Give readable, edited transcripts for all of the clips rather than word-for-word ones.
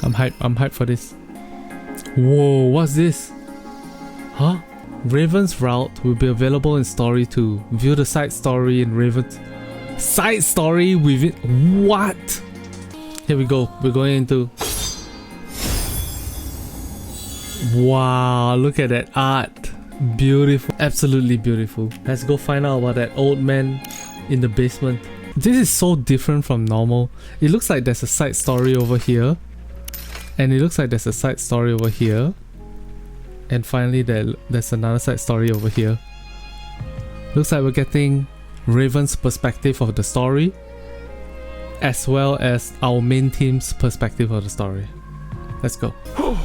I'm hyped for this. Whoa, what's this? Huh? Raven's route will be available in story 2. View the side story in Raven's side story within. What? Here we go. We're going into. Wow, look at that art. Beautiful. Absolutely beautiful. Let's go find out about that old man in the basement. This is so different from normal. It looks like there's a side story over here. And it looks like there's a side story over here. And finally there's another side story over here. Looks like we're getting Raven's perspective of the story, as well as our main team's perspective of the story. Let's go. Oh,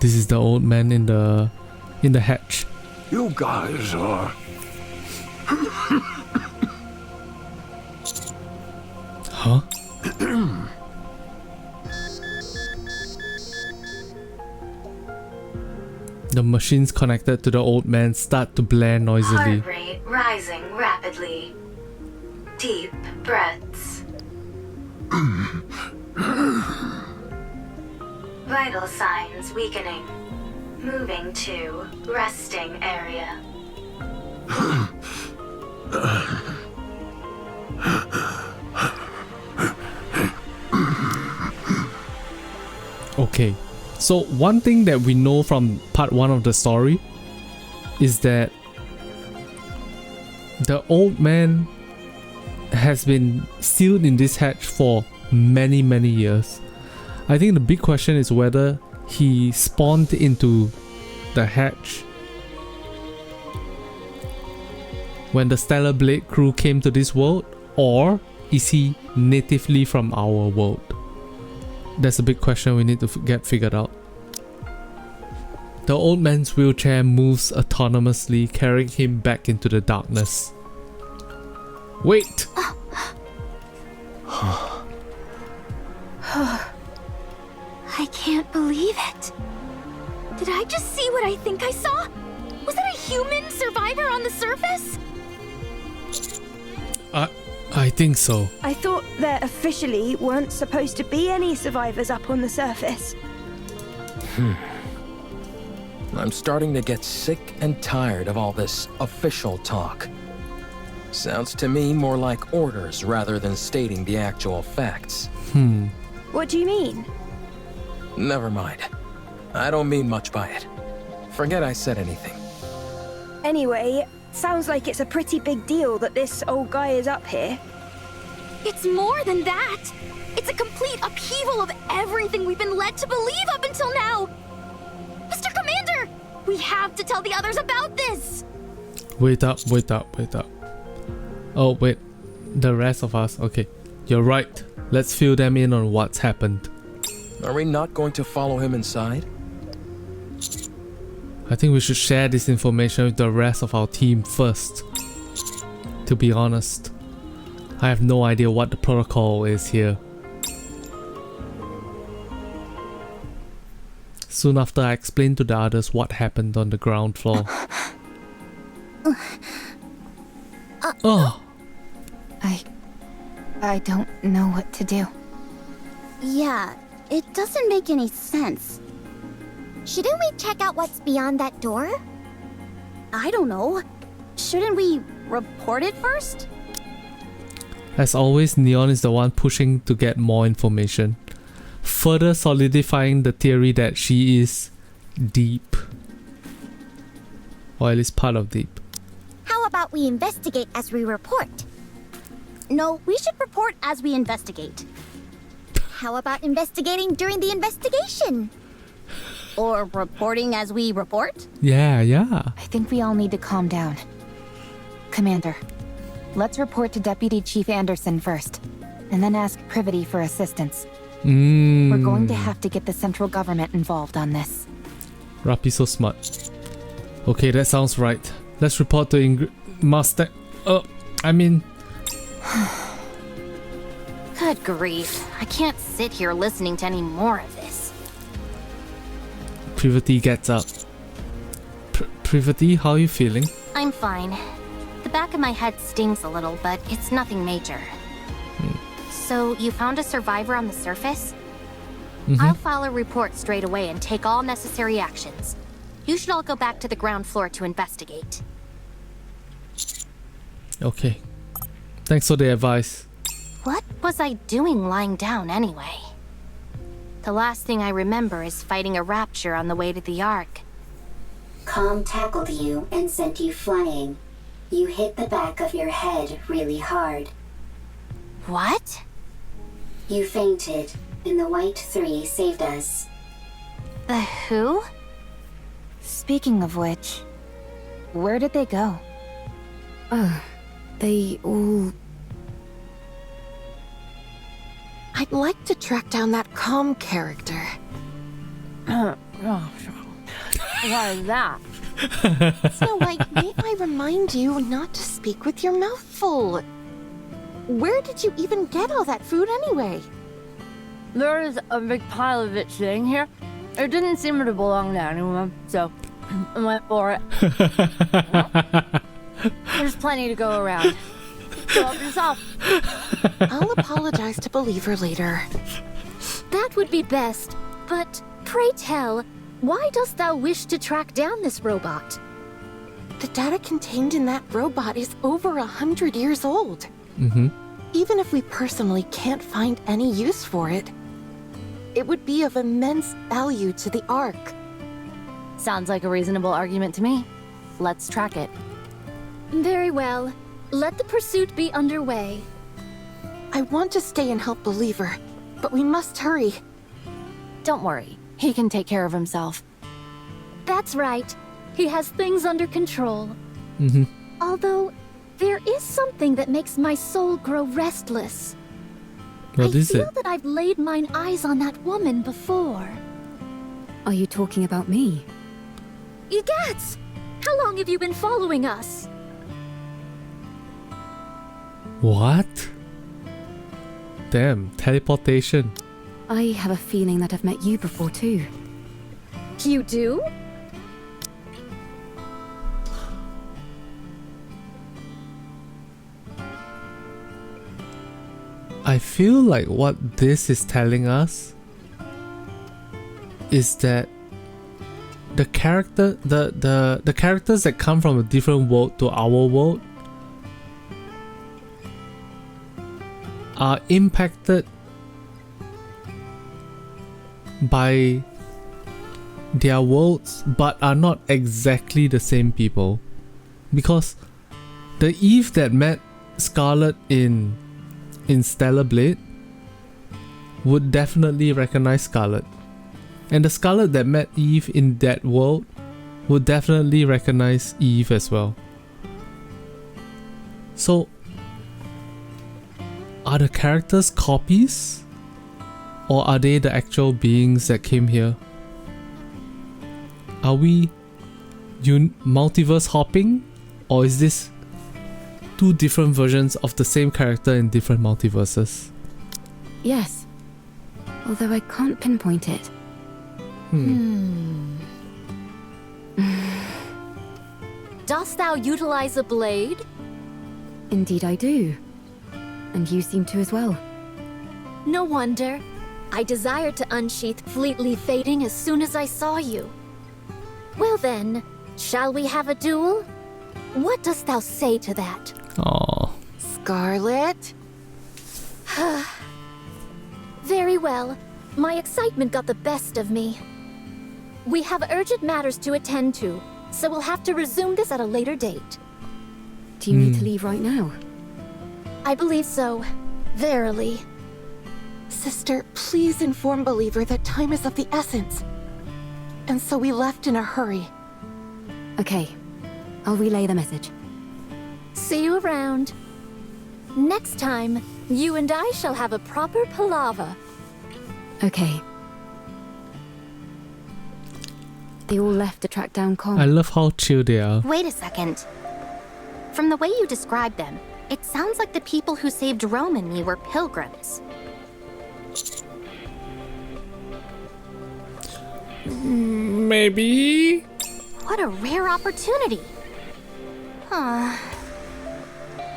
this is the old man in the hatch. You guys are... Huh? The machines connected to the old man start to blare noisily. Heart rate rising rapidly. Deep breaths. Vital signs weakening. Moving to resting area. Okay, so one thing that we know from part 1 of the story is that the old man has been sealed in this hatch for many years. I think the big question is whether he spawned into the hatch when the Stellar Blade crew came to this world, or is he natively from our world? That's a big question we need to get figured out. The old man's wheelchair moves autonomously, carrying him back into the darkness. Wait! I can't believe it. Did I just see what I think I saw? Was that a human survivor on the surface? I think so. I thought there officially weren't supposed to be any survivors up on the surface. I'm starting to get sick and tired of all this official talk. Sounds to me more like orders rather than stating the actual facts. What do you mean? Never mind. I don't mean much by it. Forget I said anything. Anyway, sounds like it's a pretty big deal that this old guy is up here. It's more than that. It's a complete upheaval of everything we've been led to believe up until now. Mr. Commander, we have to tell the others about this. Wait up. Oh wait, the rest of us. Okay, you're right. Let's fill them in on what's happened. Are we not going to follow him inside? I think we should share this information with the rest of our team first. To be honest, I have no idea what the protocol is here. Soon after, I explained to the others what happened on the ground floor. Oh. I don't know what to do. Yeah, it doesn't make any sense. Shouldn't we check out what's beyond that door? I don't know. Shouldn't we report it first? As always, Neon is the one pushing to get more information, further solidifying the theory that she is deep. Or at least part of deep. How about we investigate as we report? No, we should report as we investigate. How about investigating during the investigation? Or reporting as we report? Yeah. I think we all need to calm down. Commander, let's report to Deputy Chief Anderson first, and then ask Privity for assistance. We're going to have to get the central government involved on this. Rapi's so smart. Okay, that sounds right. Let's report to Master... Good grief. I can't sit here listening to any more of this. Privity gets up. Privity, how are you feeling? I'm fine. The back of my head stings a little, but it's nothing major. So you found a survivor on the surface? Mm-hmm. I'll file a report straight away and take all necessary actions. You should all go back to the ground floor to investigate. Okay. Thanks for the advice. What was I doing lying down anyway? The last thing I remember is fighting a rapture on the way to the Ark. Com tackled you and sent you flying. You hit the back of your head really hard. What? You fainted, and the White Three saved us. The who? Speaking of which, where did they go? Oh, they all... I'd like to track down that calm character. What is that? Snow White, may I remind you not to speak with your mouth full? Where did you even get all that food anyway? There's a big pile of it sitting here. It didn't seem to belong to anyone, so I went for it. There's plenty to go around. So help yourself. I'll apologize to Believer later. That would be best. But pray tell, why dost thou wish to track down this robot? The data contained in that robot is over 100 years old. Mm-hmm. Even if we personally can't find any use for it, it would be of immense value to the Ark. Sounds like a reasonable argument to me. Let's track it. Very well. Let the pursuit be underway. I want to stay and help Believer, but we must hurry. Don't worry. He can take care of himself. That's right. He has things under control. Mm-hmm. Although, there is something that makes my soul grow restless. What is I feel it? that I've laid mine eyes on that woman before. Are you talking about me? Egads! How long have you been following us? What? Damn, teleportation. I have a feeling that I've met you before too. You do? I feel like what this is telling us is that the characters that come from a different world to our world are impacted by their worlds but are not exactly the same people, because the Eve that met Scarlet in Stellar Blade would definitely recognize Scarlet, and the Scarlet that met Eve in that world would definitely recognize Eve as well. So are the characters copies, or are they the actual beings that came here? Are we multiverse hopping, or is this two different versions of the same character in different multiverses? Yes, although I can't pinpoint it. Dost thou utilize a blade? Indeed I do. And you seem to as well. No wonder. I desired to unsheath fleetly fading as soon as I saw you. Well then, shall we have a duel? What dost thou say to that? Oh, Scarlet? Very well. My excitement got the best of me. We have urgent matters to attend to, so we'll have to resume this at a later date. Do you need to leave right now? I believe so. Verily. Sister, please inform Believer that time is of the essence. And so we left in a hurry. Okay, I'll relay the message. See you around. Next time, you and I shall have a proper palaver. Okay. They all left to track down Com. I love how chill they are. Wait a second. From the way you described them, it sounds like the people who saved Rome and me were pilgrims. Maybe? What a rare opportunity. Huh.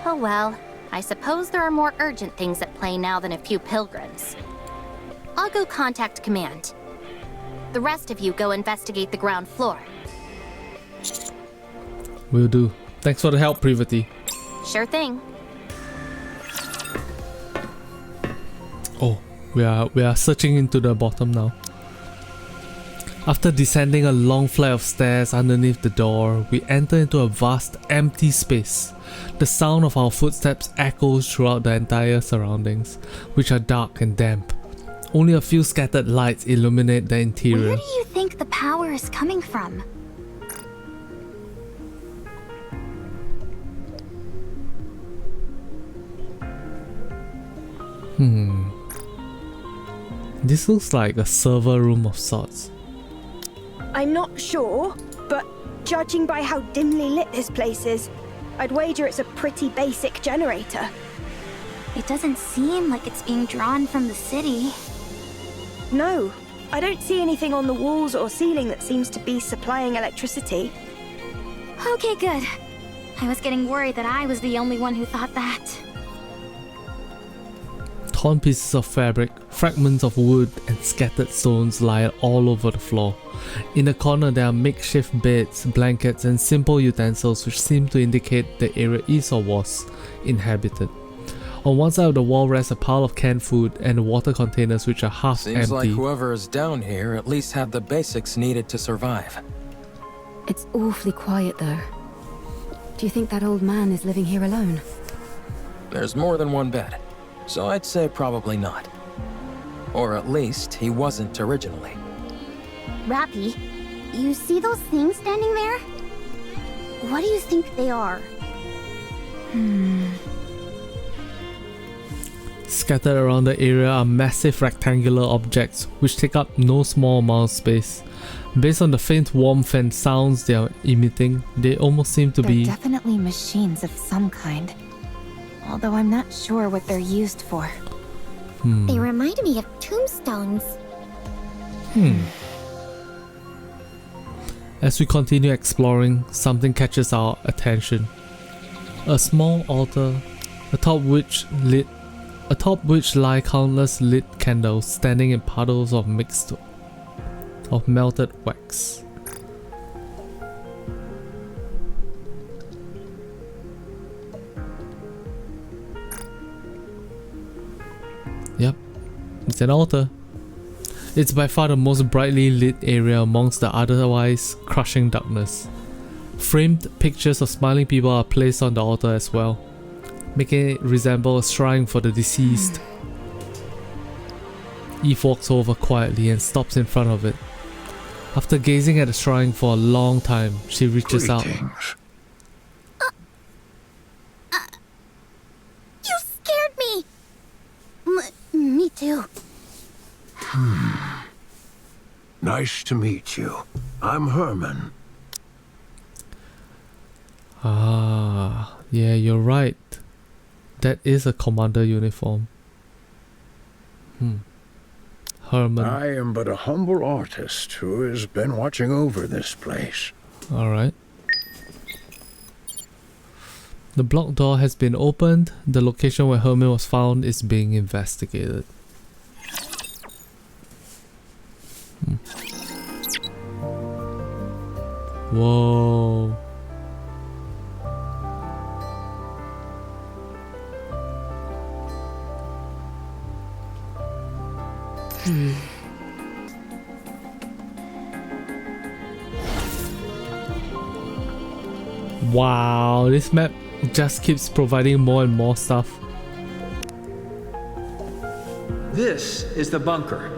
Oh well, I suppose there are more urgent things at play now than a few pilgrims. I'll go contact command. The rest of you go investigate the ground floor. Will do. Thanks for the help, Privity. Sure thing. Oh, we are searching into the bottom now. After descending a long flight of stairs underneath the door, we enter into a vast empty space. The sound of our footsteps echoes throughout the entire surroundings, which are dark and damp. Only a few scattered lights illuminate the interior. Where do you think the power is coming from? This looks like a server room of sorts. I'm not sure, but judging by how dimly lit this place is, I'd wager it's a pretty basic generator. It doesn't seem like it's being drawn from the city. No, I don't see anything on the walls or ceiling that seems to be supplying electricity. Okay, good. I was getting worried that I was the only one who thought that. Torn pieces of fabric, fragments of wood, and scattered stones lie all over the floor. In the corner there are makeshift beds, blankets, and simple utensils which seem to indicate the area is or was inhabited. On one side of the wall rests a pile of canned food and water containers which are half Seems empty. like whoever is down here at least had the basics needed to survive. It's awfully quiet though. Do you think that old man is living here alone? There's more than one bed, so I'd say probably not. Or at least he wasn't originally. Rappy, you see those things standing there? What do you think they are? Scattered around the area are massive rectangular objects which take up no small amount of space. Based on the faint warmth and sounds they are emitting, they almost seem to They're be definitely machines of some kind. Although I'm not sure what they're used for. They remind me of tombstones. As we continue exploring, something catches our attention. A small altar, atop which lie countless lit candles standing in puddles of melted wax. Yep, it's an altar. It's by far the most brightly lit area amongst the otherwise crushing darkness. Framed pictures of smiling people are placed on the altar as well, making it resemble a shrine for the deceased. Eve walks over quietly and stops in front of it. After gazing at the shrine for a long time, she reaches out. Greetings. You scared me! Me too. Nice to meet you. I'm Herman. Ah, yeah, you're right. That is a commander uniform. Herman. I am but a humble artist who has been watching over this place. Alright. The block door has been opened. The location where Herman was found is being investigated. Whoa. Wow, this map just keeps providing more and more stuff. This is the bunker.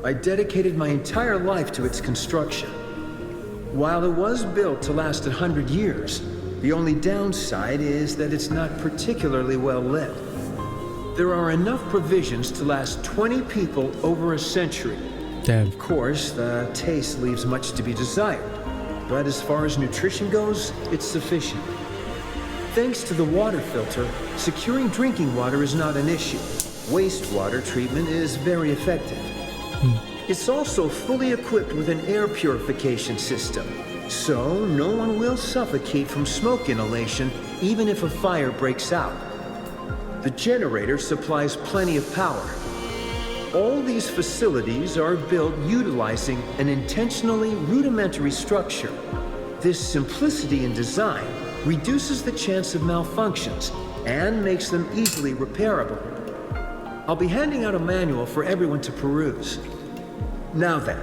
I dedicated my entire life to its construction. While it was built to last 100 years, the only downside is that it's not particularly well lit. There are enough provisions to last 20 people over a century. Damn. Of course, the taste leaves much to be desired, but as far as nutrition goes, it's sufficient. Thanks to the water filter, securing drinking water is not an issue. Wastewater treatment is very effective. It's also fully equipped with an air purification system, so no one will suffocate from smoke inhalation even if a fire breaks out. The generator supplies plenty of power. All these facilities are built utilizing an intentionally rudimentary structure. This simplicity in design reduces the chance of malfunctions and makes them easily repairable. I'll be handing out a manual for everyone to peruse. Now then,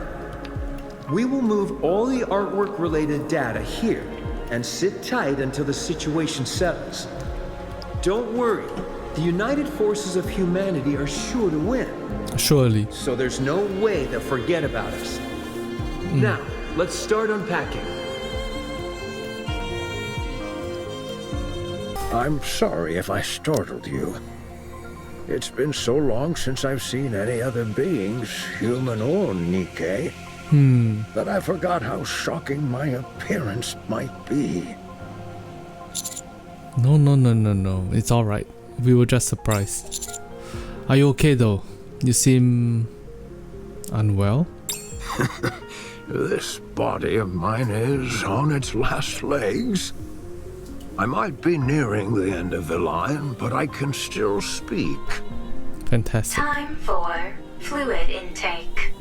we will move all the artwork-related data here and sit tight until the situation settles. Don't worry, the united forces of humanity are sure to win. Surely. So there's no way they'll forget about us. Now, let's start unpacking. I'm sorry if I startled you. It's been so long since I've seen any other beings, human or Nikke, that I forgot how shocking my appearance might be. No. It's alright. We were just surprised. Are you okay though? You seem unwell? This body of mine is on its last legs. I might be nearing the end of the line, but I can still speak. Fantastic. Time for fluid intake.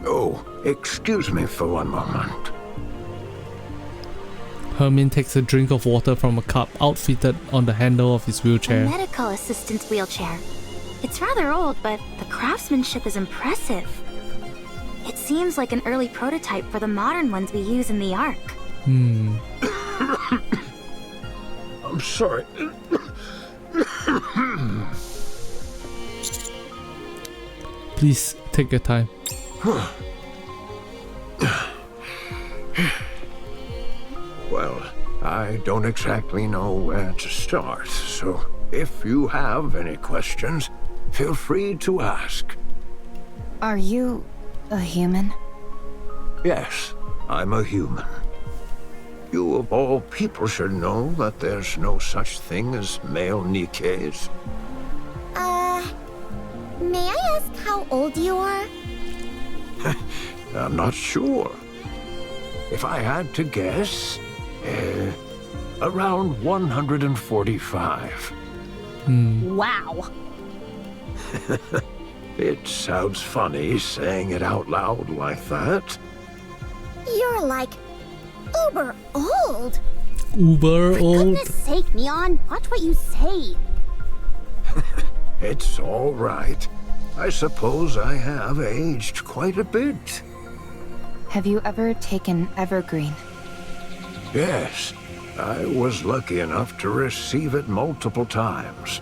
Oh, excuse me for one moment. Hermin takes a drink of water from a cup outfitted on the handle of his A wheelchair. medical assistant's wheelchair. It's rather old, but the craftsmanship is impressive. It seems like an early prototype for the modern ones we use in the Ark. I'm sorry. Please take your time. Well, I don't exactly know where to start, so if you have any questions, feel free to ask. Are you a human? Yes, I'm a human. You of all people should know that there's no such thing as male Nikkes. May I ask how old you are? I'm not sure. If I had to guess, around 145. Wow. It sounds funny saying it out loud like that. You're like uber old. Uber For old. goodness sake, Neon, watch what you say. It's all right. I suppose I have aged quite a bit. Have you ever taken Evergreen? Yes, I was lucky enough to receive it multiple times.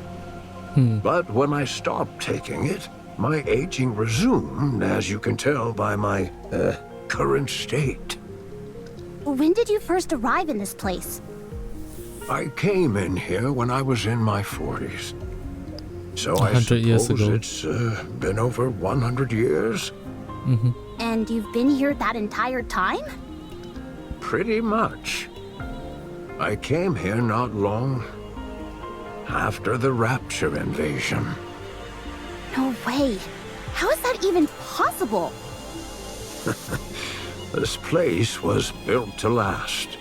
But when I stopped taking it, my aging resumed, as you can tell by my current state. When did you first arrive in this place? I came in here when I was in my 40s. So I 100 years suppose ago. it's been over 100 years? And you've been here that entire time? Pretty much. I came here not long after the Rapture invasion. No way. How is that even possible? This place was built to last.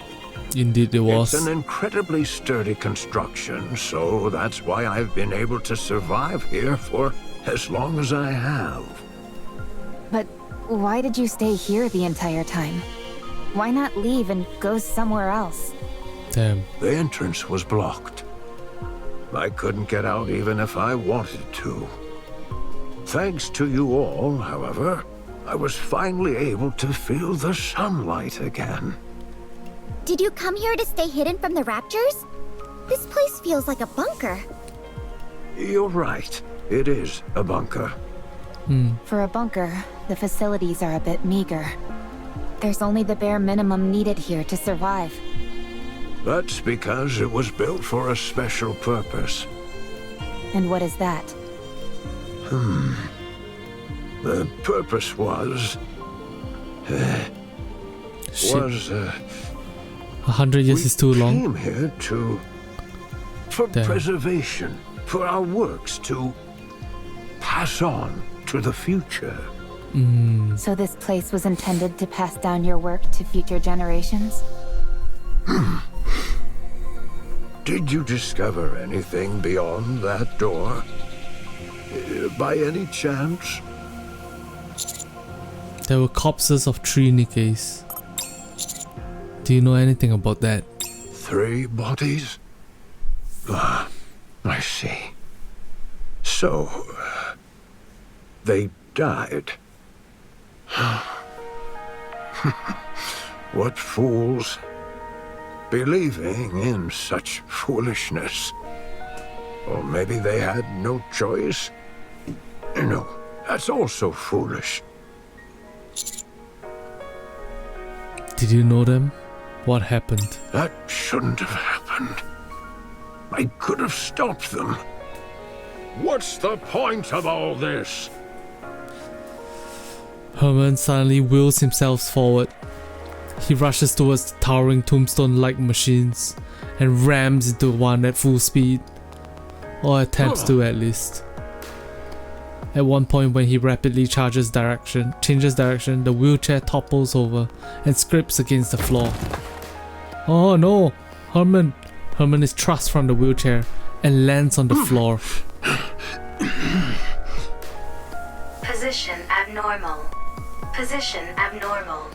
Indeed it was. It's an incredibly sturdy construction, so that's why I've been able to survive here for as long as I have. But why did you stay here the entire time? Why not leave and go somewhere else? Damn. The entrance was blocked. I couldn't get out even if I wanted to. Thanks to you all, however, I was finally able to feel the sunlight again. Did you come here to stay hidden from the Raptures? This place feels like a bunker. You're right. It is a bunker. For a bunker, the facilities are a bit meager. There's only the bare minimum needed here to survive. That's because it was built for a special purpose. And what is that? The purpose was... 100 years is too long. We came here for Damn. preservation, for our works to pass on to the future. So this place was intended to pass down your work to future generations? Did you discover anything beyond that door? By any chance? There were corpses of 3 Nikkes. Do you know anything about that? 3 bodies? Ah, I see. So, they died. What fools. Believing in such foolishness. Or maybe they had no choice. No, that's also foolish. Did you know them? What happened? That shouldn't have happened. I could have stopped them. What's the point of all this? Herman suddenly wheels himself forward. He rushes towards the towering tombstone-like machines and rams into one at full speed. Or attempts to, at least. At one point, when he rapidly changes direction, the wheelchair topples over and scrapes against the floor. Oh no! Herman is thrust from the wheelchair and lands on the floor. Position abnormal. Position abnormal.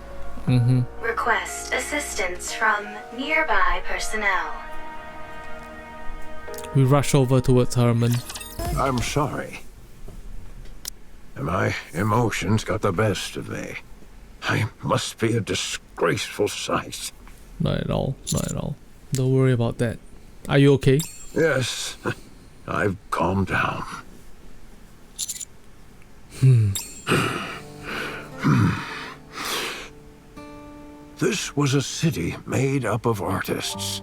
Request assistance from nearby personnel. We rush over towards Herman. I'm sorry. My emotions got the best of me. I must be a disgraceful sight. Not at all, not at all. Don't worry about that. Are you okay? Yes, I've calmed down. This was a city made up of artists.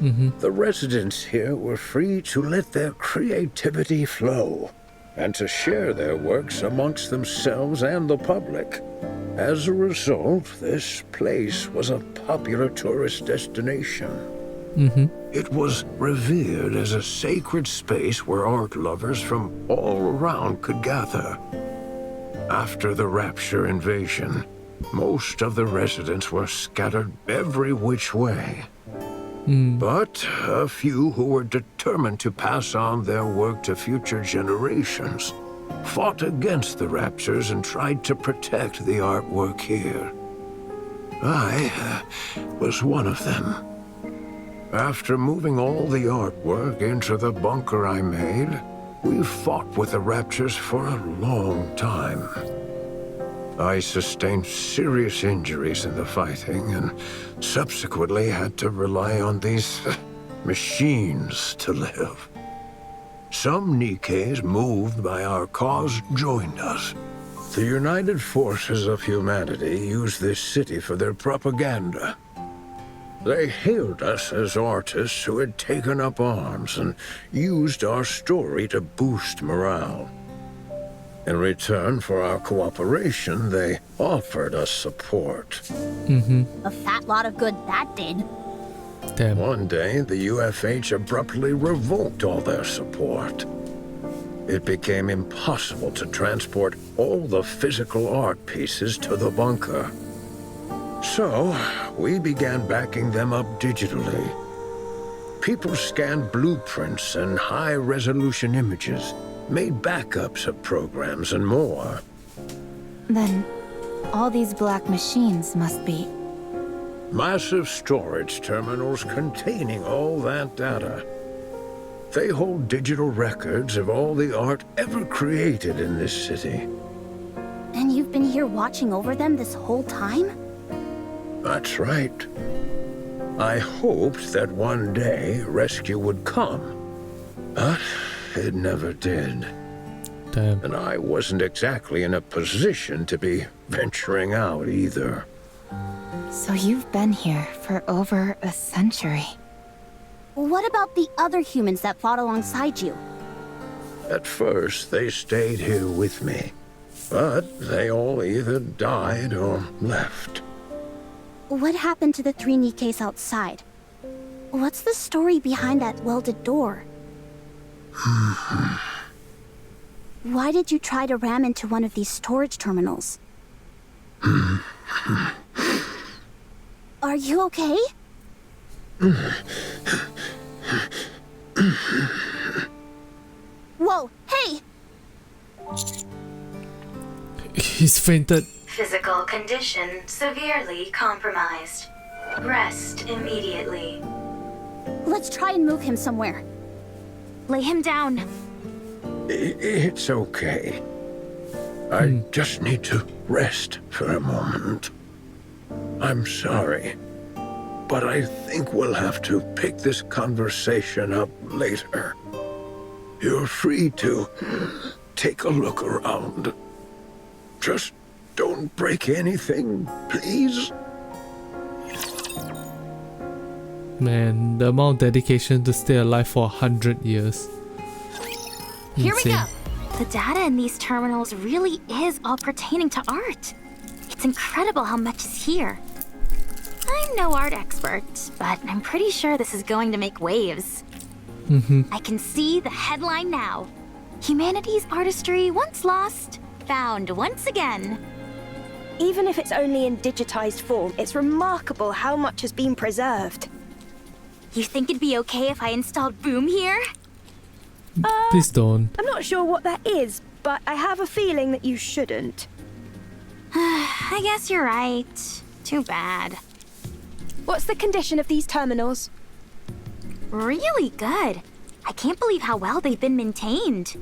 The residents here were free to let their creativity flow and to share their works amongst themselves and the public. As a result, this place was a popular tourist destination. It was revered as a sacred space where art lovers from all around could gather. After the Rapture invasion, most of the residents were scattered every which way. But a few who were determined to pass on their work to future generations fought against the Raptures and tried to protect the artwork here. I was one of them. After moving all the artwork into the bunker I made, we fought with the Raptures for a long time. I sustained serious injuries in the fighting and subsequently had to rely on these machines to live. Some Nikkes moved by our cause joined us. The United Forces of Humanity used this city for their propaganda. They hailed us as artists who had taken up arms and used our story to boost morale. In return for our cooperation, they offered us support. A fat lot of good that did. Damn. One day, the UFH abruptly revoked all their support. It became impossible to transport all the physical art pieces to the bunker. So, we began backing them up digitally. People scanned blueprints and high-resolution images, made backups of programs and more. Then, all these black machines must be... Massive storage terminals containing all that data. They hold digital records of all the art ever created in this city. And you've been here watching over them this whole time? That's right. I hoped that one day rescue would come, but it never did. Damn. And I wasn't exactly in a position to be venturing out either. So you've been here for over a century. What about the other humans that fought alongside you? At first, they stayed here with me, but they all either died or left. What happened to the 3 Nikkes outside? What's the story behind that welded door? Why did you try to ram into one of these storage terminals? Are you okay? Whoa, hey! He's fainted. Physical condition severely compromised. Rest immediately. Let's try and move him somewhere. Lay him down. It's okay. I just need to rest for a moment. I'm sorry, but I think we'll have to pick this conversation up later. You're free to take a look around. Just don't break anything, please. Man, the amount of dedication to stay alive for 100 years. Here we Insane. go. The data in these terminals really is all pertaining to art. It's incredible how much is here. I'm no art expert, but I'm pretty sure this is going to make waves. I can see the headline now. Humanity's artistry once lost, found once again. Even if it's only in digitized form, it's remarkable how much has been preserved. You think it'd be okay if I installed Boom here? Please don't. I'm not sure what that is, but I have a feeling that you shouldn't. I guess you're right. Too bad. What's the condition of these terminals? Really good. I can't believe how well they've been maintained.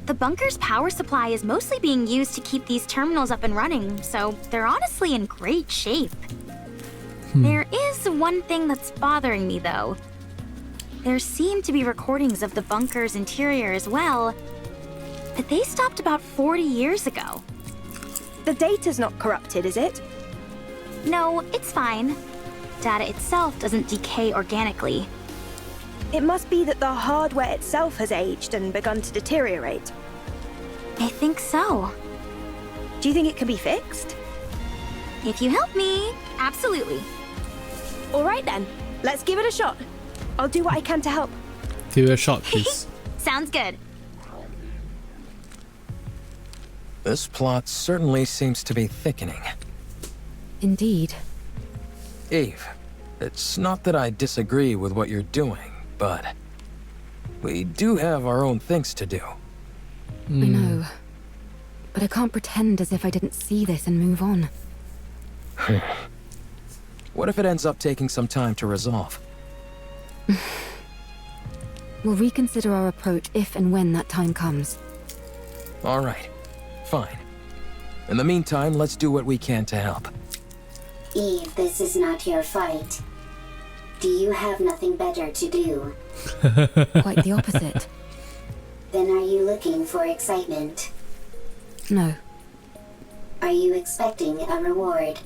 The bunker's power supply is mostly being used to keep these terminals up and running, so they're honestly in great shape. There is one thing that's bothering me, though. There seem to be recordings of the bunker's interior as well, but they stopped about 40 years ago. The data's not corrupted, is it? No, it's fine. Data itself doesn't decay organically. It must be that the hardware itself has aged and begun to deteriorate. I think so. Do you think it can be fixed? If you help me, absolutely. All right then, let's give it a shot. I'll do what I can to help. Give it a shot, please. Sounds good. This plot certainly seems to be thickening. Indeed. Eve, it's not that I disagree with what you're doing, but we do have our own things to do. I know. But I can't pretend as if I didn't see this and move on. What if it ends up taking some time to resolve? We'll reconsider our approach if and when that time comes. All right. Fine. In the meantime, let's do what we can to help. Eve, this is not your fight. Do you have nothing better to do? Quite the opposite. Then are you looking for excitement? No. Are you expecting a reward?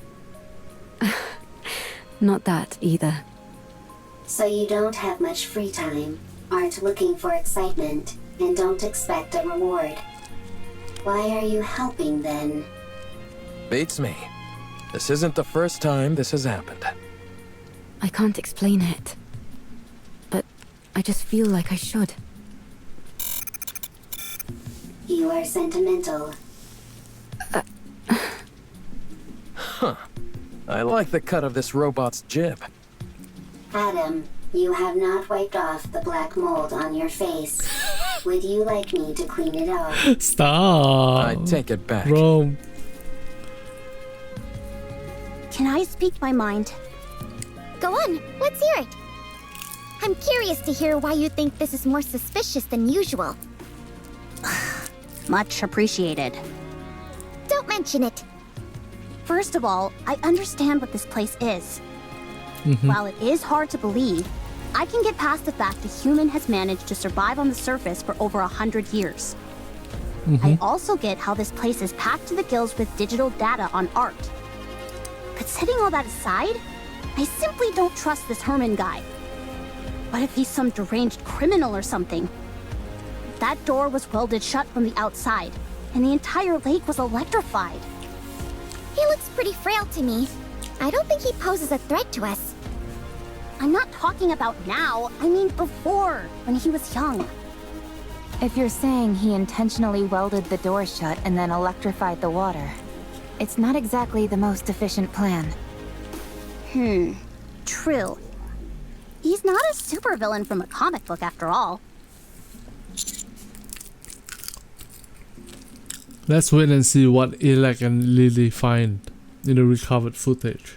Not that either. So you don't have much free time, aren't looking for excitement, and don't expect a reward. Why are you helping then? Beats me. This isn't the first time this has happened. I can't explain it. But I just feel like I should. You are sentimental. Huh. I like the cut of this robot's jib. Adam, you have not wiped off the black mold on your face. Would you like me to clean it off? Stop. I take it back. Bro. Can I speak my mind? Go on, let's hear it. I'm curious to hear why you think this is more suspicious than usual. Much appreciated. Don't mention it. First of all, I understand what this place is. While it is hard to believe, I can get past the fact a human has managed to survive on the surface for over 100 years. I also get how this place is packed to the gills with digital data on art. But setting all that aside, I simply don't trust this Herman guy. What if he's some deranged criminal or something? That door was welded shut from the outside, and the entire lake was electrified. He looks pretty frail to me. I don't think he poses a threat to us. I'm not talking about now, I mean before, when he was young. If you're saying he intentionally welded the door shut and then electrified the water, it's not exactly the most efficient plan. True. He's not a supervillain from a comic book after all. Let's wait and see what Elec and Lily find in the recovered footage.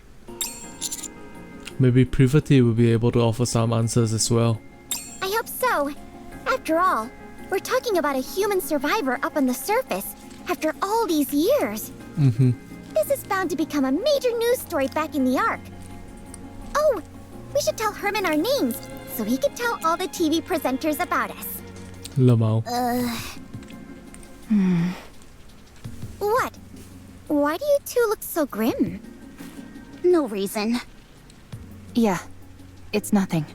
Maybe Privity will be able to offer some answers as well. I hope so. After all, we're talking about a human survivor up on the surface after all these years. This is bound to become a major news story back in the Ark. Oh, we should tell Herman our names so he can tell all the TV presenters about us. Lamau. What? Why do you two look so grim? No reason. Yeah, it's nothing.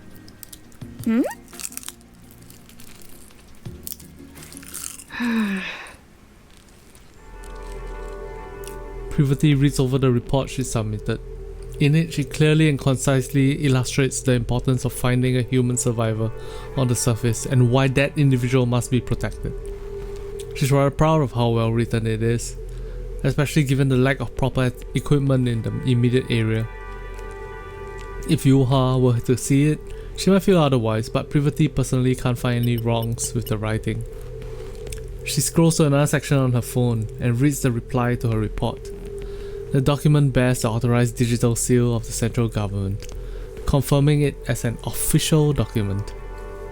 Privity reads over the report she submitted. In it, she clearly and concisely illustrates the importance of finding a human survivor on the surface and why that individual must be protected. She's rather proud of how well written it is, especially given the lack of proper equipment in the immediate area. If Yuha were to see it, she might feel otherwise, but Privity personally can't find any wrongs with the writing. She scrolls to another section on her phone and reads the reply to her report. The document bears the authorized digital seal of the central government, confirming it as an official document.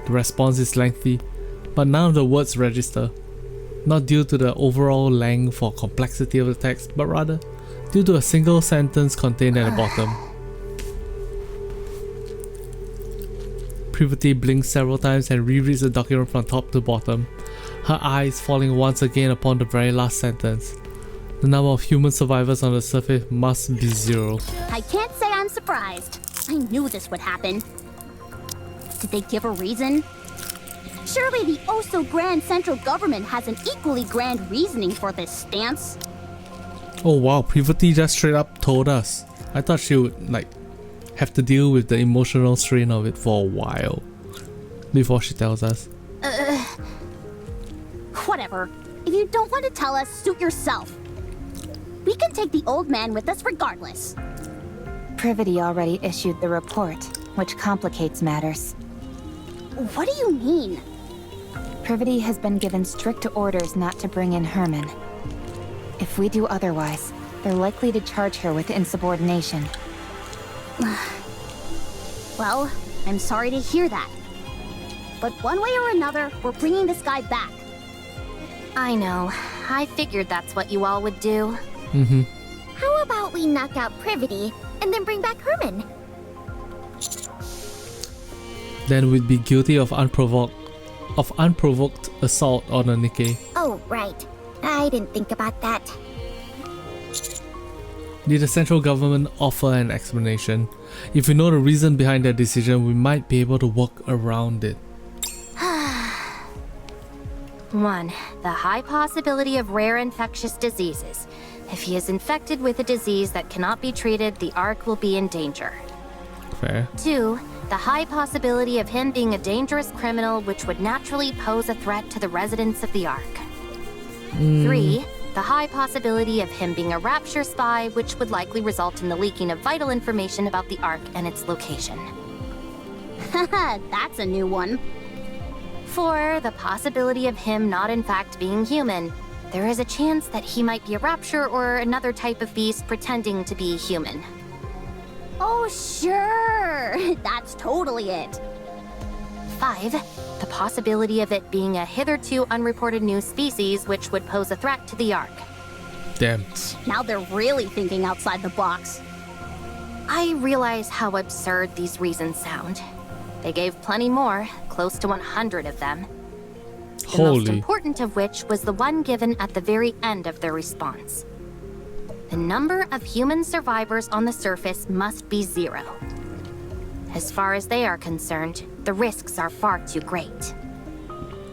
The response is lengthy, but none of the words register, not due to the overall length or complexity of the text, but rather due to a single sentence contained at the bottom. Privity blinks several times and rereads the document from top to bottom, her eyes falling once again upon the very last sentence. The number of human survivors on the surface must be 0. I can't say I'm surprised. I knew this would happen. Did they give a reason? Surely the oh-so-grand central government has an equally grand reasoning for this stance. Oh wow, Privity just straight up told us. I thought she would have to deal with the emotional strain of it for a while before she tells us. Whatever. If you don't want to tell us, suit yourself. We can take the old man with us regardless. Privity already issued the report, which complicates matters. What do you mean? Privity has been given strict orders not to bring in Herman. If we do otherwise, they're likely to charge her with insubordination. Well, I'm sorry to hear that. But one way or another, we're bringing this guy back. I know. I figured that's what you all would do. How about we knock out Privity and then bring back Herman? Then we'd be guilty of unprovoked assault on a Nikke. Oh, right. I didn't think about that. Did the central government offer an explanation? If we know the reason behind their decision, we might be able to work around it. 1. The high possibility of rare infectious diseases. If he is infected with a disease that cannot be treated, the Ark will be in danger. Fair. 2. The high possibility of him being a dangerous criminal which would naturally pose a threat to the residents of the Ark. 3. The high possibility of him being a Rapture spy which would likely result in the leaking of vital information about the Ark and its location. Haha, that's a new one. 4. The possibility of him not in fact being human. There is a chance that he might be a Rapture or another type of beast pretending to be human. Oh, sure. That's totally it. 5. The possibility of it being a hitherto unreported new species which would pose a threat to the Ark. Damn. Now they're really thinking outside the box. I realize how absurd these reasons sound. They gave plenty more, close to 100 of them. The most important of which was the one given at the very end of their response. The number of human survivors on the surface must be 0. As far as they are concerned, the risks are far too great.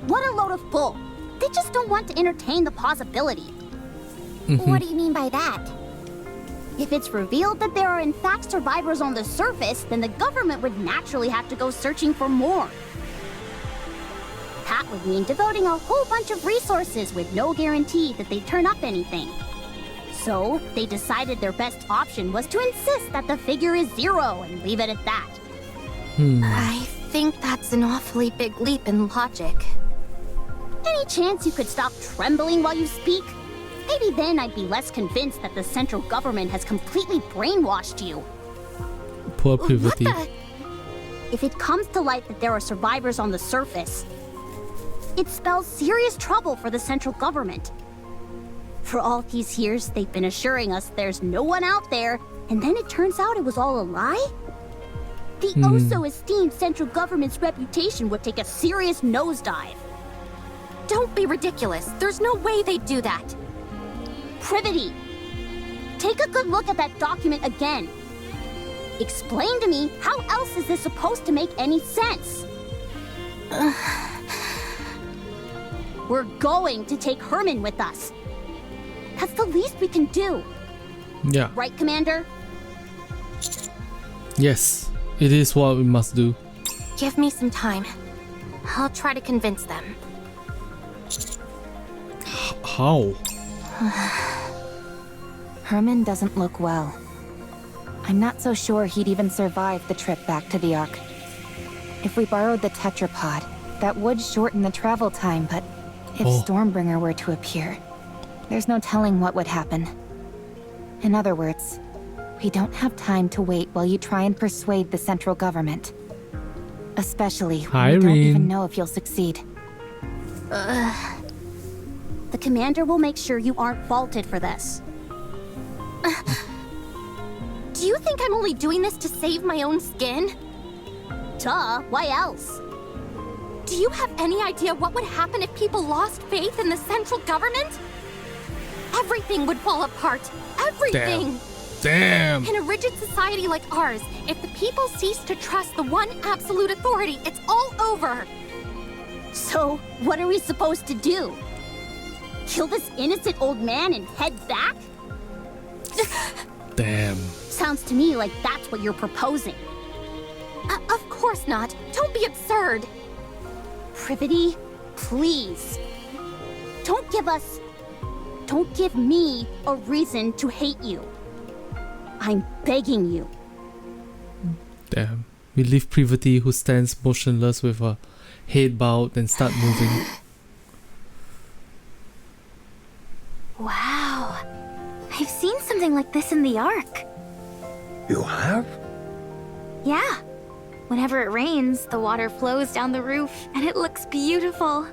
What a load of bull. They just don't want to entertain the possibility. What do you mean by that? If it's revealed that there are in fact survivors on the surface, then the government would naturally have to go searching for more. That would mean devoting a whole bunch of resources with no guarantee that they'd turn up anything. So, they decided their best option was to insist that the figure is 0 and leave it at that. I think that's an awfully big leap in logic. Any chance you could stop trembling while you speak? Maybe then I'd be less convinced that the central government has completely brainwashed you. Poor Privity. If it comes to light that there are survivors on the surface, it spells serious trouble for the central government. For all these years, they've been assuring us there's no one out there, and then it turns out it was all a lie? The oh-so-esteemed central government's reputation would take a serious nosedive. Don't be ridiculous. There's no way they'd do that. Privity, take a good look at that document again. Explain to me, how else is this supposed to make any sense? We're going to take Herman with us. That's the least we can do. Yeah. Right, Commander? Yes, it is what we must do. Give me some time. I'll try to convince them. How? Herman doesn't look well. I'm not so sure he'd even survive the trip back to the Ark. If we borrowed the tetrapod, that would shorten the travel time, but if Stormbringer were to appear, there's no telling what would happen. In other words, we don't have time to wait while you try and persuade the central government. Especially when we don't even know if you'll succeed. The commander will make sure you aren't faulted for this. Do you think I'm only doing this to save my own skin? Duh, why else? Do you have any idea what would happen if people lost faith in the central government? Everything would fall apart. Everything! Damn! In a rigid society like ours, if the people cease to trust the one absolute authority, it's all over! So, what are we supposed to do? Kill this innocent old man and head back? Damn. Sounds to me like that's what you're proposing. Of course not. Don't be absurd. Privity, please. Don't give me a reason to hate you. I'm begging you. Damn. We leave Privity, who stands motionless with her head bowed, and start moving. Wow. I've seen something like this in the Ark. You have? Yeah. Whenever it rains, the water flows down the roof, and it looks beautiful.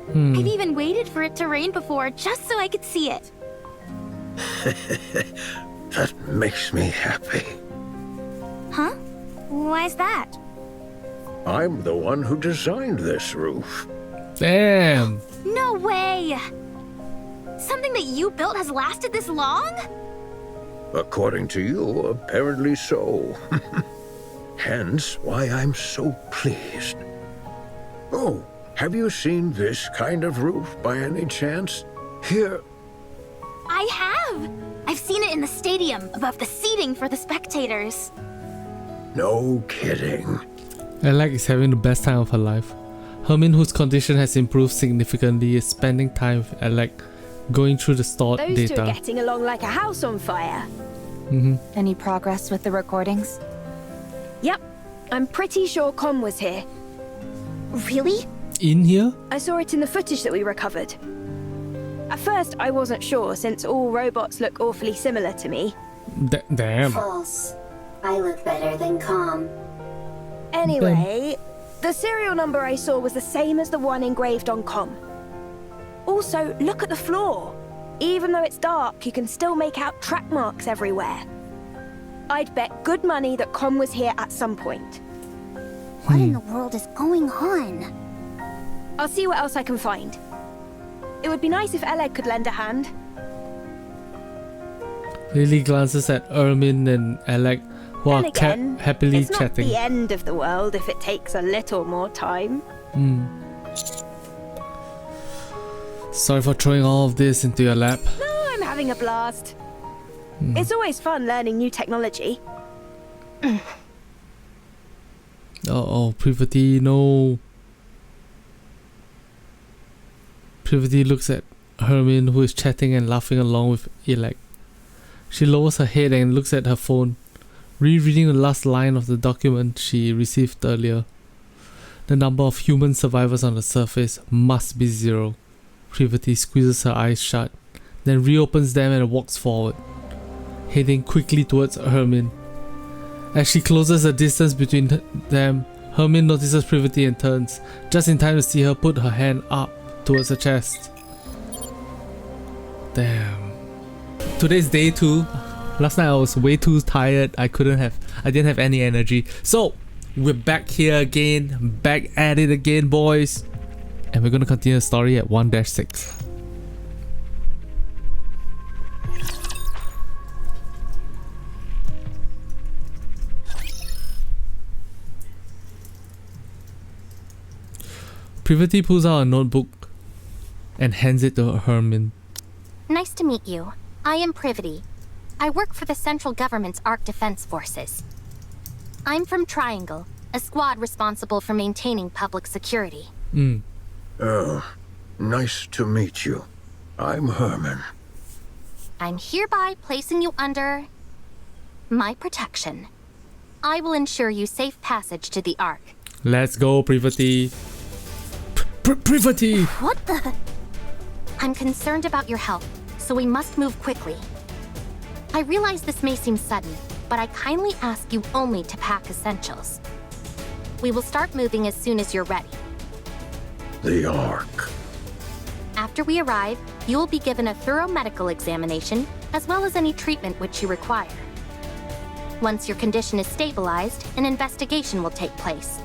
I've even waited for it to rain before, just so I could see it. That makes me happy. Huh? Why's that? I'm the one who designed this roof. Damn! No way! Something that you built has lasted this long? According to you, apparently so. Hence why I'm so pleased. Oh, have you seen this kind of roof by any chance? Here. I have! I've seen it in the stadium, above the seating for the spectators. No kidding. Alec is having the best time of her life. Hermin, whose condition has improved significantly, is spending time with Alec, going through the stored Those data. two are getting along like a house on fire. Any progress with the recordings? Yep. I'm pretty sure Con was here. Really? In here? I saw it in the footage that we recovered. At first, I wasn't sure, since all robots look awfully similar to me. Damn. False. I look better than Com. Anyway, the serial number I saw was the same as the one engraved on Com. Also, look at the floor. Even though it's dark, you can still make out track marks everywhere. I'd bet good money that Com was here at some point. What in the world is going on? I'll see what else I can find. It would be nice if Eleg could lend a hand. Lily glances at Ermin and Alec, who are happily it's chatting. It's not the end of the world if it takes a little more time. Sorry for throwing all of this into your lap. No, I'm having a blast. It's always fun learning new technology. Oh, Privity, no. Privity looks at Hermin, who is chatting and laughing along with Alec. She lowers her head and looks at her phone, Rereading the last line of the document she received earlier. The number of human survivors on the surface must be 0. Privity squeezes her eyes shut, then reopens them and walks forward, heading quickly towards Hermin. As she closes the distance between them, Hermin notices Privity and turns, just in time to see her put her hand up towards her chest. Damn. Today's day 2. Last night I was way too tired. I didn't have any energy. So we're back here again, back at it again, boys. And we're gonna continue the story at 1-6. Privity pulls out a notebook and hands it to Hermin. Nice to meet you. I am Privity. I work for the central government's Ark Defense Forces. I'm from Triangle, a squad responsible for maintaining public security. Oh, nice to meet you. I'm Hermin. I'm hereby placing you under my protection. I will ensure you safe passage to the Ark. Let's go, Privity. Privity! What the? I'm concerned about your health, so we must move quickly. I realize this may seem sudden, but I kindly ask you only to pack essentials. We will start moving as soon as you're ready. The Ark. After we arrive, you will be given a thorough medical examination, as well as any treatment which you require. Once your condition is stabilized, an investigation will take place.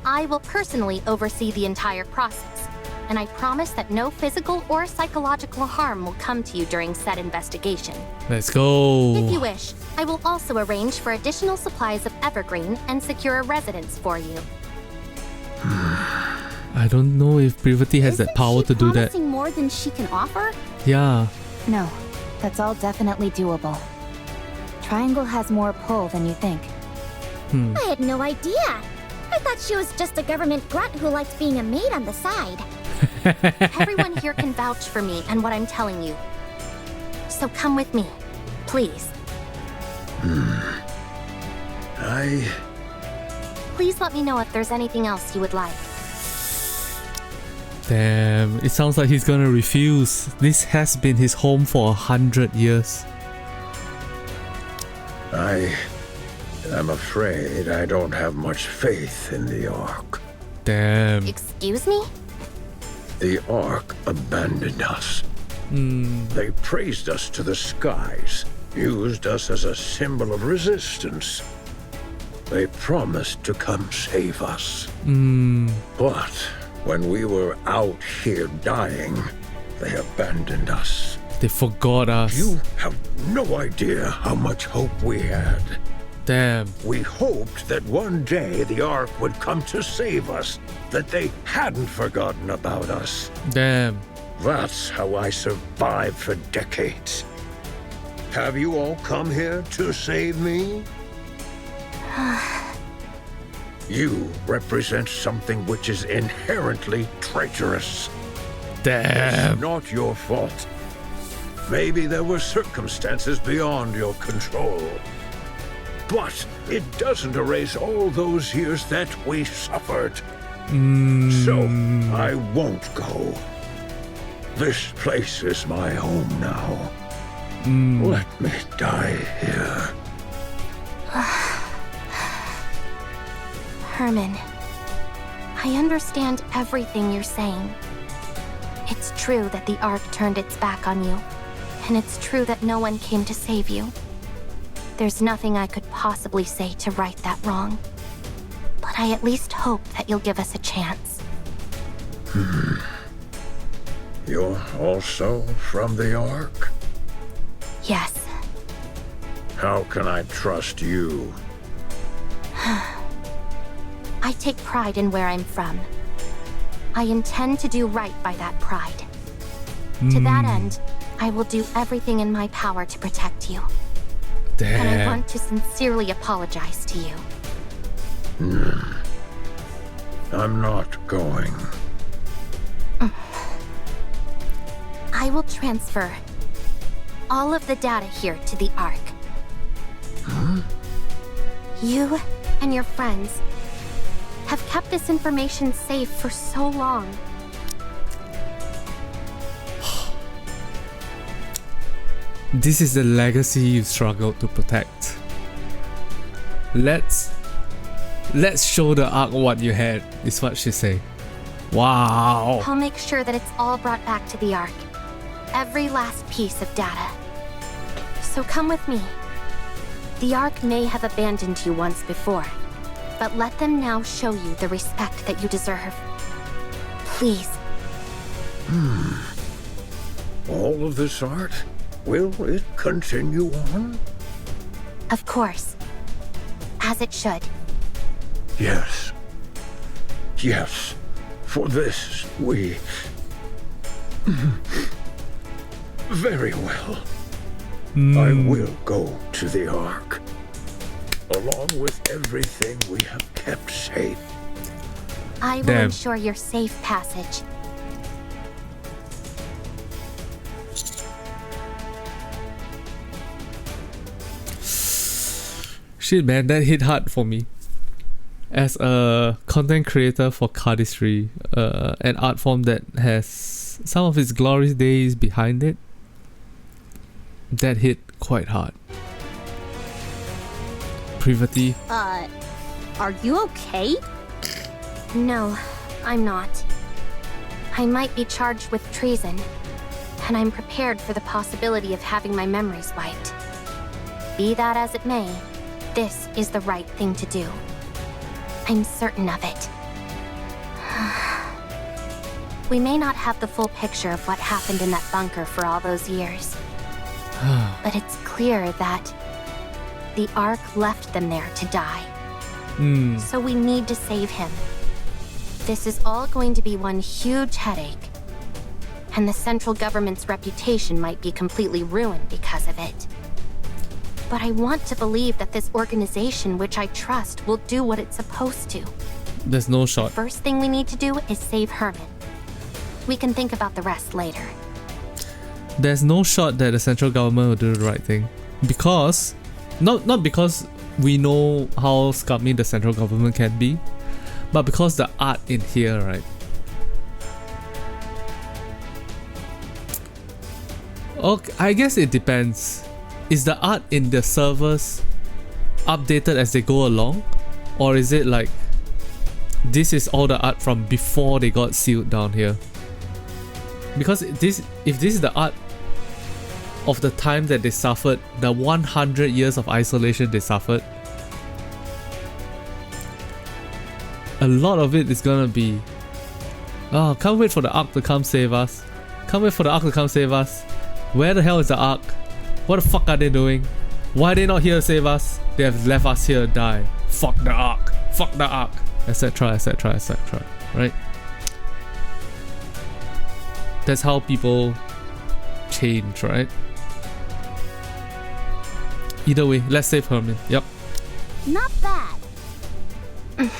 I will personally oversee the entire process, and I promise that no physical or psychological harm will come to you during said investigation. Let's go. If you wish, I will also arrange for additional supplies of evergreen and secure a residence for you. I don't know if Privity has that power to do that. Promising more than she can offer? Yeah. No, that's all definitely doable. Triangle has more pull than you think. I had no idea. I thought she was just a government grunt who liked being a maid on the side. Everyone here can vouch for me and what I'm telling you. So come with me, please. Please let me know if there's anything else you would like. Damn, it sounds like he's gonna refuse. This has been his home for 100 years. I'm afraid I don't have much faith in the Ark. Damn. Excuse me? The Ark abandoned us. They praised us to the skies, used us as a symbol of resistance. They promised to come save us. But when we were out here dying, they abandoned us. They forgot us. You have no idea how much hope we had. Damn. We hoped that one day the Ark would come to save us, that they hadn't forgotten about us. Damn. That's how I survived for decades. Have you all come here to save me? You represent something which is inherently traitorous. Damn. It's not your fault. Maybe there were circumstances beyond your control. But it doesn't erase all those years that we suffered. So I won't go. This place is my home now. Let me die here. Hermin, I understand everything you're saying. It's true that the Ark turned its back on you, and it's true that no one came to save you. There's nothing I could possibly say to right that wrong. But I at least hope that you'll give us a chance. You're also from the Ark? Yes. How can I trust you? I take pride in where I'm from. I intend to do right by that pride. To that end, I will do everything in my power to protect you. Damn. And I want to sincerely apologize to you. I'm not going. I will transfer all of the data here to the Ark. You and your friends have kept this information safe for so long. This is the legacy you've struggled to protect. Let's show the Ark what you had, is what she say. Wow. I'll make sure that it's all brought back to the Ark. Every last piece of data. So come with me. The Ark may have abandoned you once before, but let them now show you the respect that you deserve. Please. All of this art? Will it continue on? Of course. As it should. Yes. Yes. For this, we... Very well. I will go to the Ark, along with everything we have kept safe. I will ensure your safe passage. Shit, man, that hit hard for me. As a content creator for cardistry, an art form that has some of its glorious days behind it, that hit quite hard. Privity. Are you okay? No, I'm not. I might be charged with treason, and I'm prepared for the possibility of having my memories wiped. Be that as it may, this is the right thing to do. I'm certain of it. We may not have the full picture of what happened in that bunker for all those years. But it's clear that the Ark left them there to die. So we need to save him. This is all going to be one huge headache. And the central government's reputation might be completely ruined because of it. But I want to believe that this organization, which I trust, will do what it's supposed to. There's no shot. First thing we need to do is save Herman. We can think about the rest later. There's no shot that the central government will do the right thing. Because, not because we know how scummy the central government can be, but because the art in here, right? Okay, I guess it depends. Is the art in the servers updated as they go along? Or is it like, this is all the art from before they got sealed down here? Because if this is the art of the time that they suffered, the 100 years of isolation they suffered, a lot of it is gonna be, oh, can't wait for the Ark to come save us. Can't wait for the Ark to come save us. Where the hell is the Ark? What the fuck are they doing? Why are they not here to save us? They have left us here to die. Fuck the Ark. Fuck the Ark. Etc, etc, etc. Right? That's how people change, right? Either way, let's save Herman. Yep. Not bad.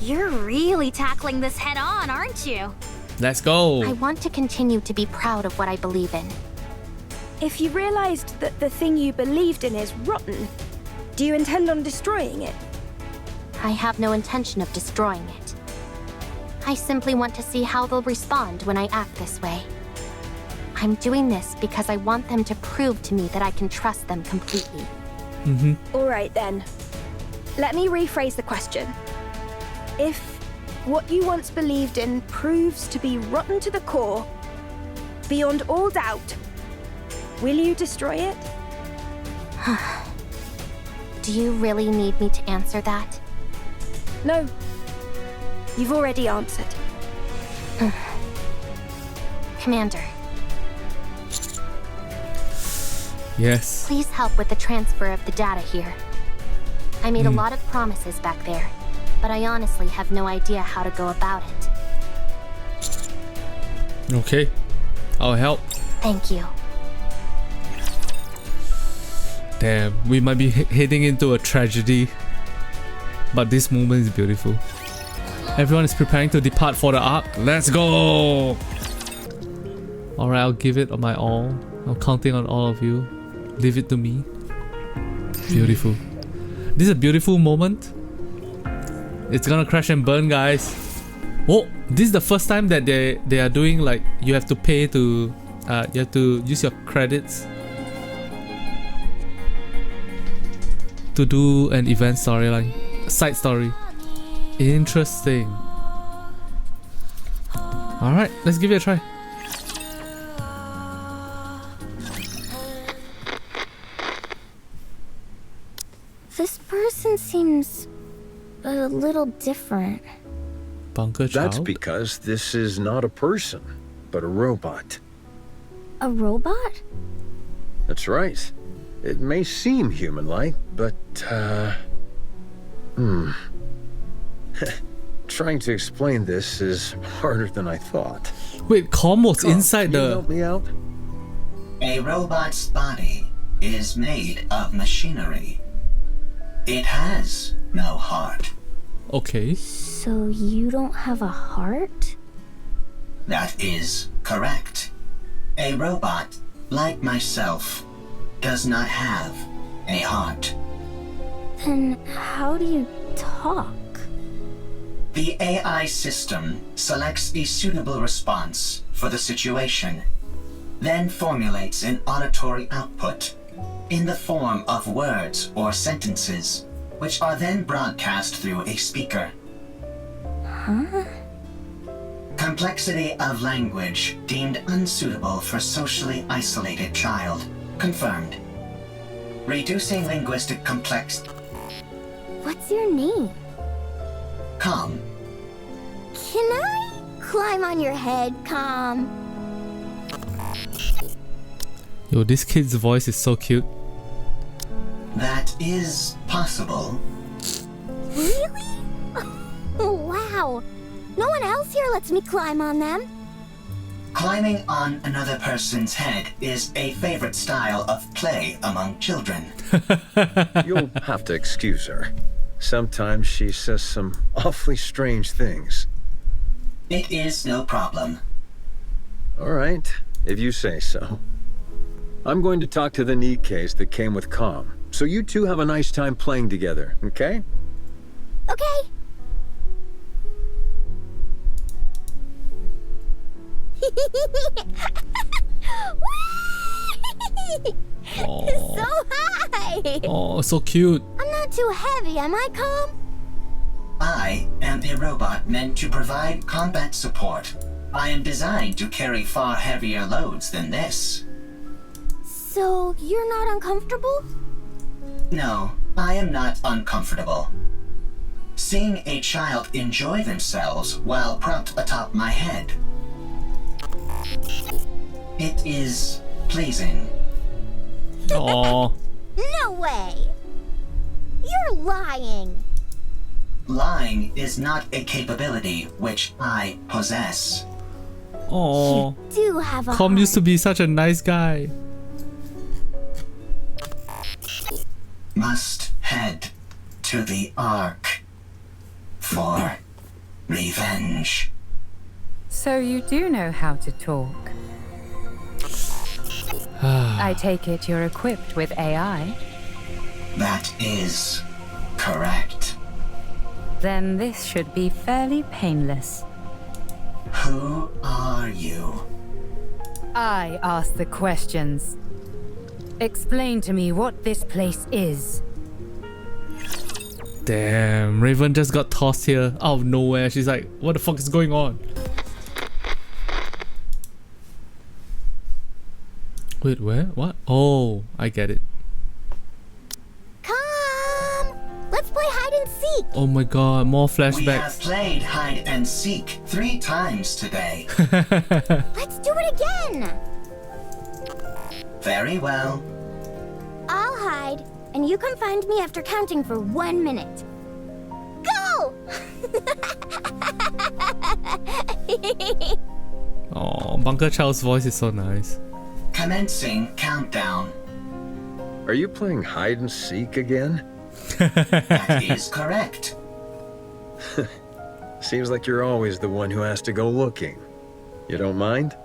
You're really tackling this head on, aren't you? Let's go. I want to continue to be proud of what I believe in. If you realized that the thing you believed in is rotten, do you intend on destroying it? I have no intention of destroying it. I simply want to see how they'll respond when I act this way. I'm doing this because I want them to prove to me that I can trust them completely. All right then. Let me rephrase the question. If what you once believed in proves to be rotten to the core, beyond all doubt, will you destroy it? Do you really need me to answer that? No. You've already answered. Commander. Yes. Please help with the transfer of the data here. I made a lot of promises back there, but I honestly have no idea how to go about it. Okay. I'll help. Thank you. Damn, we might be heading into a tragedy. But this moment is beautiful. Everyone is preparing to depart for the Ark. Let's go! Alright, I'll give it my all. I'm counting on all of you. Leave it to me. Beautiful. This is a beautiful moment. It's gonna crash and burn, guys. Oh, this is the first time that they are doing like you have to pay to you have to use your credits to do an event storyline, side story. Interesting. All right, let's give it a try. This person seems a little different. Bunker child? That's because this is not a person, but a robot. A robot? That's right. It may seem human-like, but, trying to explain this is harder than I thought. Wait, Com was inside can you the... help me out? A robot's body is made of machinery. It has no heart. Okay. So you don't have a heart? That is correct. A robot, like myself, does not have a heart. Then how do you talk? The AI system selects a suitable response for the situation, then formulates an auditory output in the form of words or sentences, which are then broadcast through a speaker. Huh? Complexity of language deemed unsuitable for socially isolated child. Confirmed. Reducing linguistic complexity. What's your name? Com. Can I climb on your head, Com? Yo, this kid's voice is so cute. That is possible. Really? Wow. No one else here lets me climb on them. Climbing on another person's head is a favorite style of play among children. You'll have to excuse her. Sometimes she says some awfully strange things. It is no problem. All right, if you say so. I'm going to talk to the Nikkes that came with Com, so you two have a nice time playing together, okay? Okay. So high! Oh, so cute. I'm not too heavy, am I, Com? I am a robot meant to provide combat support. I am designed to carry far heavier loads than this. So you're not uncomfortable? No, I am not uncomfortable. Seeing a child enjoy themselves while propped atop my head. It is pleasing. Aww. No way! You're lying! Lying is not a capability which I possess. Aww. You do have a Com heart. used to be such a nice guy. Must head to the Ark for revenge. So you do know how to talk. I take it you're equipped with AI? That is correct. Then this should be fairly painless. Who are you? I ask the questions. Explain to me what this place is. Damn, Raven just got tossed here out of nowhere. She's like, what the fuck is going on? Wait, where? What? Oh, I get it. Come! Let's play hide and seek! Oh my god, more We have flashbacks. played hide and seek 3 times today. Let's do it again! Very well. I'll hide, and you come find me after counting for 1 minute. Go! Oh, Bunker Child's voice is so nice. Commencing countdown. Are you playing hide and seek again? That is correct. Seems like you're always the one who has to go looking. You don't mind?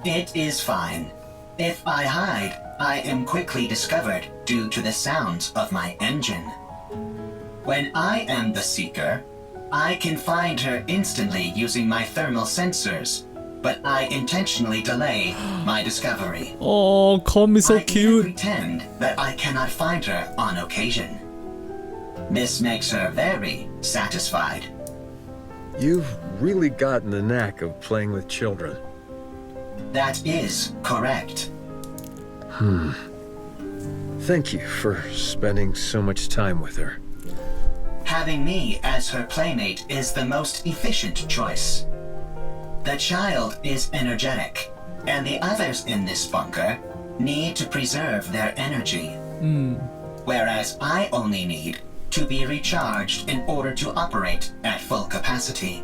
It is fine. If I hide, I am quickly discovered due to the sounds of my engine. When I am the Seeker, I can find her instantly using my thermal sensors, but I intentionally delay my discovery. Oh, Calm is so cute. I pretend that I cannot find her on occasion. This makes her very satisfied. You've really gotten the knack of playing with children. That is correct. Thank you for spending so much time with her. Having me as her playmate is the most efficient choice. The child is energetic, and the others in this bunker need to preserve their energy. Whereas I only need to be recharged in order to operate at full capacity.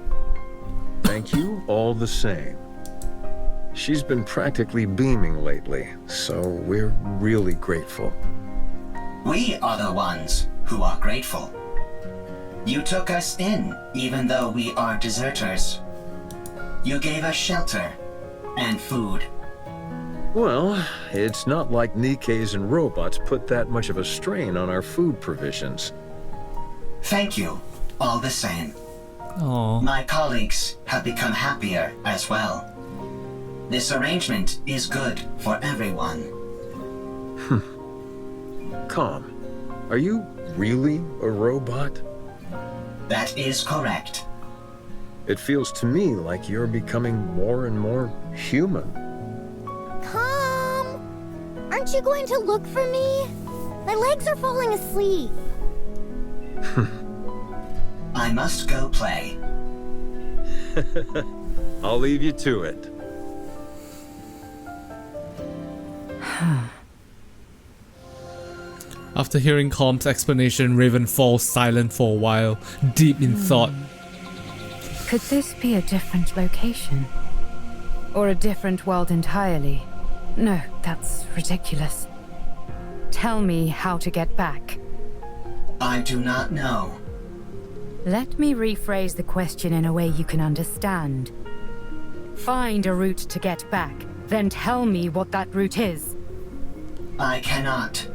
Thank you all the same. She's been practically beaming lately, so we're really grateful. We are the ones who are grateful. You took us in, even though we are deserters. You gave us shelter and food. Well, it's not like Nikkes and robots put that much of a strain on our food provisions. Thank you, all the same. Aww. My colleagues have become happier as well. This arrangement is good for everyone. Calm, are you really a robot? That is correct. It feels to me like you're becoming more and more human. Calm! Aren't you going to look for me? My legs are falling asleep. I must go play. I'll leave you to it. After hearing Calm's explanation, Raven falls silent for a while, deep in thought. Could this be a different location? Or a different world entirely? No, that's ridiculous. Tell me how to get back. I do not know. Let me rephrase the question in a way you can understand. Find a route to get back, then tell me what that route is. I cannot.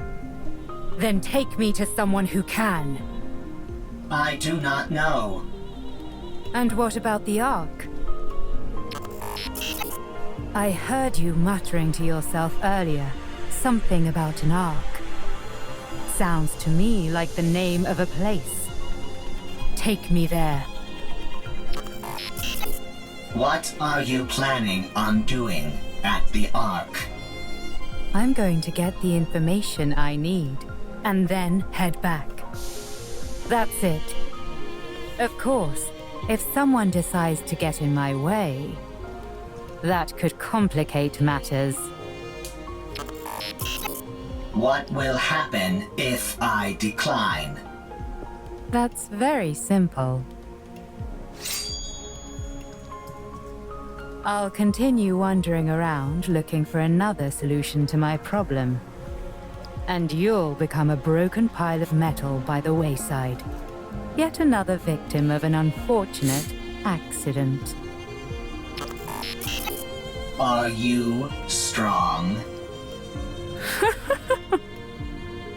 Then take me to someone who can. I do not know. And what about the Ark? I heard you muttering to yourself earlier, something about an Ark. Sounds to me like the name of a place. Take me there. What are you planning on doing at the Ark? I'm going to get the information I need, and then head back. That's it. Of course, if someone decides to get in my way, that could complicate matters. What will happen if I decline? That's very simple. I'll continue wandering around looking for another solution to my problem. And you'll become a broken pile of metal by the wayside. Yet another victim of an unfortunate accident. Are you strong?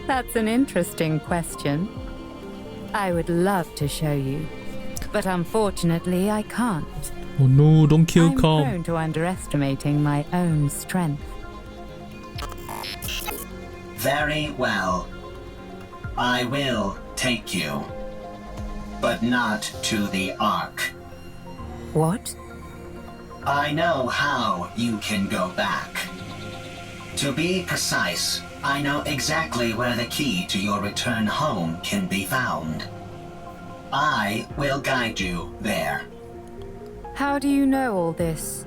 That's an interesting question. I would love to show you, but unfortunately I can't. Oh no, don't kill Calm. I'm prone to underestimating my own strength. Very well. I will take you. But not to the Ark. What? I know how you can go back. To be precise, I know exactly where the key to your return home can be found. I will guide you there. How do you know all this?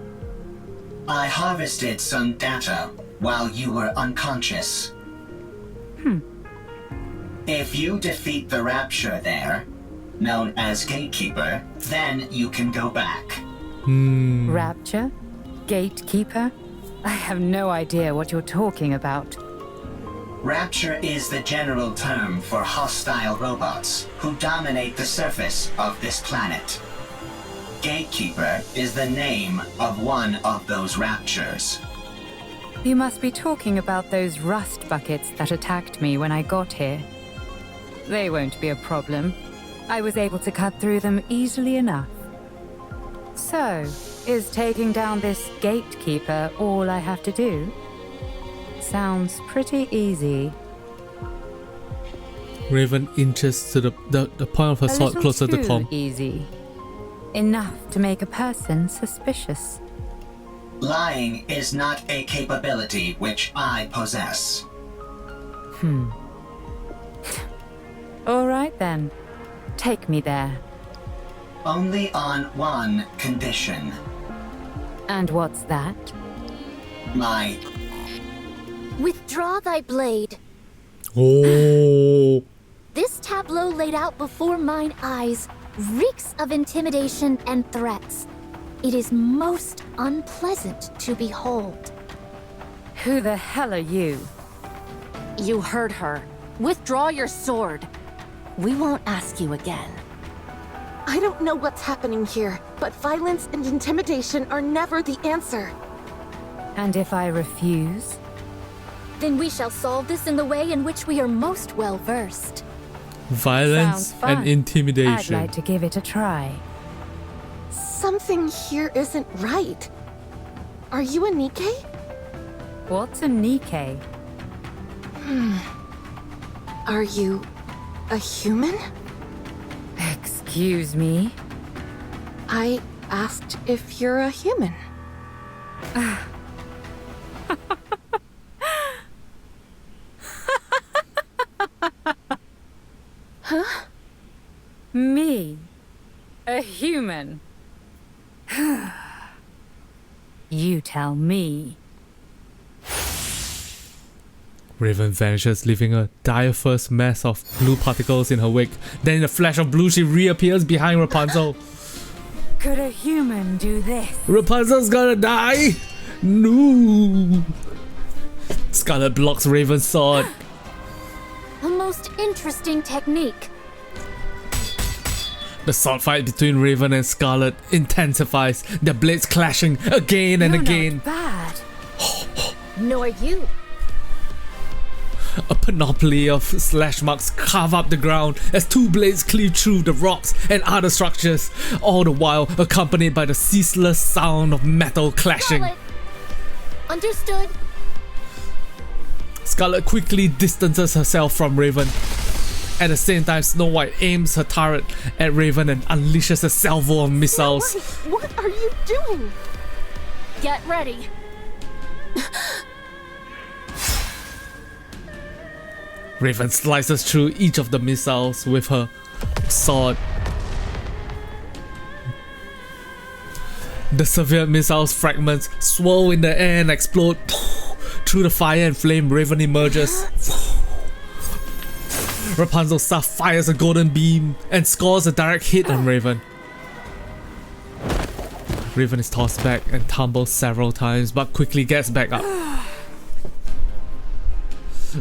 I harvested some data while you were unconscious. If you defeat the Rapture there, known as Gatekeeper, then you can go back. Rapture? Gatekeeper? I have no idea what you're talking about. Rapture is the general term for hostile robots who dominate the surface of this planet. Gatekeeper is the name of one of those Raptures. You must be talking about those rust buckets that attacked me when I got here. They won't be a problem. I was able to cut through them easily enough. So, is taking down this gatekeeper all I have to do? Sounds pretty easy. Raven inches to the point of her sword closer to Com. Easy. Enough to make a person suspicious. Lying is not a capability which I possess. All right then. Take me there. Only on one condition. And what's that? My... Withdraw thy blade. Oh. This tableau laid out before mine eyes reeks of intimidation and threats. It is most unpleasant to behold. Who the hell are you? You heard her. Withdraw your sword. We won't ask you again. I don't know what's happening here, but violence and intimidation are never the answer. And if I refuse? Then we shall solve this in the way in which we are most well versed. Violence and intimidation. I'd like to give it a try. Something here isn't right. Are you a Nikke? What's a Nikke? Are you a human? Excuse me? I asked if you're a human. Huh? Me? A human? You tell me. Raven vanishes, leaving a diaphanous mass of blue particles in her wake. Then in a flash of blue, she reappears behind Rapunzel. Could a human do this? Rapunzel's gonna die! No! Scarlet blocks Raven's sword. A most interesting technique. The sword fight between Raven and Scarlet intensifies, their blades clashing again and again. Not bad. Nor you. A panoply of slash marks carve up the ground as two blades cleave through the rocks and other structures, all the while accompanied by the ceaseless sound of metal clashing. Scarlet. Understood. Scarlet quickly distances herself from Raven. At the same time, Snow White aims her turret at Raven and unleashes a salvo of missiles. What are you doing? Get ready. Raven slices through each of the missiles with her sword. The severe missiles fragments swirl in the air and explode. Through the fire and flame, Raven emerges. Rapunzel's staff fires a golden beam and scores a direct hit on Raven. Raven is tossed back and tumbles several times, but quickly gets back up.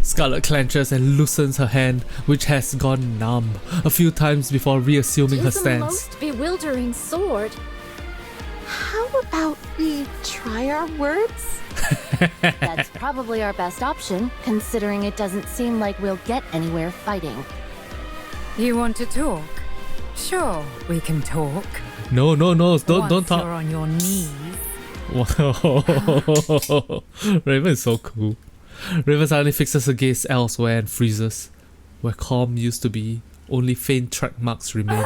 Scarlet clenches and loosens her hand, which has gone numb, a few times before reassuming her It's a stance. most bewildering sword. How about we try our words? That's probably our best option, considering it doesn't seem like we'll get anywhere fighting. You want to talk? Sure, we can talk. No, don't Once talk. you're on your knees. Wow. Raven is so cool. Raven suddenly fixes her gaze elsewhere and freezes. Where calm used to be, only faint track marks remain.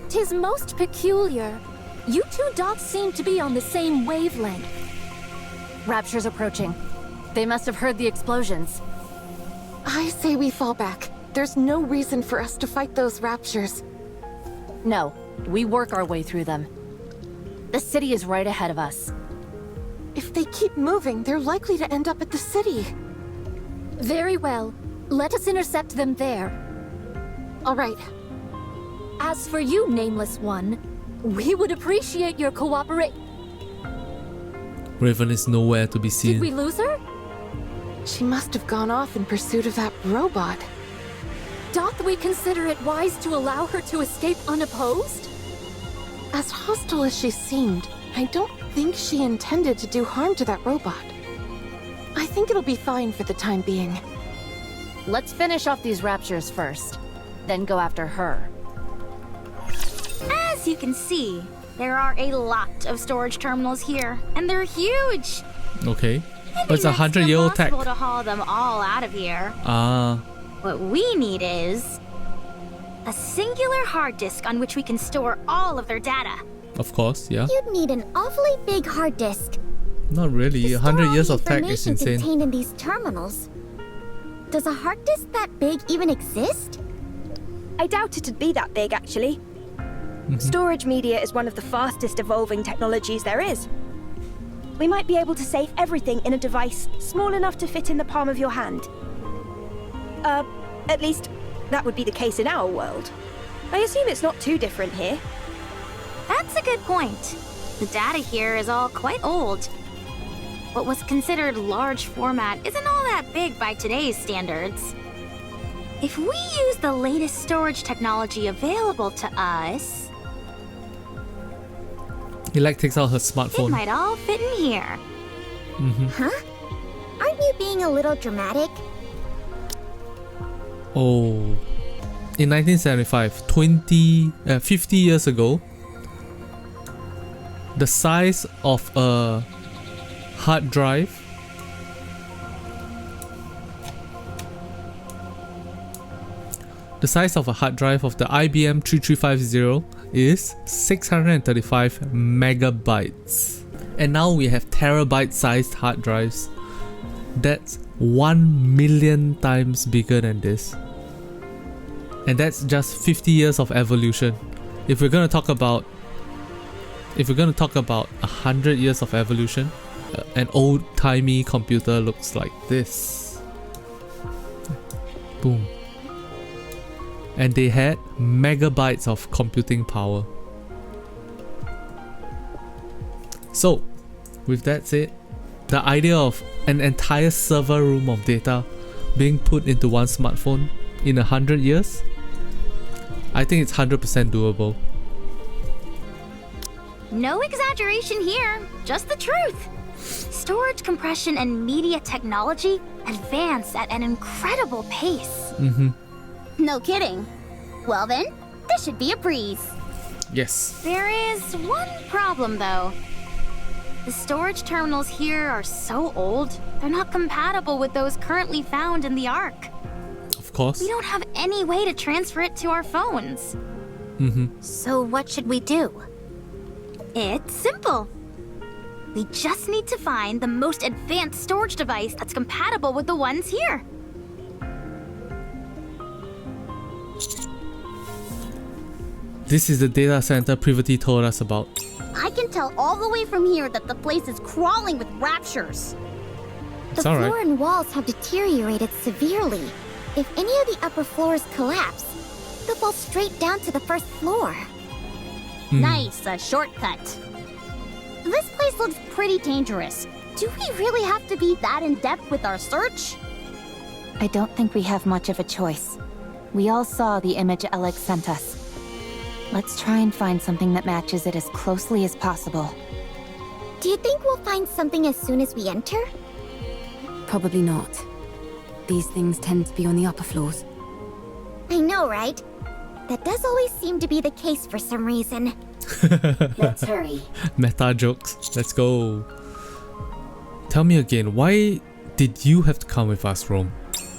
Tis most peculiar. You two dots seem to be on the same wavelength. Raptures approaching. They must have heard the explosions. I say we fall back. There's no reason for us to fight those Raptures. No, we work our way through them. The city is right ahead of us. If they keep moving, they're likely to end up at the city. Very well. Let us intercept them there. All right. As for you, Nameless One, we would appreciate your cooperation. Raven is nowhere to be Did we seen. lose her? She must have gone off in pursuit of that robot. Doth we consider it wise to allow her to escape unopposed? As hostile as she seemed, I don't think she intended to do harm to that robot. I think it'll be fine for the time being. Let's finish off these Raptures first, then go after her. As you can see, there are a lot of storage terminals here, and they're huge. Okay. But it's 100-year-old tech. It's impossible to haul them all out of here. Ah. What we need is a singular hard disk on which we can store all of their data. Of course, yeah. You'd need an awfully big hard disk. Not really. 100 years of tech is insane. Contained in these terminals. Does a hard disk that big even exist? I doubt it'd be that big, actually. Storage media is one of the fastest evolving technologies there is. We might be able to save everything in a device small enough to fit in the palm of your hand. At least, that would be the case in our world. I assume it's not too different here. That's a good point. The data here is all quite old. What was considered large format isn't all that big by today's standards. If we use the latest storage technology available to us, He takes out her smartphone. it might all fit in here. Huh? Aren't you being a little dramatic? Oh. In 1975, 50 years ago, the size of a hard drive of the IBM 3350 is 635 megabytes. And now we have terabyte-sized hard drives. That's 1 million times bigger than this. And that's just 50 years of evolution. If we're gonna talk about 100 years of evolution, an old-timey computer looks like this. Boom. And they had megabytes of computing power. So, with that said, the idea of an entire server room of data being put into one smartphone in 100 years, I think it's 100% doable. No exaggeration here, just the truth. Storage compression and media technology advance at an incredible pace. No kidding. Well then, this should be a breeze. Yes. There is one problem though. The storage terminals here are so old, they're not compatible with those currently found in the Ark. Of course. We don't have any way to transfer it to our phones. So what should we do? It's simple. We just need to find the most advanced storage device that's compatible with the ones here. This is the data center Privity told us about. I can tell all the way from here that the place is crawling with Raptures. It's The alright. floor and walls have deteriorated severely. If any of the upper floors collapse, they'll fall straight down to the first floor. Nice, a shortcut. This place looks pretty dangerous. Do we really have to be that in-depth with our search? I don't think we have much of a choice. We all saw the image Alex sent us. Let's try and find something that matches it as closely as possible. Do you think we'll find something as soon as we enter? Probably not. These things tend to be on the upper floors. I know, right? That does always seem to be the case for some reason. Let's hurry. Meta jokes. Let's go. Tell me again, why did you have to come with us, Rome?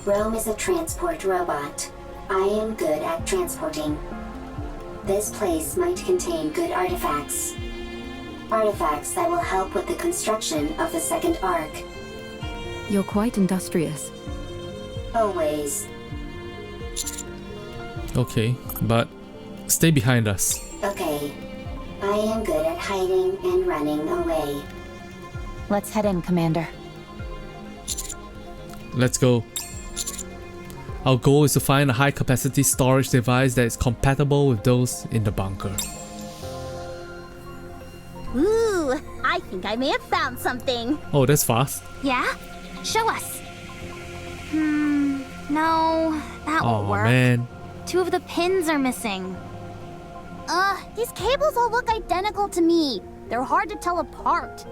Rome is a transport robot. I am good at transporting. This place might contain good artifacts. Artifacts that will help with the construction of the second ark. You're quite industrious. Always. Okay, but stay behind us. Okay. I am good at hiding and running away. Let's head in, Commander. Let's go. Our goal is to find a high-capacity storage device that is compatible with those in the bunker. Ooh, I think I may have found something. Oh, that's fast. Yeah? Show us. No, that won't Oh work. man. 2 of the pins are missing. These cables all look identical to me. They're hard to tell apart.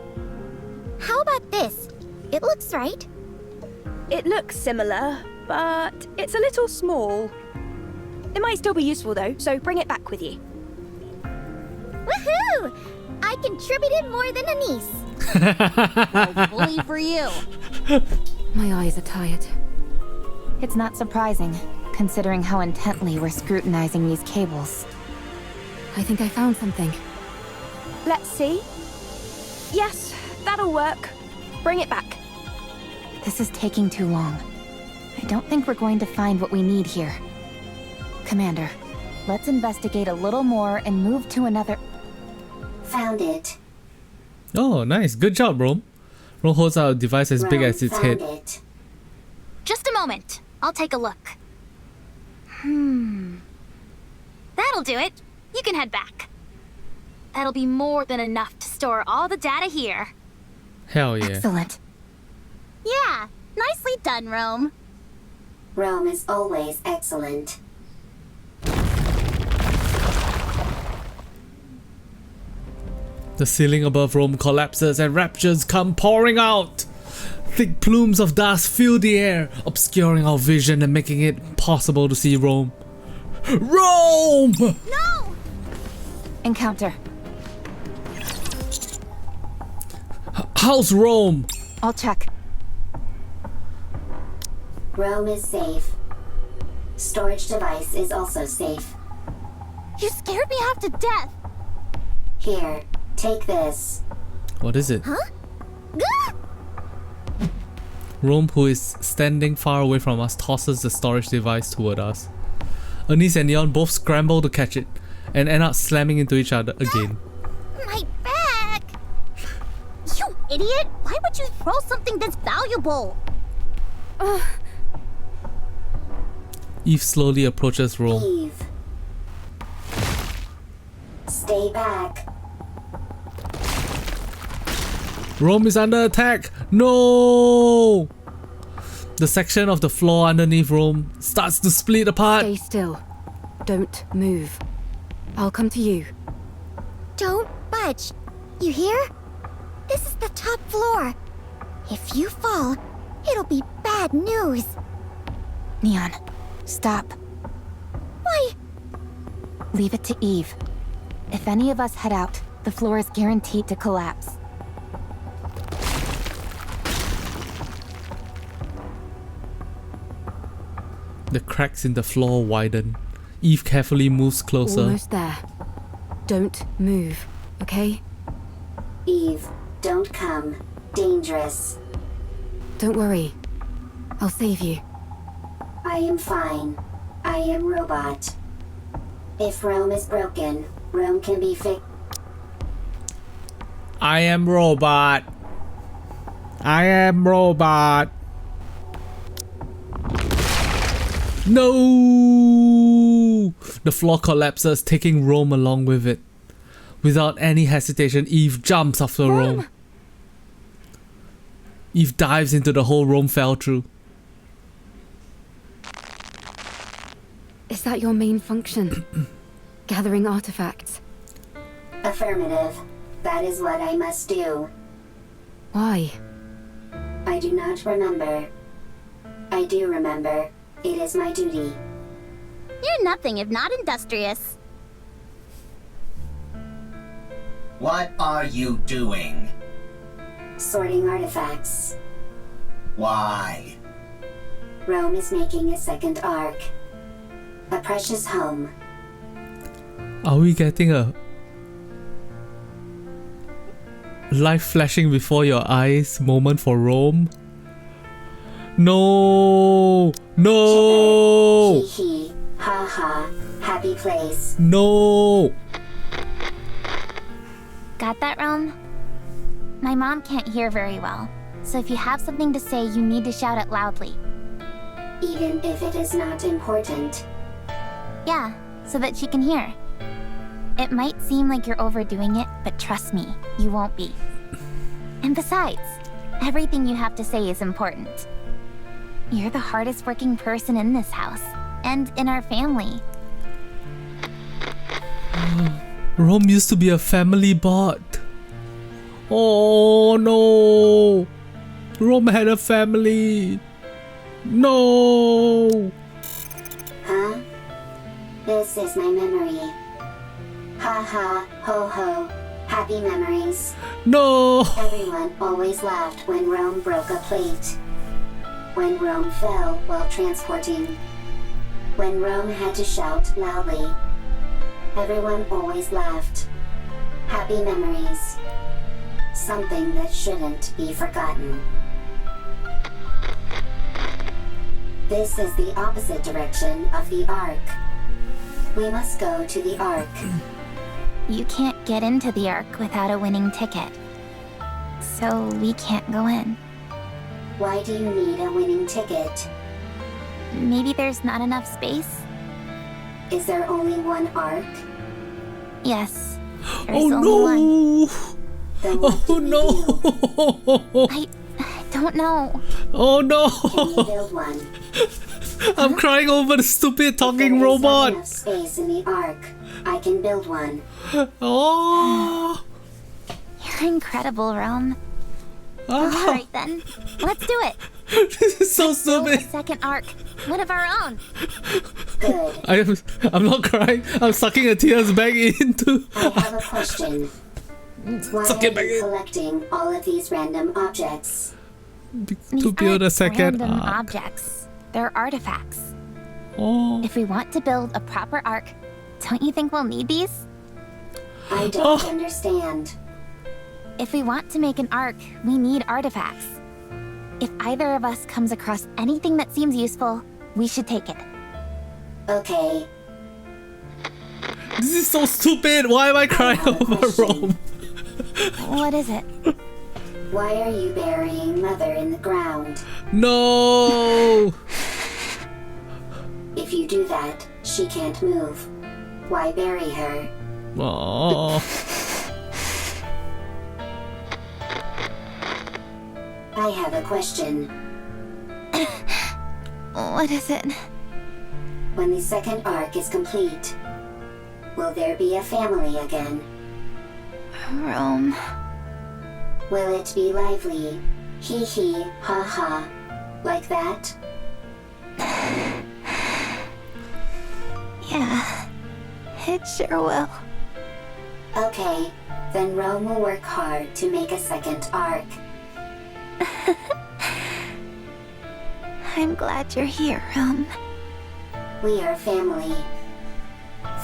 How about this? It looks right. It looks similar, but it's a little small. It might still be useful though, so bring it back with you. Woohoo! I contributed more than a niece. Oh, bully for you. My eyes are tired. It's not surprising, considering how intently we're scrutinizing these cables. I think I found something. Let's see. Yes, that'll work. Bring it back. This is taking too long. I don't think we're going to find what we need here. Commander, let's investigate a little more and move to another... Found it. Oh, nice. Good job, Rome. Rome holds out a device as big as its head. It. Just a moment. I'll take a look. That'll do it. You can head back. That'll be more than enough to store all the data here. Hell yeah. Excellent. Yeah, nicely done, Rome. Rome is always excellent. The ceiling above Rome collapses and raptures come pouring out. Thick plumes of dust fill the air, obscuring our vision and making it impossible to see Rome. Rome! No! Encounter. How's Rome? I'll check. Rome is safe. Storage device is also safe. You scared me half to death. Here, take this. What is it? Huh? Rome, who is standing far away from us, tosses the storage device toward us. Anice and Neon both scramble to catch it and end up slamming into each other again. My back! You idiot! Why would you throw something this valuable? Eve slowly approaches Rome. Eve. Stay back. Rome is under attack! No! The section of the floor underneath Rome starts to split apart. Stay still. Don't move. I'll come to you. Don't budge. You hear? This is the top floor. If you fall, it'll be bad news. Neon, stop. Why? Leave it to Eve. If any of us head out, the floor is guaranteed to collapse. The cracks in the floor widen. Eve carefully moves closer. Almost there. Don't move, okay? Eve, don't come. Dangerous. Don't worry. I'll save you. I am fine. I am robot. If Rome is broken, Rome can be fixed. I am robot. I am robot. No! The floor collapses, taking Rome along with it. Without any hesitation, Eve jumps after Rome. Eve dives into the hole Rome fell through. Is that your main function? Gathering artifacts? Affirmative. That is what I must do. Why? I do not remember. I do remember. It is my duty. You're nothing if not industrious. What are you doing? Sorting artifacts. Why? Rome is making a second arc. A precious home. Are we getting a life flashing before your eyes moment for Rome? No! No! Hee hee. Ha ha. Happy place. No! Got that, Rome? My mom can't hear very well, so if you have something to say, you need to shout it loudly. Even if it is not important. Yeah, so that she can hear. It might seem like you're overdoing it, but trust me, you won't be. And besides, everything you have to say is important. You're the hardest working person in this house, and in our family. Rome used to be a family bot. Oh no! Rome had a family. No! Huh? This is my memory. Ha ha, ho ho, happy memories. No! Everyone always laughed when Rome broke a plate. When Rome fell while transporting. When Rome had to shout loudly. Everyone always laughed. Happy memories. Something that shouldn't be forgotten. This is the opposite direction of the Ark. We must go to the Ark. You can't get into the Ark without a winning ticket. So we can't go in. Why do you need a winning ticket? Maybe there's not enough space? Is there only one Ark? Yes. There's Oh only no! one. Then what Oh no! I don't know. Oh no! Can you build one? I'm crying over the stupid talking If there is not robot. enough space in the Ark, I can build one. Oh! You're incredible, Rome. Alright then, let's do it. This is so Build a stupid. second Ark, one of our own. Good. I'm not crying. I'm sucking the tears back into. I have a question. Why Suck are it back you in. collecting all of these random objects? To build a second Random arc. objects. They're artifacts. Oh. If we want to build a proper Ark, don't you think we'll need these? I don't understand. If we want to make an Ark, we need artifacts. If either of us comes across anything that seems useful, we should take it. Okay. This is so stupid. Why am I crying over Rome? What is it? Why are you burying Mother in the ground? No! If you do that, she can't move. Why bury her? Oh. I have a question. What is it? When the second Ark is complete, will there be a family again? Rome. Will it be lively? Hee hee, ha ha. Like that? Yeah, it sure will. Okay, then Rome will work hard to make a second Ark. I'm glad you're here, Rome. We are family.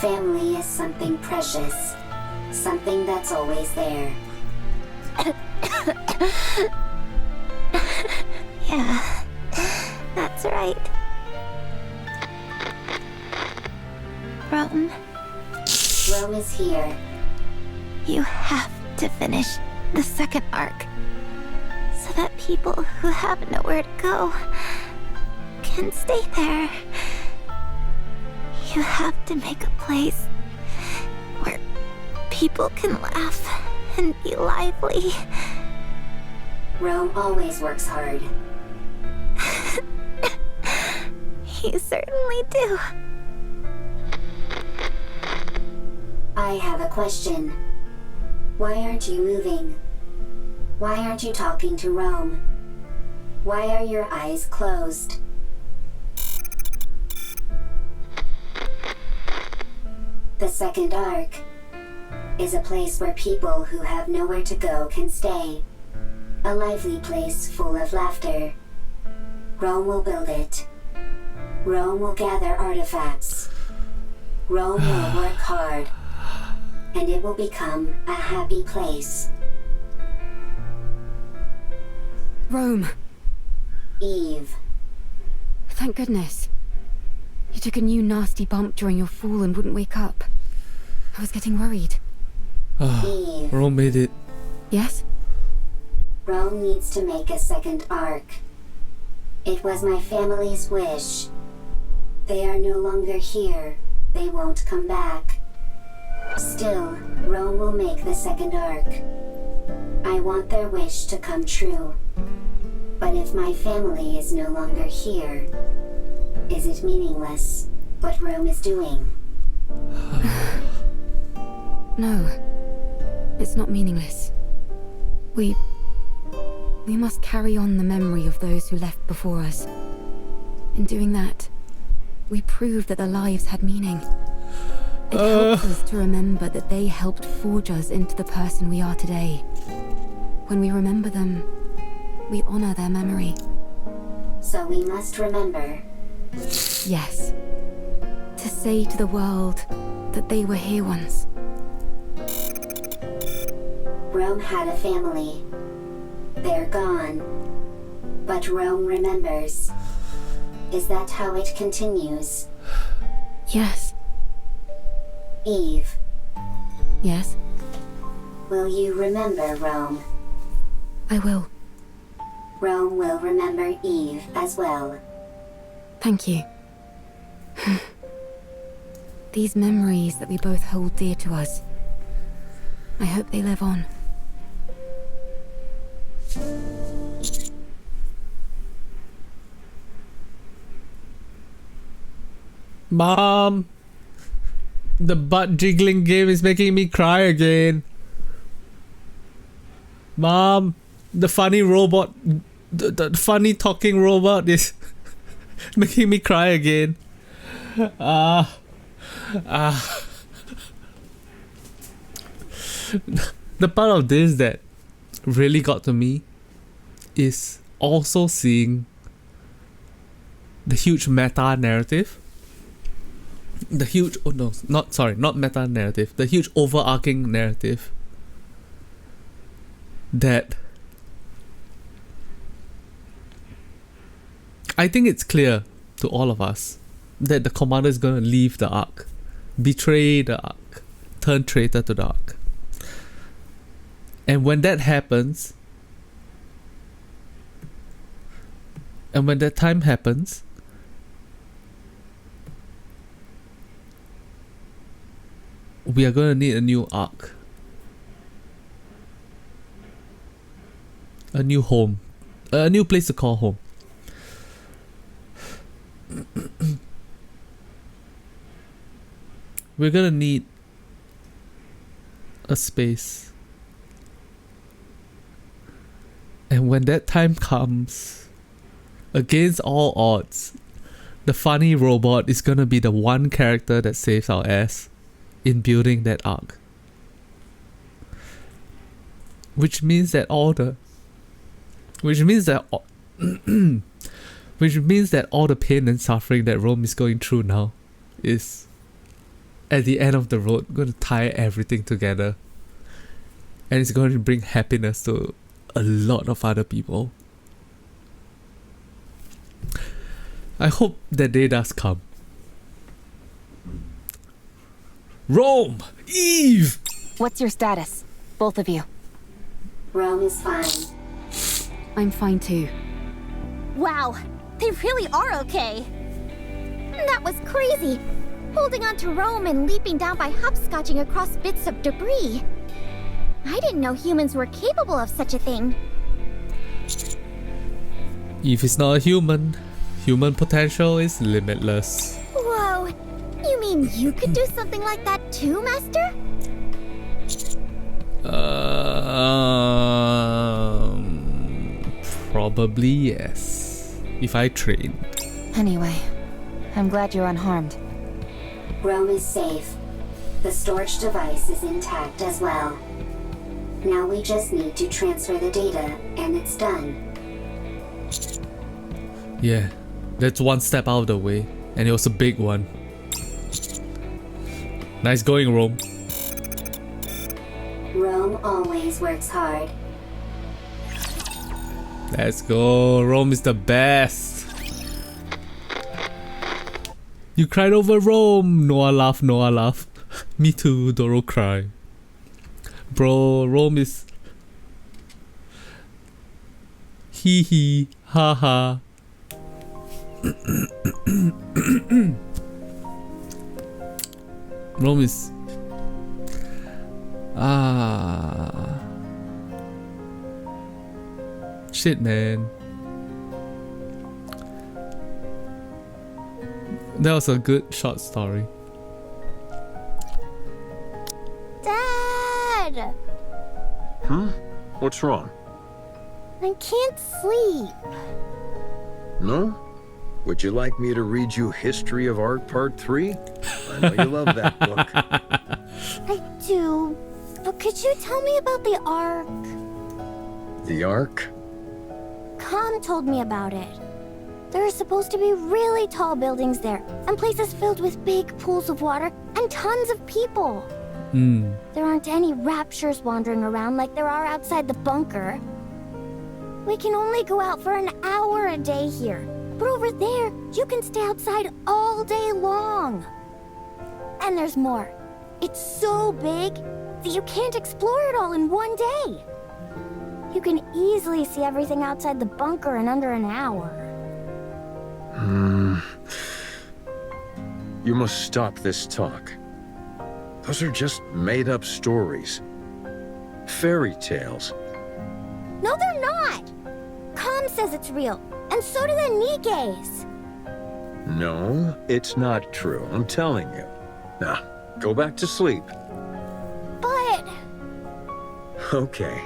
Family is something precious. Something that's always there. Yeah, that's right. Rome, Rome is here. you have to finish the second Ark so that people who have nowhere to go can stay there. You have to make a place where people can laugh and be lively. Rome always works hard. You certainly do. I have a question. Why aren't you moving? Why aren't you talking to Rome? Why are your eyes closed? The second Ark is a place where people who have nowhere to go can stay. A lively place full of laughter. Rome will build it. Rome will gather artifacts. Rome will work hard. And it will become a happy place. Rome. Eve. Thank goodness. You took a new nasty bump during your fall and wouldn't wake up. I was getting worried. Eve. Rome made it. Yes? Rome needs to make a second Ark. It was my family's wish. They are no longer here. They won't come back. Still, Rome will make the second Ark. I want their wish to come true. But if my family is no longer here, is it meaningless what Rome is doing? No. It's not meaningless. We must carry on the memory of those who left before us. In doing that, we proved that their lives had meaning. It helps us to remember that they helped forge us into the person we are today. When we remember them, we honor their memory. So we must remember. Yes. To say to the world that they were here once. Rome had a family. They're gone. But Rome remembers. Is that how it continues? Yes. Eve. Yes? Will you remember Rome? I will. Rome will remember Eve as well. Thank you. These memories that we both hold dear to us, I hope they live on. Mom! The butt jiggling game is making me cry again. Mom! The funny robot, the funny talking robot is making me cry again. The part of this that really got to me is also seeing the huge meta narrative. The huge, oh no, not meta narrative, the huge overarching narrative that I think it's clear to all of us that the commander is going to leave the Ark, betray the Ark, turn traitor to the Ark. And when that happens, and when that time happens, we are going to need a new Ark. A new home. A new place to call home. We're gonna need a space. And when that time comes, against all odds, the funny robot is gonna be the one character that saves our ass in building that Ark. Which means that all the pain and suffering that Rome is going through now is, at the end of the road, going to tie everything together. And it's going to bring happiness to a lot of other people. I hope that day does come. Rome! Eve! What's your status? Both of you. Rome is fine. I'm fine too. Wow, they really are okay. That was crazy. Holding on to Rome and leaping down by hopscotching across bits of debris. I didn't know humans were capable of such a thing. Eve is not a human. Human potential is limitless. Whoa, you mean you could do something like that too, Master? Probably yes. If I train. Anyway, I'm glad you're unharmed. Rome is safe. The storage device is intact as well. Now we just need to transfer the data, and it's done. Yeah, that's one step out of the way, and it was a big one. Nice going, Rome. Rome always works hard. Let's go. Rome is the best. You cried over Rome. Noah laugh, Noah laugh. Me too, Doro cry. Bro, Rome is... Hee hee, ha ha. Rome is... Shit, man. That was a good short story. Dad! What's wrong? I can't sleep. No? Would you like me to read you History of Art Part 3? I know you love that book. I do. But could you tell me about the Ark? The Ark? Com told me about it. There are supposed to be really tall buildings there, and places filled with big pools of water, and tons of people. There aren't any Raptures wandering around like there are outside the bunker. We can only go out for an hour a day here, but over there, you can stay outside all day long. And there's more. It's so big that you can't explore it all in one day. You can easily see everything outside the bunker in under an hour. You must stop this talk. Those are just made-up stories. Fairy tales. No, they're not! Com says it's real, and so do the Nikkes. No, it's not true, I'm telling you. Now, go back to sleep. But... Okay,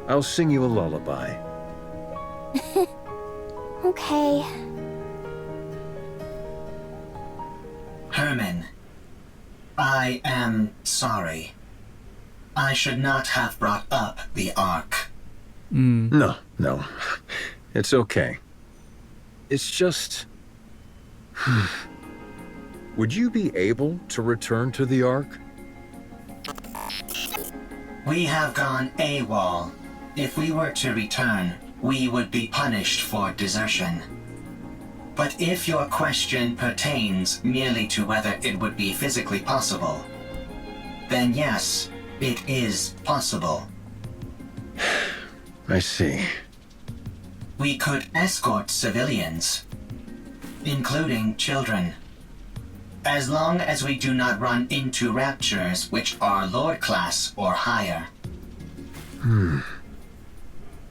I'll sing you a lullaby. Okay. Herman, I am sorry. I should not have brought up the Ark. No. It's okay. It's just... Would you be able to return to the Ark? We have gone AWOL. If we were to return, we would be punished for desertion. But if your question pertains merely to whether it would be physically possible, then yes, it is possible. I see. We could escort civilians, including children. As long as we do not run into Raptures which are Lord class or higher.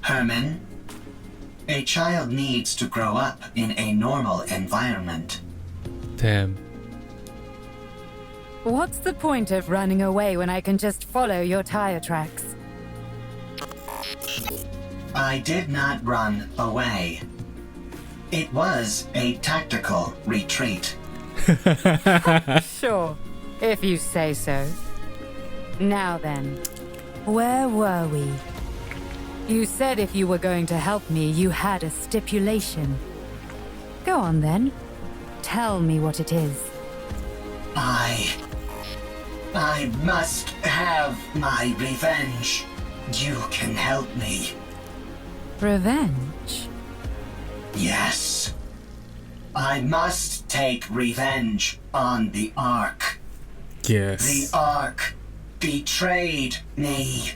Herman, a child needs to grow up in a normal environment. Damn. What's the point of running away when I can just follow your tire tracks? I did not run away. It was a tactical retreat. Sure, if you say so. Now then, where were we? You said if you were going to help me, you had a stipulation. Go on then. Tell me what it is. I must have my revenge. You can help me. Revenge? Yes. I must take revenge on the Ark. Yes. The Ark betrayed me.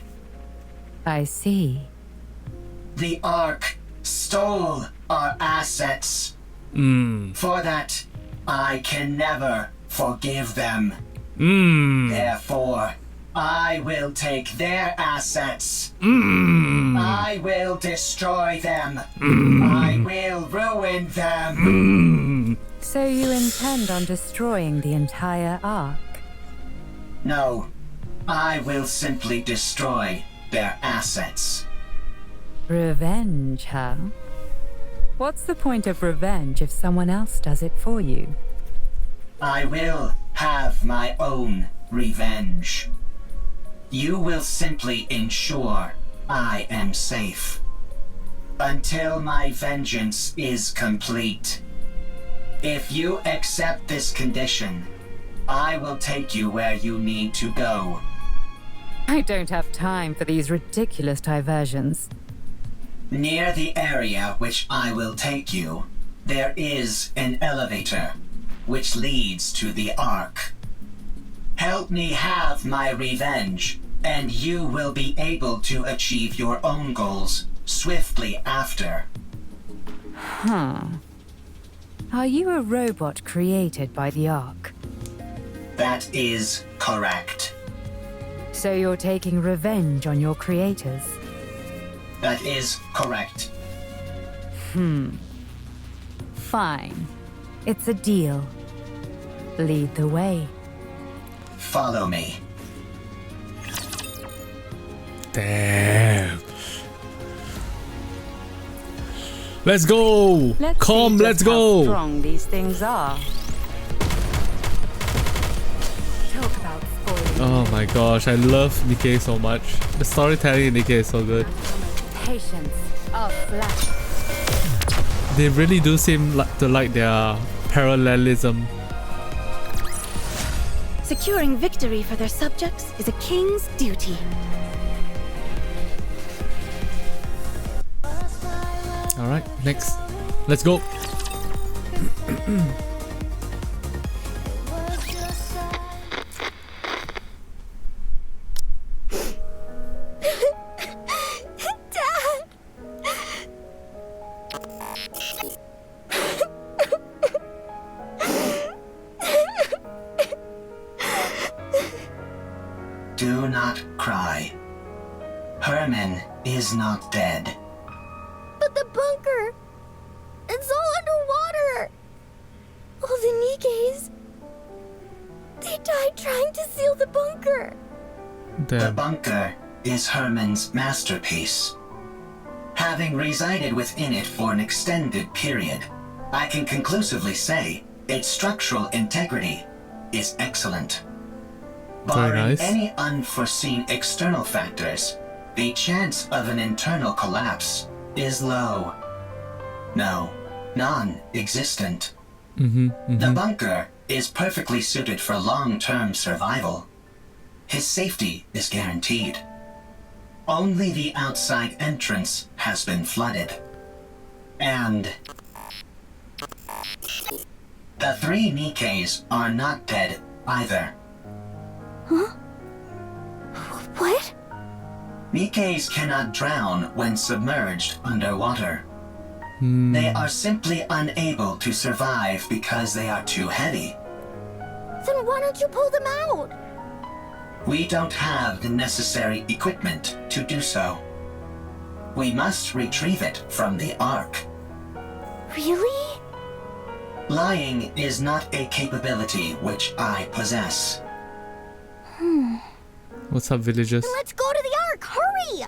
I see. The Ark stole our assets. For that, I can never forgive them. Therefore, I will take their assets. I will destroy them. I will ruin them. So you intend on destroying the entire Ark? No, I will simply destroy their assets. Revenge, huh? What's the point of revenge if someone else does it for you? I will have my own revenge. You will simply ensure I am safe. Until my vengeance is complete. If you accept this condition, I will take you where you need to go. I don't have time for these ridiculous diversions. Near the area which I will take you, there is an elevator, which leads to the Ark. Help me have my revenge, and you will be able to achieve your own goals swiftly after. Huh. Are you a robot created by the Ark? That is correct. So you're taking revenge on your creators? That is correct. Fine. It's a deal. Lead the way. Follow me. Damn. Let's go! Come, let's go! How strong these things are. Talk about spoiling. Oh my gosh, I love Nikke so much. The storytelling in Nikke is so good. Patience of flash. They really do seem to like their parallelism. Securing victory for their subjects is a king's duty. Alright, next. Let's go. Dad! Do not cry. Herman is not dead. But the bunker! It's all underwater! All the Nikkes... They died trying to seal the bunker! The bunker is Herman's masterpiece. Having resided within it for an extended period, I can conclusively say its structural integrity is excellent. Barring any unforeseen external factors, the chance of an internal collapse is low. No, non-existent. The bunker is perfectly suited for long-term survival. His safety is guaranteed. Only the outside entrance has been flooded. And the 3 Nikkes are not dead either. Huh? What? Nikkes cannot drown when submerged underwater. They are simply unable to survive because they are too heavy. Then why don't you pull them out? We don't have the necessary equipment to do so. We must retrieve it from the Ark. Really? Lying is not a capability which I possess. What's up, villagers? Then let's go to the Ark! Hurry!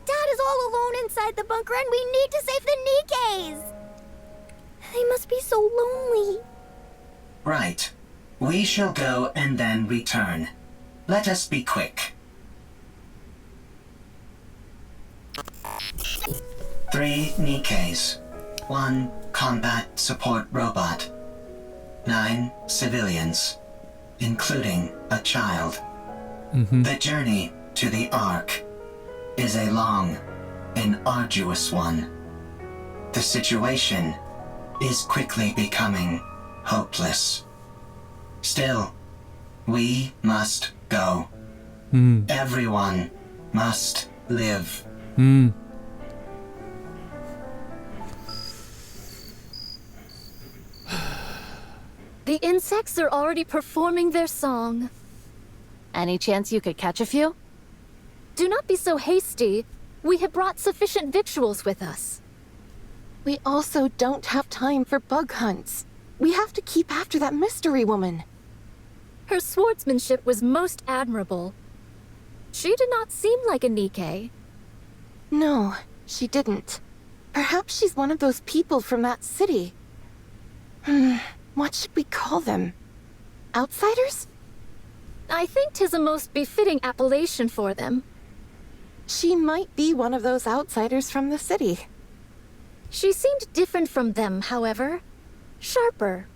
Dad is all alone inside the bunker and we need to save the Nikkes! They must be so lonely. Right. We shall go and then return. Let us be quick. 3 Nikkes. 1 combat support robot. 9 civilians, including a child. The journey to the Ark is a long and arduous one. The situation is quickly becoming hopeless. Still, we must go. Everyone must live. The insects are already performing their song. Any chance you could catch a few? Do not be so hasty. We have brought sufficient victuals with us. We also don't have time for bug hunts. We have to keep after that mystery woman. Her swordsmanship was most admirable. She did not seem like a Nikke. No, she didn't. Perhaps she's one of those people from that city. What should we call them? Outsiders? I think 'tis a most befitting appellation for them. She might be one of those outsiders from the city. She seemed different from them, however. Sharper.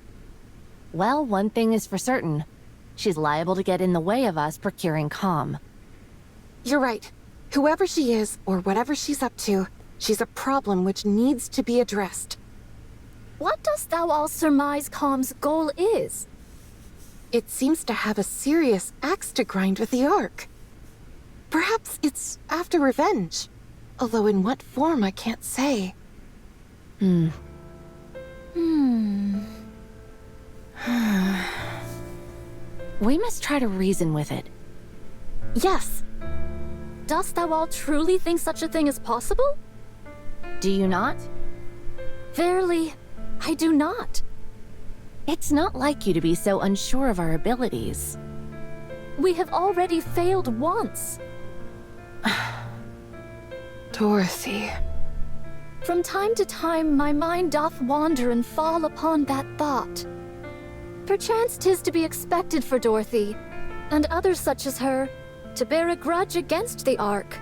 Well, one thing is for certain. She's liable to get in the way of us procuring calm. You're right. Whoever she is, or whatever she's up to, she's a problem which needs to be addressed. What dost thou all surmise Calm's goal is? It seems to have a serious axe to grind with the Ark. Perhaps it's after revenge. Although in what form I can't say. We must try to reason with it. Yes. Dost thou all truly think such a thing is possible? Do you not? Verily, I do not. It's not like you to be so unsure of our abilities. We have already failed once. Dorothy. From time to time my mind doth wander and fall upon that thought. Perchance 'tis to be expected for Dorothy, and others such as her, to bear a grudge against the Ark.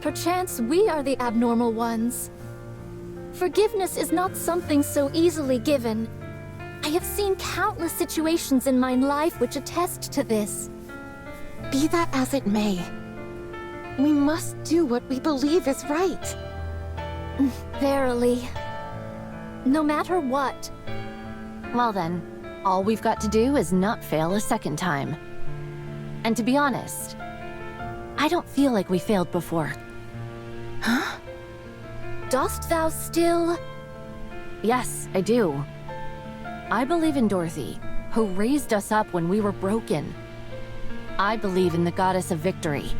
Perchance we are the abnormal ones. Forgiveness is not something so easily given. I have seen countless situations in my life which attest to this. Be that as it may, we must do what we believe is right. Verily. No matter what. Well then, all we've got to do is not fail a second time. And to be honest, I don't feel like we failed before. Huh? Dost thou still? Yes, I do. I believe in Dorothy, who raised us up when we were broken. I believe in the goddess of victory.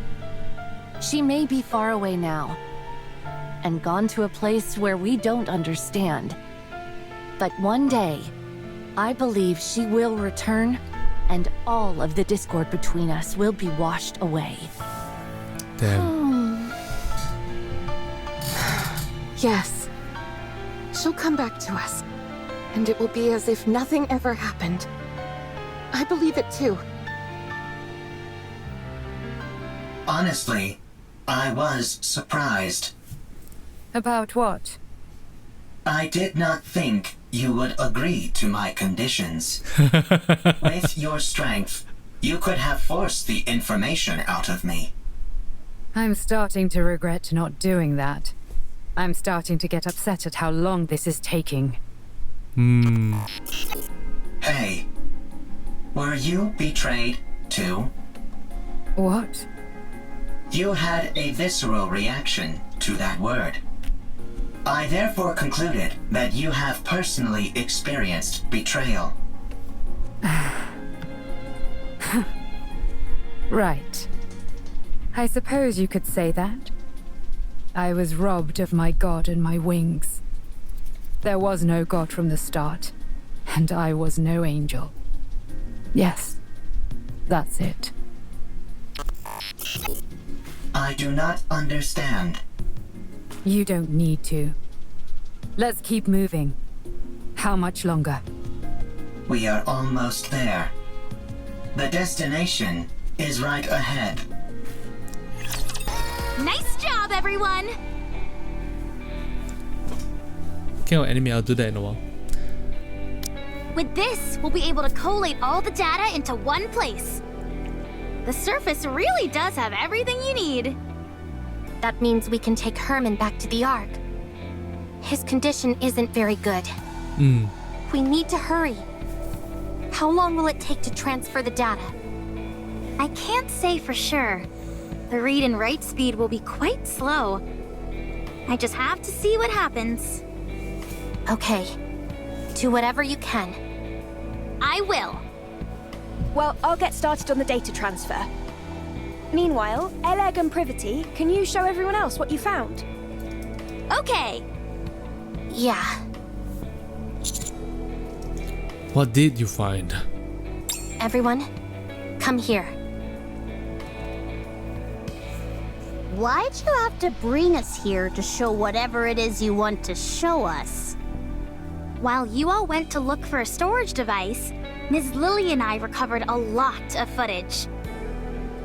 She may be far away now, and gone to a place where we don't understand. But one day, I believe she will return, and all of the discord between us will be washed away. Damn. Yes. She'll come back to us, and it will be as if nothing ever happened. I believe it too. Honestly, I was surprised. About what? I did not think you would agree to my conditions. With your strength, you could have forced the information out of me. I'm starting to regret not doing that. I'm starting to get upset at how long this is taking. Hey, were you betrayed too? What? You had a visceral reaction to that word. I therefore concluded that you have personally experienced betrayal. Right. I suppose you could say that. I was robbed of my god and my wings. There was no god from the start, and I was no angel. Yes, that's it. I do not understand. You don't need to. Let's keep moving. How much longer? We are almost there. The destination is right ahead. Nice job, everyone! Okay, on anime, I'll do that in a while. With this, we'll be able to collate all the data into one place. The surface really does have everything you need. That means we can take Herman back to the Ark. His condition isn't very good. We need to hurry. How long will it take to transfer the data? I can't say for sure. The read and write speed will be quite slow. I just have to see what happens. Okay. Do whatever you can. I will. Well, I'll get started on the data transfer. Meanwhile, Eleg and Privity, can you show everyone else what you found? Okay. Yeah. What did you find? Everyone, come here. Why'd you have to bring us here to show whatever it is you want to show us? While you all went to look for a storage device, Ms. Lily and I recovered a lot of footage.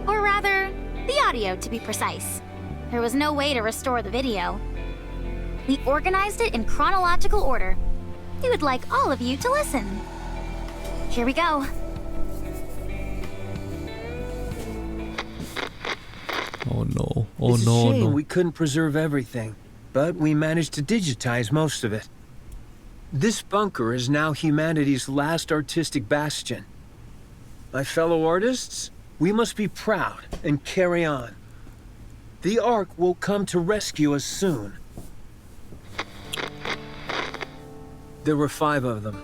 Or rather, the audio to be precise. There was no way to restore the video. We organized it in chronological order. We would like all of you to listen. Here we go. Oh no. Oh it's no, a shame no. we couldn't preserve everything, but we managed to digitize most of it. This bunker is now humanity's last artistic bastion. My fellow artists, we must be proud and carry on. The Ark will come to rescue us soon. There were 5 of them.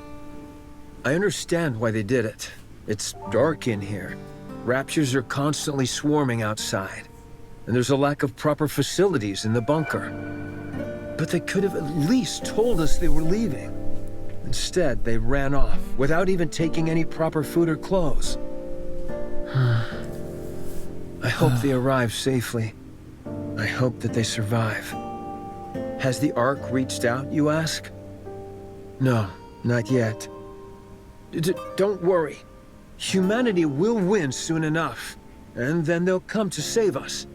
I understand why they did it. It's dark in here. Raptures are constantly swarming outside, and there's a lack of proper facilities in the bunker. But they could have at least told us they were leaving. Instead, they ran off without even taking any proper food or clothes. I hope they arrive safely. I hope that they survive. Has the Ark reached out, you ask? No, not yet. Don't worry. Humanity will win soon enough, and then they'll come to save us.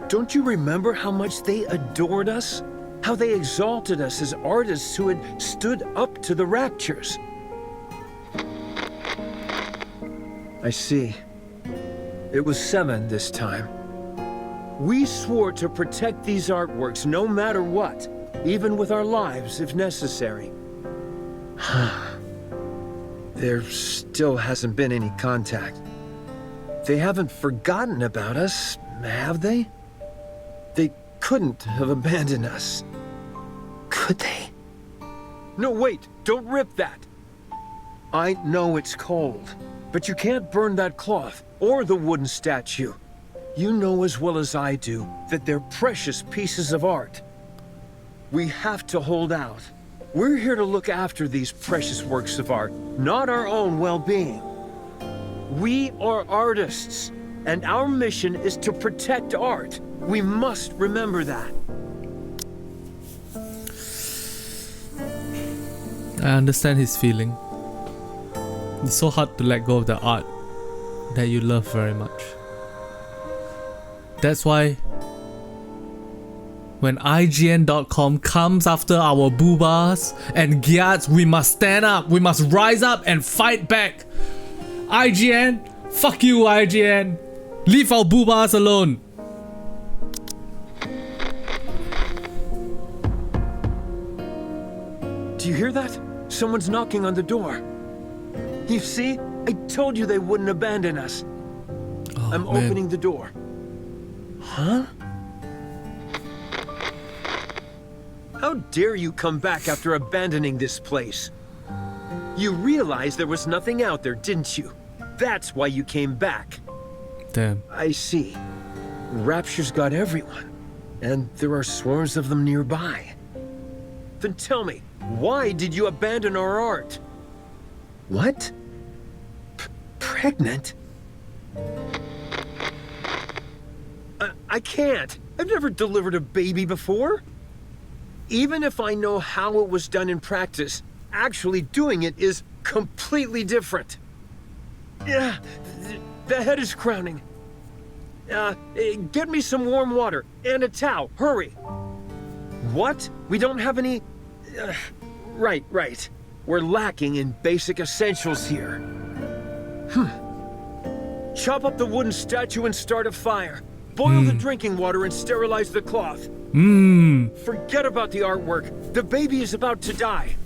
Don't you remember how much they adored us? How they exalted us as artists who had stood up to the Raptures? I see. It was 7 this time. We swore to protect these artworks no matter what, even with our lives if necessary. There still hasn't been any contact. They haven't forgotten about us, have they? They couldn't have abandoned us. Could they? No, wait! Don't rip that! I know it's cold, but you can't burn that cloth or the wooden statue. You know as well as I do that they're precious pieces of art. We have to hold out. We're here to look after these precious works of art, not our own well-being. We are artists, and our mission is to protect art. We must remember that. I understand his feeling. It's so hard to let go of the art that you love very much. That's why when IGN.com comes after our boobas and gyats, we must stand up, we must rise up and fight back. IGN, fuck you IGN. Leave our boobas alone. Do you hear that? Someone's knocking on the door. You see? I told you they wouldn't abandon us. Oh, I'm opening the door. Huh? How dare you come back after abandoning this place? You realized there was nothing out there, didn't you? That's why you came back. Damn. I see. Raptures got everyone, and there are swarms of them nearby. Then tell me, why did you abandon our art? What? Pregnant? I can't. I've never delivered a baby before. Even if I know how it was done in practice, actually doing it is completely different. Yeah, the head is crowning. Get me some warm water and a towel, hurry. What? We don't have any... Right. We're lacking in basic essentials here. Chop up the wooden statue and start a fire. Boil the drinking water and sterilize the cloth. Forget about the artwork. The baby is about to die.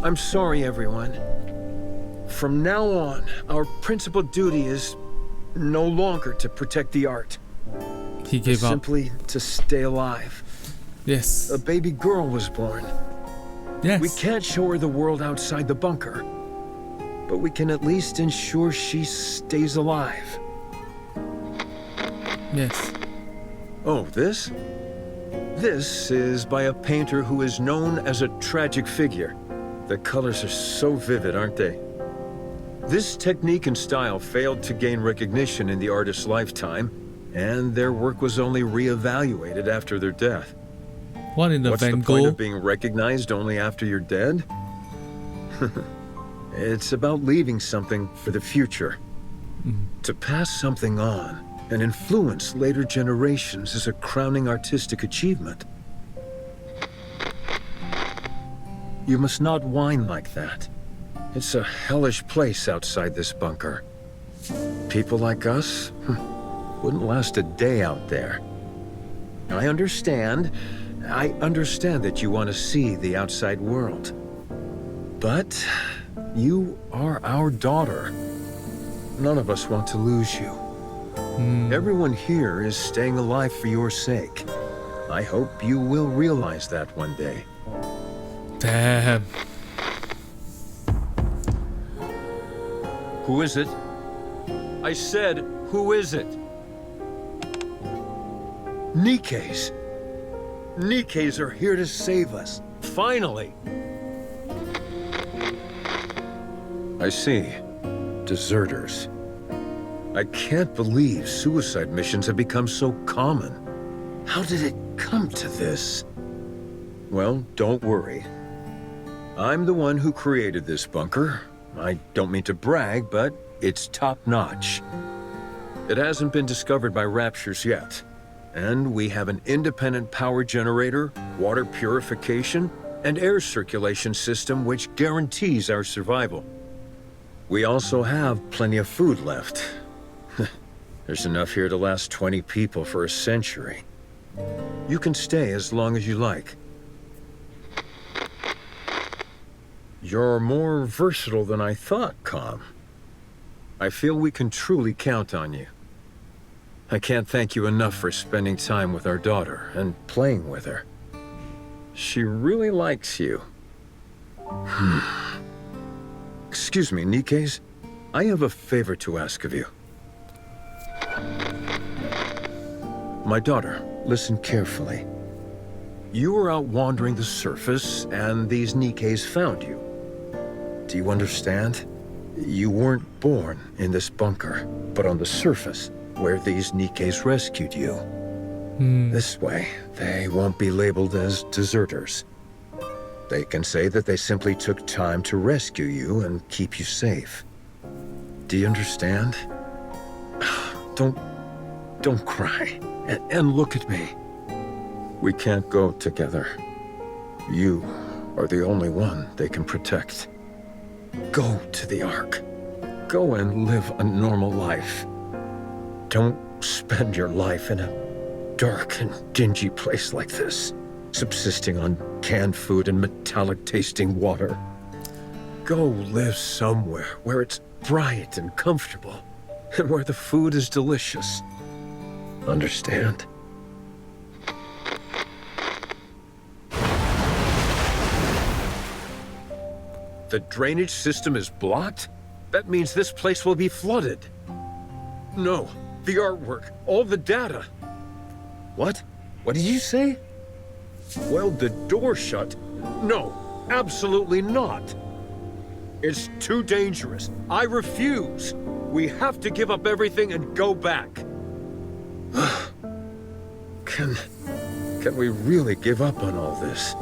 I'm sorry, everyone. From now on, our principal duty is no longer to protect the art. He gave up. Simply to stay alive. Yes. A baby girl was born. Yes. We can't show her the world outside the bunker, but we can at least ensure she stays alive. Yes. Oh, this? This is by a painter who is known as a tragic figure. The colors are so vivid, aren't they? This technique and style failed to gain recognition in the artist's lifetime, and their work was only re-evaluated after their death. What in the What's Van the point Gogh? of being recognized only after you're dead? It's about leaving something for the future. To pass something on and influence later generations is a crowning artistic achievement. You must not whine like that. It's a hellish place outside this bunker. People like us wouldn't last a day out there. I understand that you want to see the outside world. But you are our daughter. None of us want to lose you. Everyone here is staying alive for your sake. I hope you will realize that one day. Damn. Who is it? I said, who is it? Nikkes. Nikkes are here to save us. Finally. I see. Deserters. I can't believe suicide missions have become so common. How did it come to this? Well, don't worry. I'm the one who created this bunker. I don't mean to brag, but it's top-notch. It hasn't been discovered by Raptures yet. And we have an independent power generator, water purification, and air circulation system which guarantees our survival. We also have plenty of food left. There's enough here to last 20 people for a century. You can stay as long as you like. You're more versatile than I thought, Com. I feel we can truly count on you. I can't thank you enough for spending time with our daughter and playing with her. She really likes you. Excuse me, Nikkes. I have a favor to ask of you. My daughter, listen carefully. You were out wandering the surface, and these Nikkes found you. Do you understand? You weren't born in this bunker, but on the surface, where these Nikkes rescued you. This way, they won't be labeled as deserters. They can say that they simply took time to rescue you and keep you safe. Do you understand? Don't cry, and look at me. We can't go together. You are the only one they can protect. Go to the Ark. Go and live a normal life. Don't spend your life in a dark and dingy place like this, subsisting on canned food and metallic-tasting water. Go live somewhere where it's bright and comfortable, and where the food is delicious. Understand? The drainage system is blocked? That means this place will be flooded. No, the artwork, all the data. What? What did you say? Weld the door shut? No, absolutely not. It's too dangerous. I refuse. We have to give up everything and go back. Can we really give up on all this?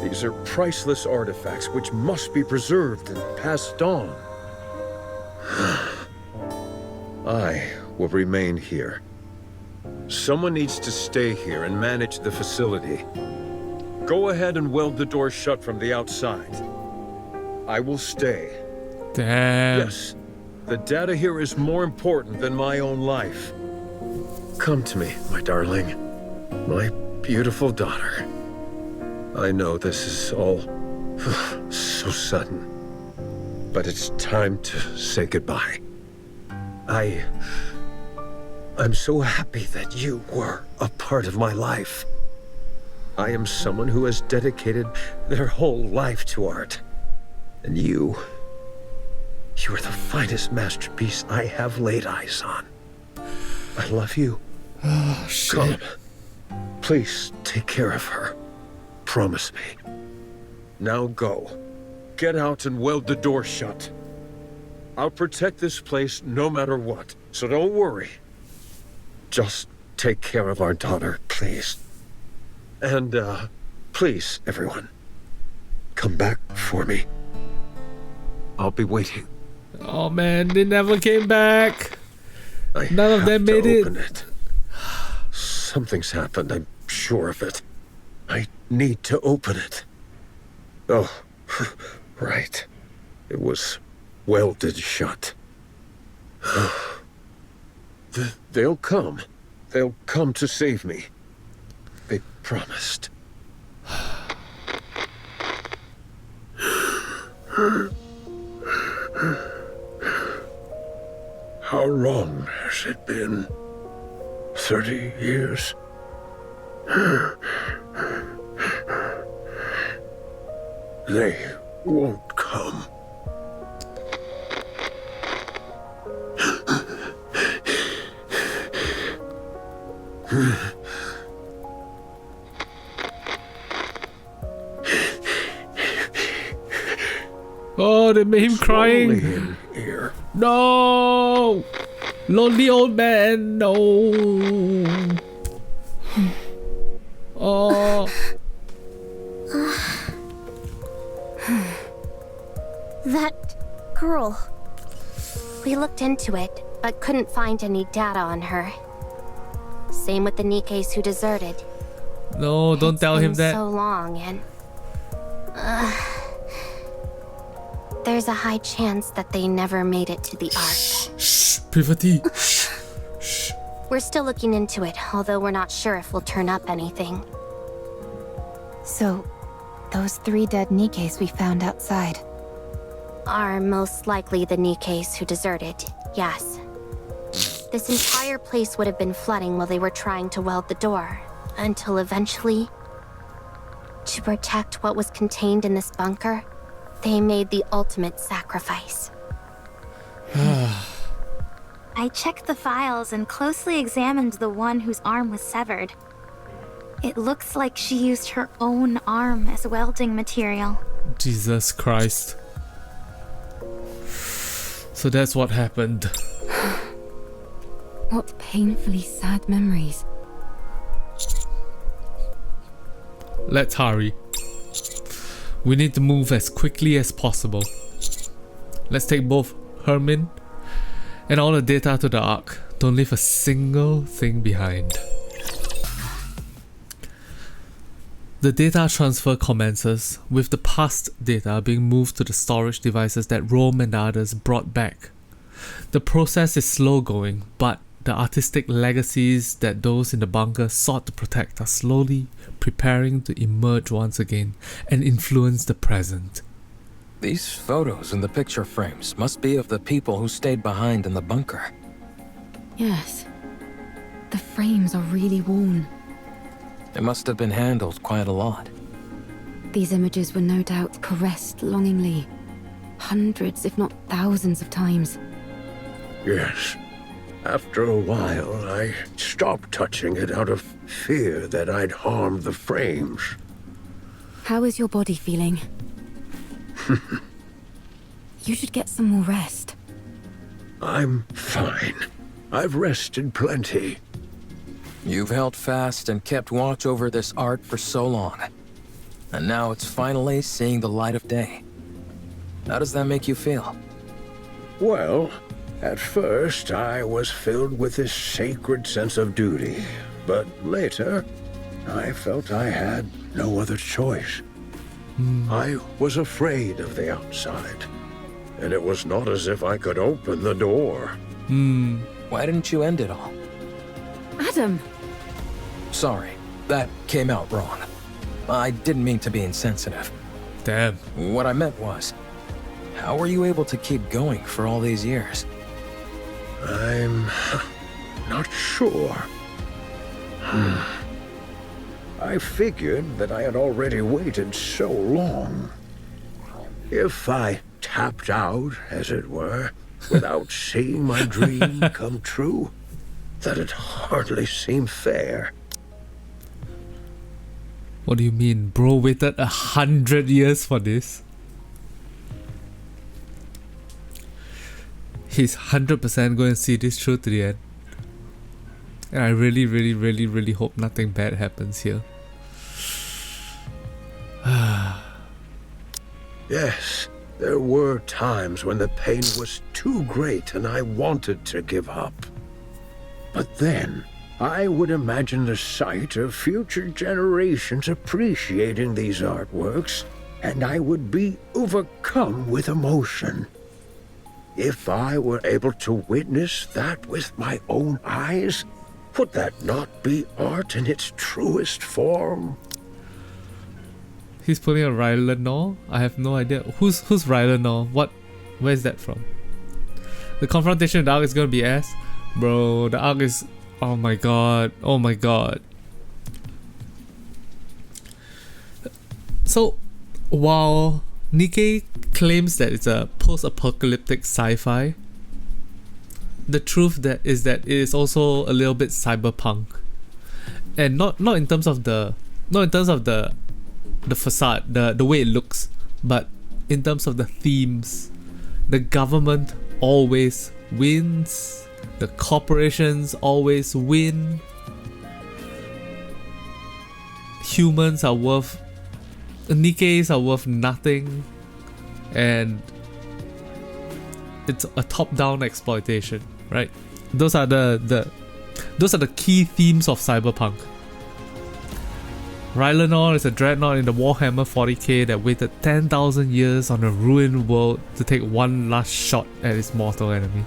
These are priceless artifacts which must be preserved and passed on. I will remain here. Someone needs to stay here and manage the facility. Go ahead and weld the door shut from the outside. I will stay. Damn. Yes, the data here is more important than my own life. Come to me, my darling. My beautiful daughter. I know this is all so sudden, but it's time to say goodbye. I'm so happy that you were a part of my life. I am someone who has dedicated their whole life to art. And you are the finest masterpiece I have laid eyes on. I love you. Oh, shit. Come, please take care of her. Promise me. Now go. Get out and weld the door shut. I'll protect this place no matter what, so don't worry. Just take care of our daughter, please. And, please, everyone, come back for me. I'll be waiting. Oh man, they never came back. None of them made it. Something's happened, I'm sure of it. I need to open it. Oh, right. It was welded shut. They'll come. They'll come to save me. They promised. How long has it been? 30 years? They won't come. Oh, they made him crying. No! Lonely old man, no! Oh. That girl. We looked into it, but couldn't find any data on her. Same with the Nikkes who deserted. No, don't tell him that. So long, and there's a high chance that they never made it to the Ark. Shh, Privity. We're still looking into it, although we're not sure if we'll turn up anything. So, those 3 dead Nikkes we found outside are most likely the Nikkes who deserted, yes. This entire place would have been flooding while they were trying to weld the door, until eventually, to protect what was contained in this bunker, they made the ultimate sacrifice. I checked the files and closely examined the one whose arm was severed. It looks like she used her own arm as welding material. Jesus Christ. So that's what happened. What painfully sad memories. Let's hurry. We need to move as quickly as possible. Let's take both Hermin and all the data to the Ark. Don't leave a single thing behind. The data transfer commences with the past data being moved to the storage devices that Rome and the others brought back. The process is slow going, but the artistic legacies that those in the bunker sought to protect are slowly preparing to emerge once again and influence the present. These photos in the picture frames must be of the people who stayed behind in the bunker. Yes. The frames are really worn. It must have been handled quite a lot. These images were no doubt caressed longingly. Hundreds, if not thousands of times. Yes. After a while, I stopped touching it out of fear that I'd harmed the frames. How is your body feeling? You should get some more rest. I'm fine. I've rested plenty. You've held fast and kept watch over this art for so long. And now it's finally seeing the light of day. How does that make you feel? Well, at first I was filled with this sacred sense of duty. But later, I felt I had no other choice. I was afraid of the outside. And it was not as if I could open the door. Why didn't you end it all? Adam! Sorry, that came out wrong. I didn't mean to be insensitive. Damn. What I meant was, how were you able to keep going for all these years? I'm not sure. I figured that I had already waited so long. If I tapped out, as it were, without seeing my dream come true, that'd hardly seem fair. What do you mean? Bro waited 100 years for this? He's 100% going to see this through to the end. And I really hope nothing bad happens here. Yes, there were times when the pain was too great and I wanted to give up. But then, I would imagine the sight of future generations appreciating these artworks, and I would be overcome with emotion. If I were able to witness that with my own eyes, would that not be art in its truest form? He's pulling a Rylanor? I have no idea. Who's Rylanor? Where's that from? The confrontation with the Ark is gonna be ass. Bro, the Ark is... Oh my god. Oh my god. So, while Nikke claims that it's a post-apocalyptic sci-fi, the truth is that it is also a little bit cyberpunk. And not in terms of the facade, the way it looks, but in terms of the themes. The government always wins. The corporations always win. humans are worth, Nikkes are worth nothing, and it's a top-down exploitation, right? Those are the key themes of cyberpunk. Rylanor is a dreadnought in the Warhammer 40k that waited 10,000 years on a ruined world to take one last shot at its mortal enemy.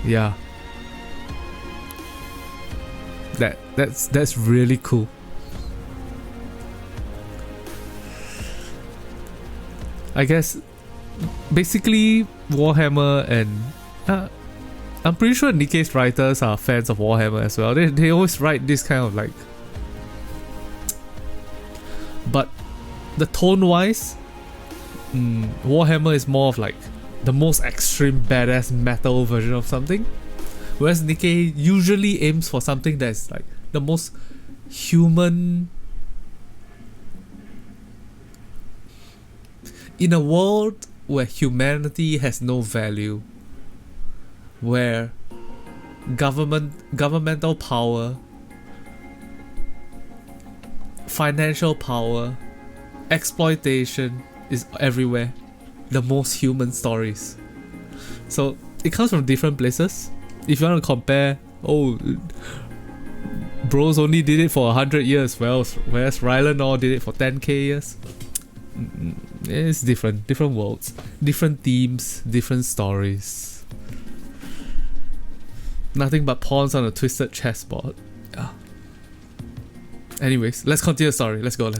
Yeah. That's really cool. I guess basically Warhammer and I'm pretty sure Nikke's writers are fans of Warhammer as well. They always write this kind of like, but the tone wise, Warhammer is more of like the most extreme badass metal version of something, whereas Nikke usually aims for something that's like the most human. In a world where humanity has no value, where governmental power, financial power, exploitation is everywhere, the most human stories. So it comes from different places. If you want to compare, oh, bros only did it for 100 years, whereas Rylanor did it for 10k years. It's different worlds, different themes, different stories. Nothing but pawns on a twisted chessboard. Yeah. Anyways, let's continue the story. Let's go.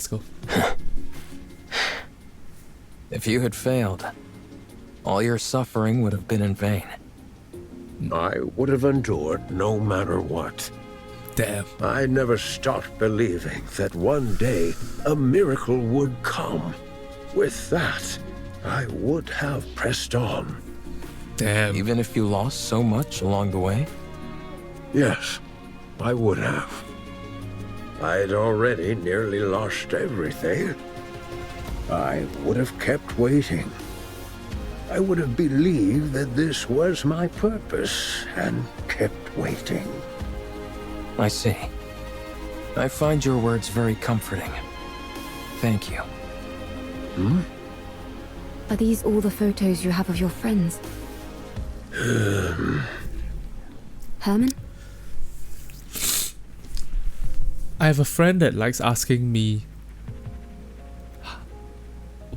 If you had failed, all your suffering would have been in vain. I would have endured no matter what. Damn. I never stopped believing that one day a miracle would come. With that, I would have pressed on. Damn. Even if you lost so much along the way? Yes, I would have. I'd already nearly lost everything. I would have kept waiting. I would have believed that this was my purpose and kept waiting. I see. I find your words very comforting. Thank you. Are these all the photos you have of your friends? Herman? I have a friend that likes asking me,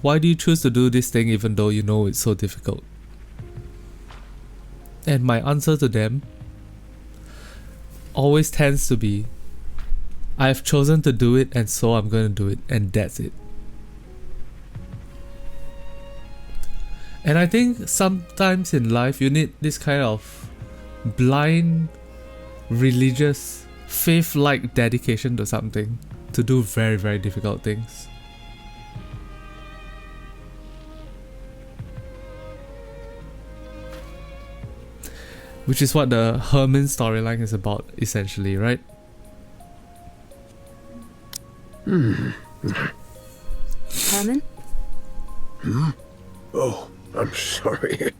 why do you choose to do this thing even though you know it's so difficult? And my answer to them always tends to be, I have chosen to do it and so I'm going to do it, and that's it. And I think sometimes in life you need this kind of blind, religious, faith-like dedication to something to do very, very difficult things. Which is what the Herman storyline is about, essentially, right? Herman? Oh, I'm sorry.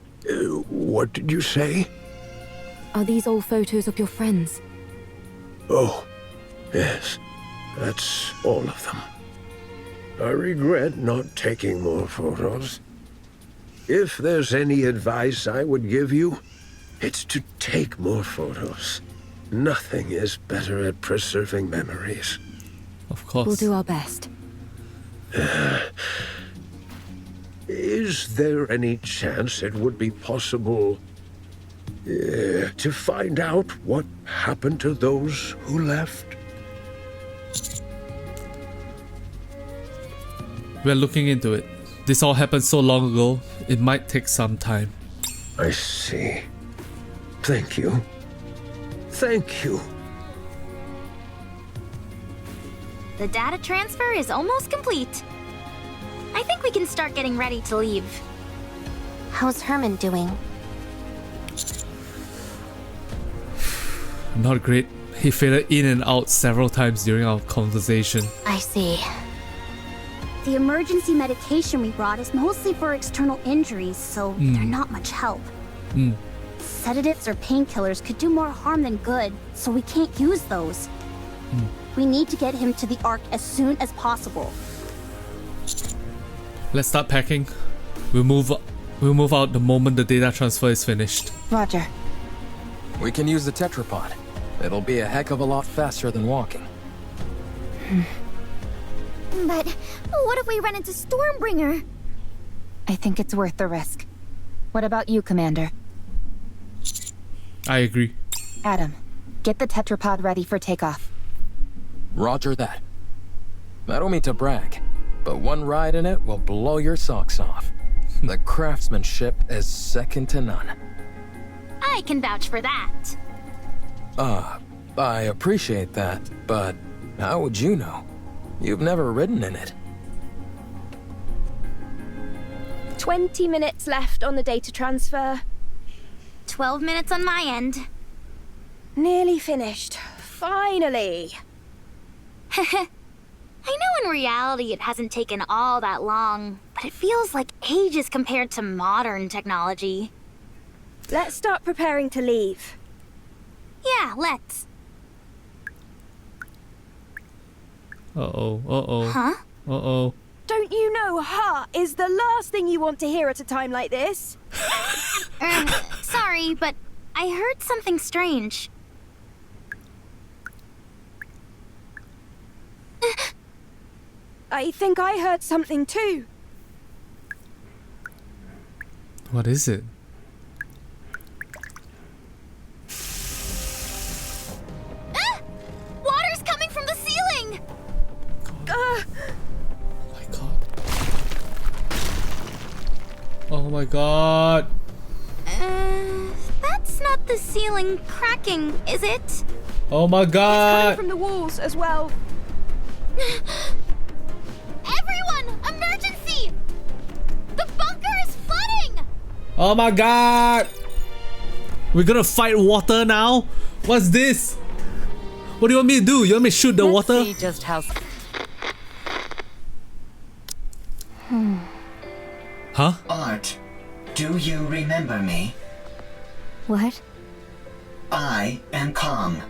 What did you say? Are these all photos of your friends? Oh, yes. That's all of them. I regret not taking more photos. If there's any advice I would give you, it's to take more photos. Nothing is better at preserving memories. Of course. We'll do our best. Is there any chance it would be possible to find out what happened to those who left? We're looking into it. This all happened so long ago, it might take some time. I see. Thank you. Thank you. The data transfer is almost complete. I think we can start getting ready to leave. How's Herman doing? Not great. He faded in and out several times during our conversation. I see. The emergency medication we brought is mostly for external injuries, so they're not much help. Sedatives or painkillers could do more harm than good, so we can't use those. We need to get him to the Ark as soon as possible. Let's start packing. We'll move out the moment the data transfer is finished. Roger. We can use the tetrapod. It'll be a heck of a lot faster than walking. But what if we run into Stormbringer? I think it's worth the risk. What about you, Commander? I agree. Adam, get the tetrapod ready for takeoff. Roger that. I don't mean to brag, but one ride in it will blow your socks off. The craftsmanship is second to none. I can vouch for that. I appreciate that, but how would you know? You've never ridden in it. 20 minutes left on the data transfer. 12 minutes on my end. Nearly finished. Finally. I know in reality it hasn't taken all that long, but it feels like ages compared to modern technology. Let's start preparing to leave. Yeah, let's. Uh-oh. Huh? Uh-oh. Don't you know "ha" is the last thing you want to hear at a time like this? Sorry, but I heard something strange. I think I heard something too. What is it? Water's coming from the ceiling! Oh my god. That's not the ceiling cracking, is it? Oh my It's god. coming from the walls as well. Everyone! Emergency! The bunker is flooding! Oh my god. We're gonna fight water now? What's this? What do you want me to do? You want me to shoot the water? See just how. Huh? Art, do you remember me? What? I am Calm.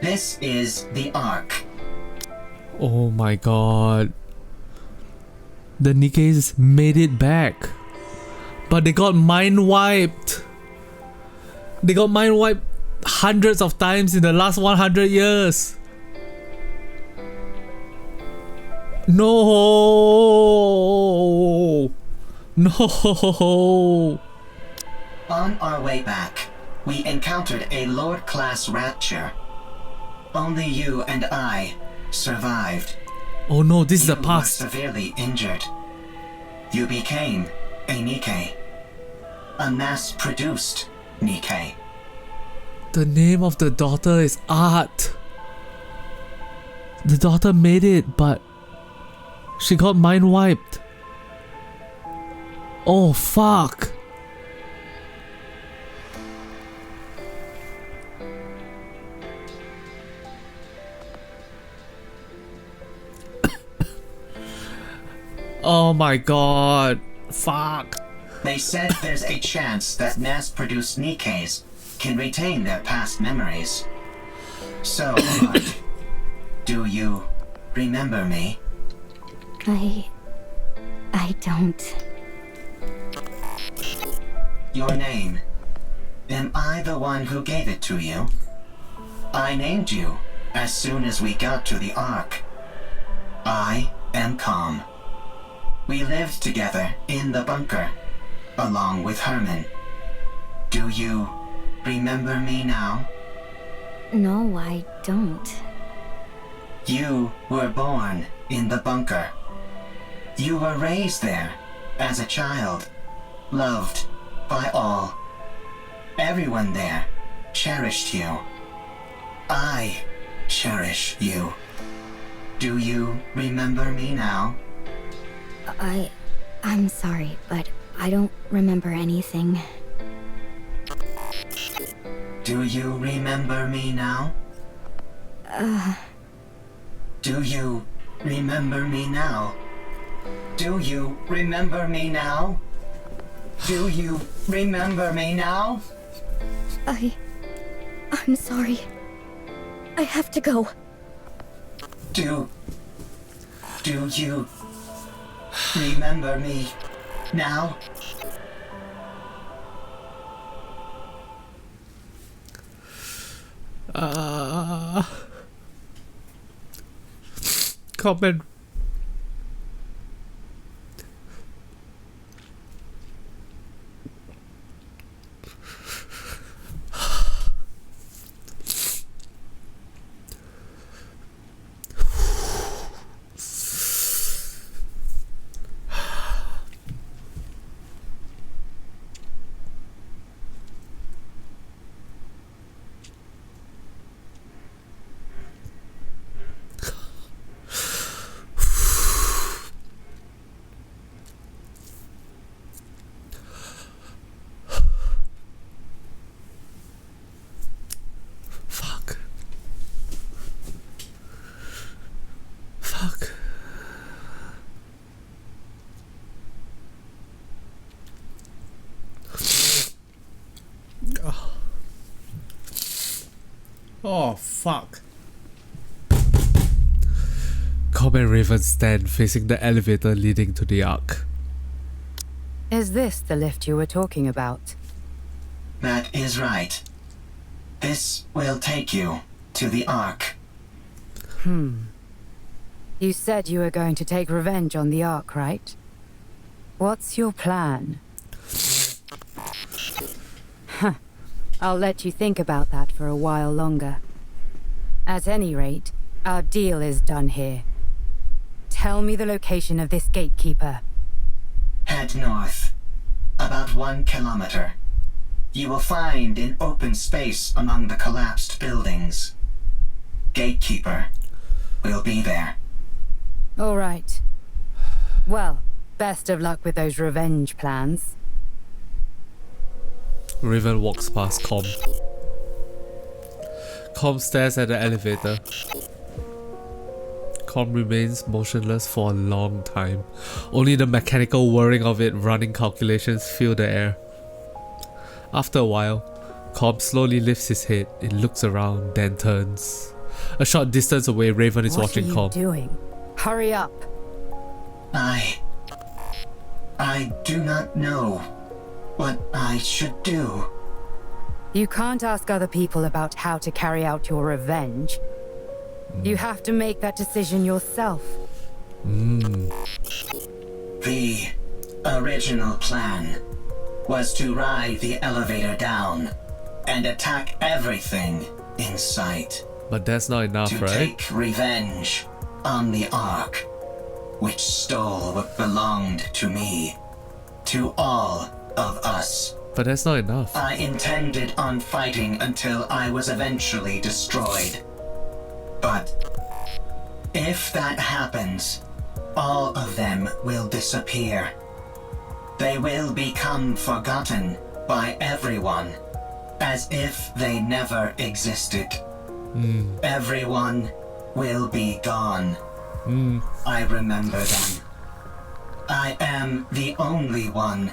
This is the Ark. Oh my god. The Nikkes made it back. But they got mind wiped. They got mind wiped hundreds of times in the last 100 years. No. No. On our way back, we encountered a Lord-class Rapture. Only you and I survived. Oh no, this is the You past. were severely injured. You became a Nikke. A mass-produced Nikke. The name of the daughter is Art. The daughter made it, but she got mind wiped. Oh fuck. Oh my god. Fuck. They said there's a chance that mass-produced Nikkes can retain their past memories. So, Art, do you remember me? I don't. Your name. Am I the one who gave it to you? I named you as soon as we got to the Ark. I am Calm. We lived together in the bunker, along with Herman. Do you remember me now? No, I don't. You were born in the bunker. You were raised there as a child, loved by all. Everyone there cherished you. I cherish you. Do you remember me now? I'm sorry, but I don't remember anything. Do you remember me now? Do you remember me now? Do you remember me now? Do you remember me now? I'm sorry. I have to go. Do you remember me now? Comment. Oh, fuck. Cobb and Raven stand facing the elevator leading to the Ark. Is this the lift you were talking about? That is right. This will take you to the Ark. You said you were going to take revenge on the Ark, right? What's your plan? Huh. I'll let you think about that for a while longer. At any rate, our deal is done here. Tell me the location of this gatekeeper. Head north. About 1 kilometer. You will find an open space among the collapsed buildings. Gatekeeper will be there. All right. Well, best of luck with those revenge plans. Raven walks past Com. Com stares at the elevator. Com remains motionless for a long time. Only the mechanical whirring of it running calculations fill the air. After a while, Com slowly lifts his head. It looks around, then turns. A short distance away, Raven is watching Com. What are you doing? Hurry up. I do not know what I should do. You can't ask other people about how to carry out your revenge. You have to make that decision yourself. The original plan was to ride the elevator down and attack everything in sight. But that's not enough, to right? Take revenge on the Ark, which stole what belonged to me, to all of us. But that's not enough. I intended on fighting until I was eventually destroyed. But if that happens, all of them will disappear. They will become forgotten by everyone, as if they never existed. Everyone will be gone. I remember them. I am the only one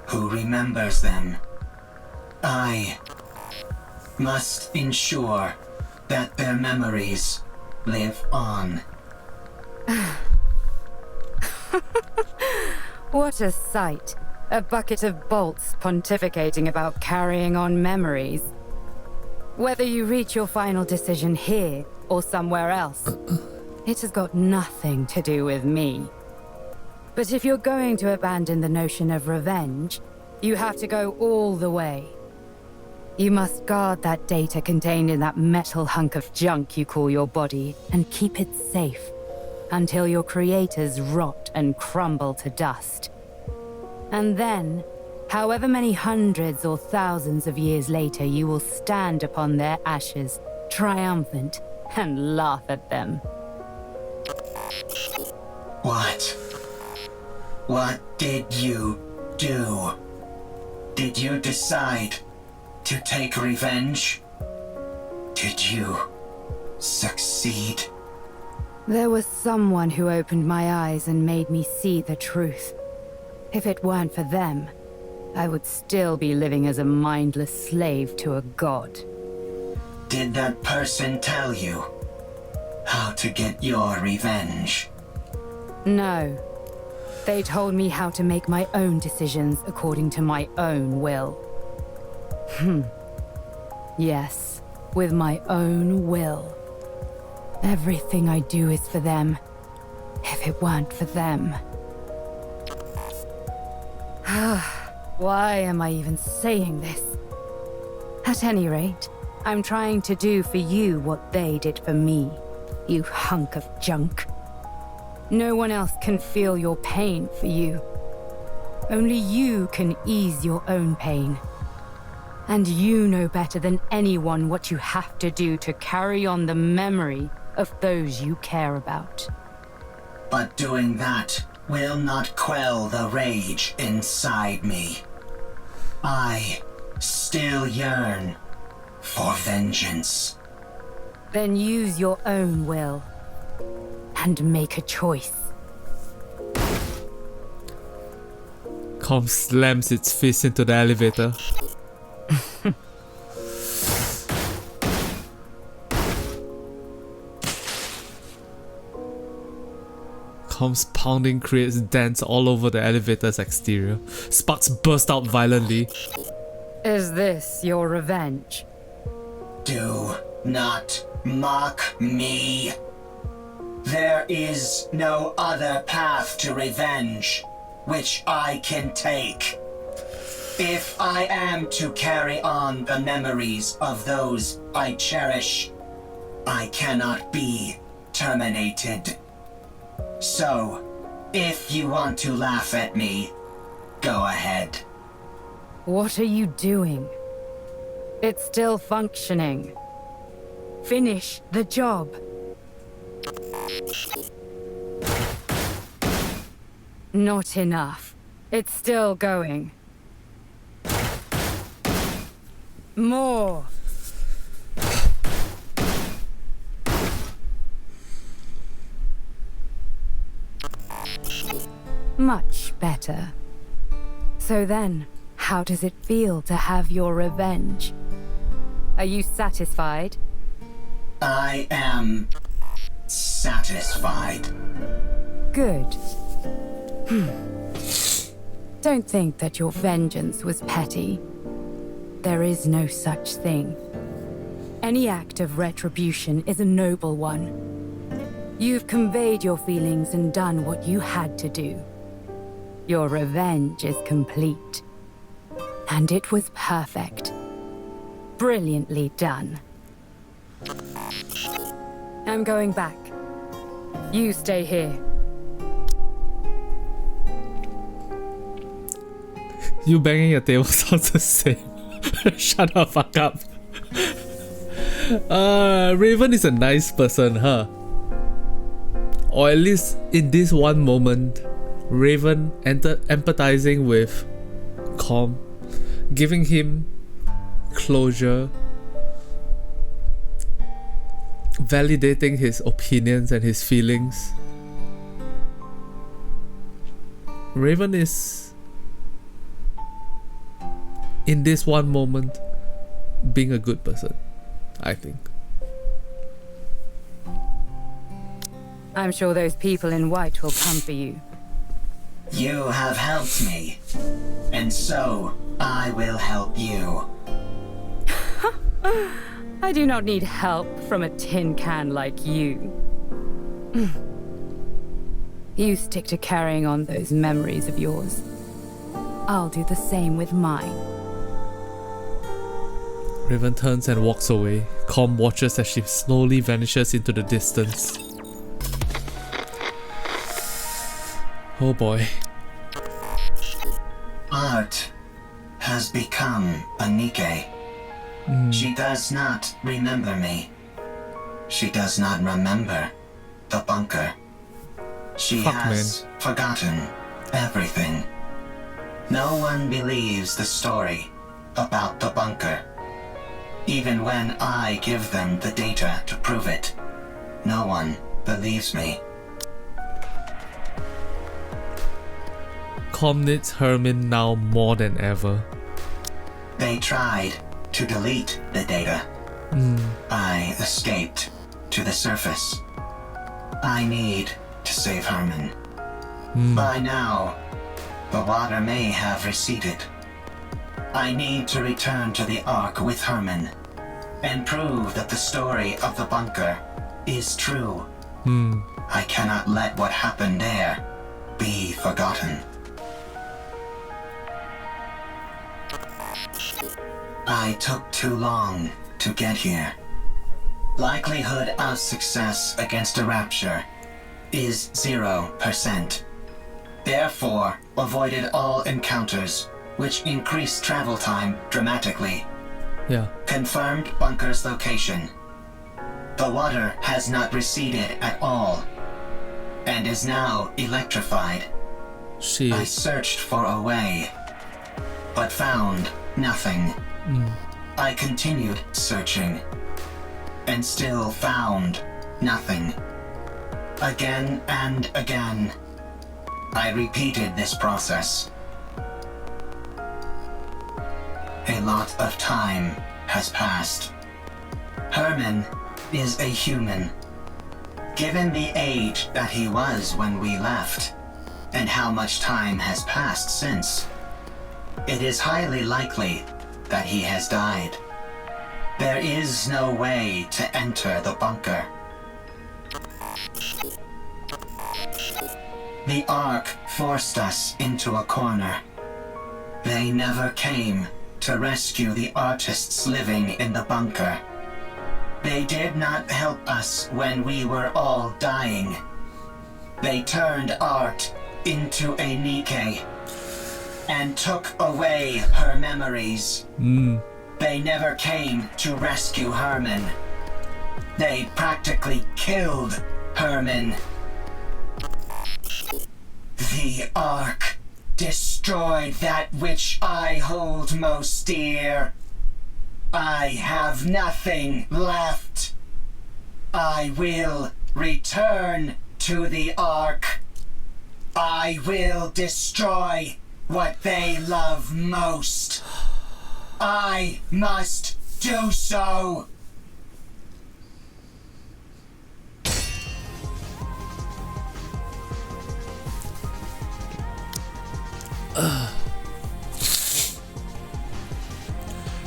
who remembers them. I must ensure that their memories live on. What a sight. A bucket of bolts pontificating about carrying on memories. Whether you reach your final decision here or somewhere else, it has got nothing to do with me. But if you're going to abandon the notion of revenge, you have to go all the way. You must guard that data contained in that metal hunk of junk you call your body and keep it safe until your creators rot and crumble to dust. And then, however many hundreds or thousands of years later, you will stand upon their ashes, triumphant, and laugh at them. What did you do? Did you decide to take revenge? Did you succeed? There was someone who opened my eyes and made me see the truth. If it weren't for them, I would still be living as a mindless slave to a god. Did that person tell you how to get your revenge? No. They told me how to make my own decisions according to my own will. Yes, with my own will. Everything I do is for them. If it weren't for them... Why am I even saying this? At any rate, I'm trying to do for you what they did for me, you hunk of junk. No one else can feel your pain for you. Only you can ease your own pain. And you know better than anyone what you have to do to carry on the memory of those you care about. But doing that will not quell the rage inside me. I still yearn for vengeance. Then use your own will and make a choice. Com slams its fist into the elevator. Com's pounding creates dents all over the elevator's exterior. Sparks burst out violently. Is this your revenge? Do not mock me. There is no other path to revenge which I can take. If I am to carry on the memories of those I cherish, I cannot be terminated. So, if you want to laugh at me, go ahead. What are you doing? It's still functioning. Finish the job. Not enough. It's still going. More. Much better. So then, how does it feel to have your revenge? Are you satisfied? I am satisfied. Good. Don't think that your vengeance was petty. There is no such thing. Any act of retribution is a noble one. You've conveyed your feelings and done what you had to do. Your revenge is complete. And it was perfect. Brilliantly done. I'm going back. You stay here. You banging your table sounds the same. Shut the fuck up. Raven is a nice person, huh? Or at least in this one moment, Raven empathizing with Com, giving him closure, validating his opinions and his feelings. Raven is, in this one moment, being a good person, I think. I'm sure those people in white will come for you. You have helped me, and so I will help you. I do not need help from a tin can like you. You stick to carrying on those memories of yours. I'll do the same with mine. Raven turns and walks away. Com watches as she slowly vanishes into the distance. Oh boy. Art has become a Nikke. She does not remember me. She does not remember the bunker. She has forgotten everything. No one believes the story about the bunker. Even when I give them the data to prove it, no one believes me. Com needs Hermin now more than ever. They tried to delete the data. I escaped to the surface. I need to save Herman. By now, the water may have receded. I need to return to the Ark with Herman and prove that the story of the bunker is true. I cannot let what happened there be forgotten. I took too long to get here. Likelihood of success against a rapture is 0%. Therefore, avoided all encounters, which increased travel time dramatically. Yeah. Confirmed bunker's location. The water has not receded at all, and is now electrified. I searched for a way, but found nothing. I continued searching, and still found nothing. Again and again, I repeated this process. A lot of time has passed. Herman is a human. Given the age that he was when we left, and how much time has passed since, it is highly likely that he has died. There is no way to enter the bunker. The Ark forced us into a corner. They never came to rescue the artists living in the bunker. They did not help us when we were all dying. They turned art into a Nikke and took away her memories. They never came to rescue Herman. They practically killed Herman. The Ark destroyed that which I hold most dear. I have nothing left. I will return to the Ark. I will destroy what they love most. I must do so.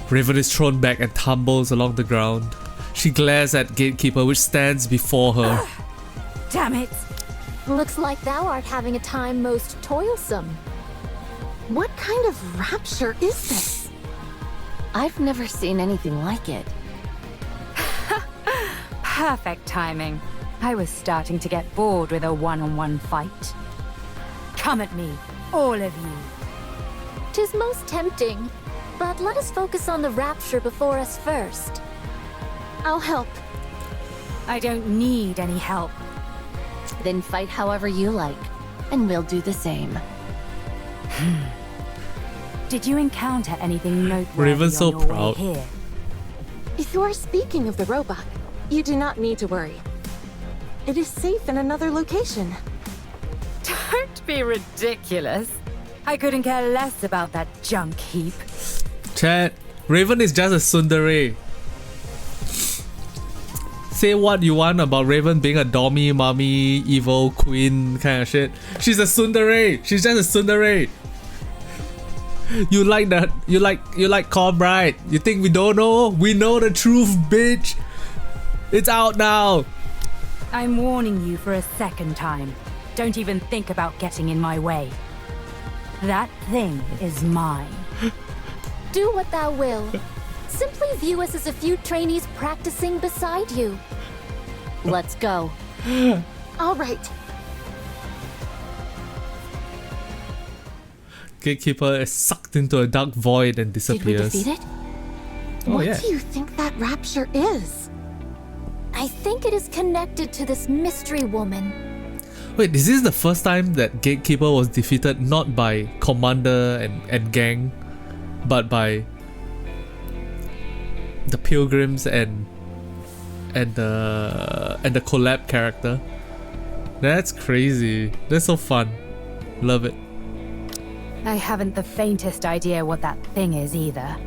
Raven is thrown back and tumbles along the ground. She glares at Gatekeeper, which stands before her. Damn it! Looks like thou art having a time most toilsome. What kind of rapture is this? I've never seen anything like it. Perfect timing. I was starting to get bored with a one-on-one fight. Come at me, all of you. 'Tis most tempting, but let us focus on the rapture before us first. I'll help. I don't need any help. Then fight however you like, and we'll do the same. Did you encounter anything noteworthy Raven's so on your proud. way here? If you are speaking of the robot, you do not need to worry. It is safe in another location. Don't be ridiculous. I couldn't care less about that junk heap. Chat, Raven is just a tsundere. Say what you want about Raven being a dommy, mommy, evil queen kind of shit. She's a tsundere. She's just a tsundere. You like that? You like Calm Bride? You think we don't know? We know the truth, bitch. It's out now. I'm warning you for a second time. Don't even think about getting in my way. That thing is mine. Do what thou will. Simply view us as a few trainees practicing beside you. Let's go. All right. Gatekeeper is sucked into a dark void and disappears. Did we defeat it? Oh, what yeah. do you think that rapture is? I think it is connected to this mystery woman. Wait, is this the first time that Gatekeeper was defeated not by Commander and gang, but by the Pilgrims and the collab character? That's crazy. That's so fun. Love it. I haven't the faintest idea what that thing is either.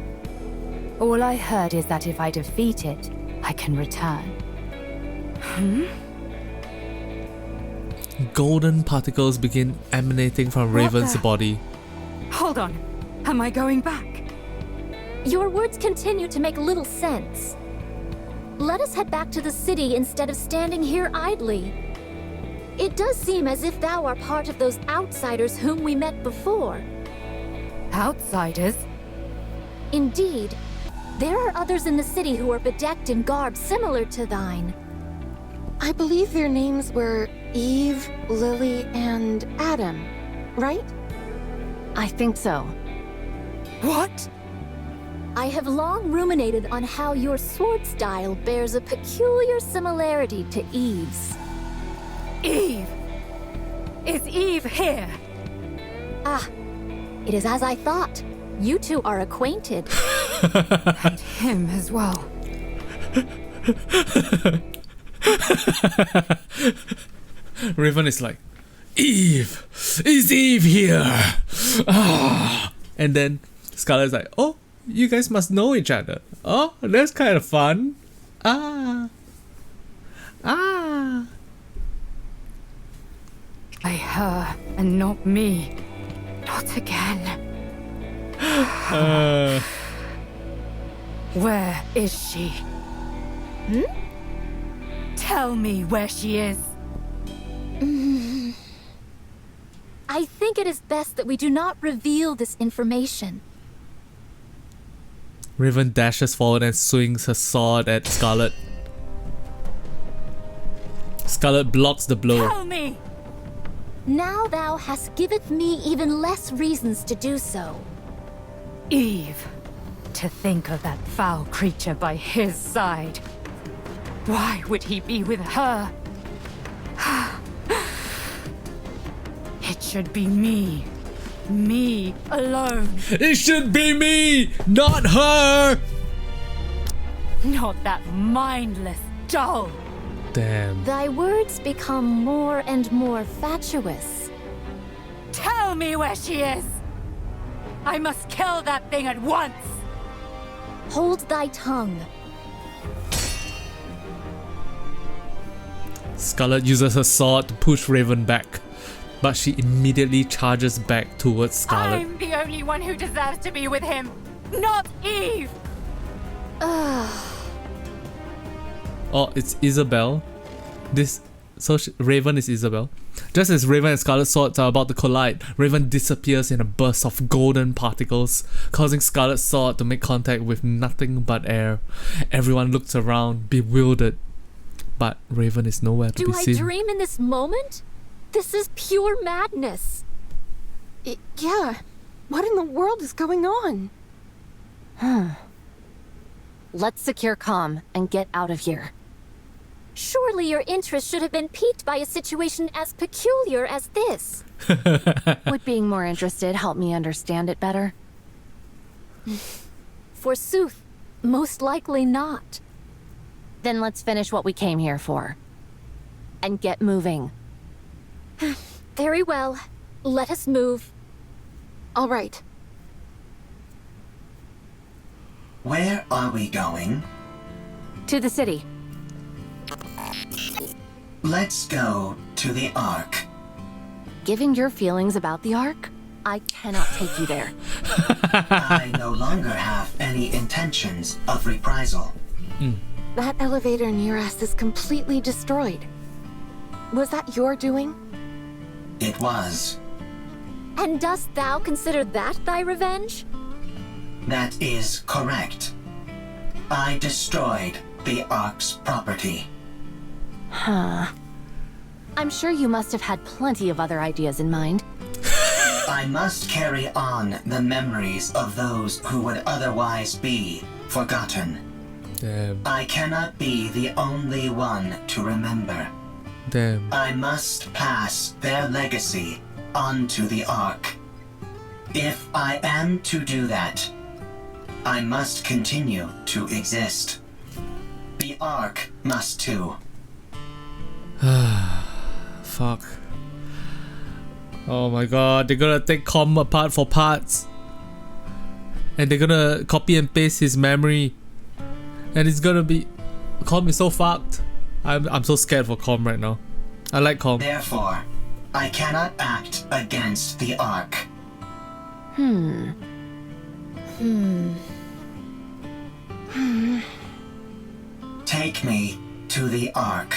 All I heard is that if I defeat it, I can return. Golden particles begin emanating from Raven's body. Hold on. Am I going back? Your words continue to make little sense. Let us head back to the city instead of standing here idly. It does seem as if thou art part of those outsiders whom we met before. Outsiders? Indeed. There are others in the city who are bedecked in garb similar to thine. I believe their names were Eve, Lily, and Adam, right? I think so. What? I have long ruminated on how your sword style bears a peculiar similarity to Eve's. Eve! Is Eve here? Ah, it is as I thought. You two are acquainted. And him as well. Raven is like, Eve! Is Eve here? Ah. And then Scarlet's like, oh, you guys must know each other. Oh, that's kind of fun. Ah. Ah. By her and not me. Not again. Where is she? Tell me where she is. I think it is best that we do not reveal this information. Raven dashes forward and swings her sword at Scarlet. Scarlet blocks the blow. Tell me! Now thou hast giveth me even less reasons to do so. Eve. To think of that foul creature by his side. Why would he be with her? It should be me. Me alone. It should be me, not her! Not that mindless doll. Damn. Thy words become more and more fatuous. Tell me where she is! I must kill that thing at once! Hold thy tongue. Scarlet uses her sword to push Raven back, but she immediately charges back towards Scarlet. I'm the only one who deserves to be with him, not Eve! Oh, it's Isabel. Raven is Isabel. Just as Raven and Scarlet's swords are about to collide, Raven disappears in a burst of golden particles, causing Scarlet's sword to make contact with nothing but air. Everyone looks around, bewildered, but Raven is nowhere to be seen. Do I dream in this moment? This is pure madness. Yeah. What in the world is going on? Let's secure comm and get out of here. Surely your interest should have been piqued by a situation as peculiar as this. Would being more interested help me understand it better? Forsooth, most likely not. Then let's finish what we came here for. And get moving. Very well. Let us move. All right. Where are we going? To the city. Let's go to the Ark. Given your feelings about the Ark, I cannot take you there. I no longer have any intentions of reprisal. That elevator near us is completely destroyed. Was that your doing? It was. And dost thou consider that thy revenge? That is correct. I destroyed the Ark's property. Huh. I'm sure you must have had plenty of other ideas in mind. I must carry on the memories of those who would otherwise be forgotten. Damn. I cannot be the only one to remember. Damn. I must pass their legacy onto the Ark. If I am to do that, I must continue to exist. The Ark must too. Fuck. Oh my god, they're gonna take Com apart for parts. And they're gonna copy and paste his memory. And it's gonna be... Com is so fucked. I'm so scared for Com right now. I like calm. Therefore, I cannot act against the Ark. Take me to the Ark.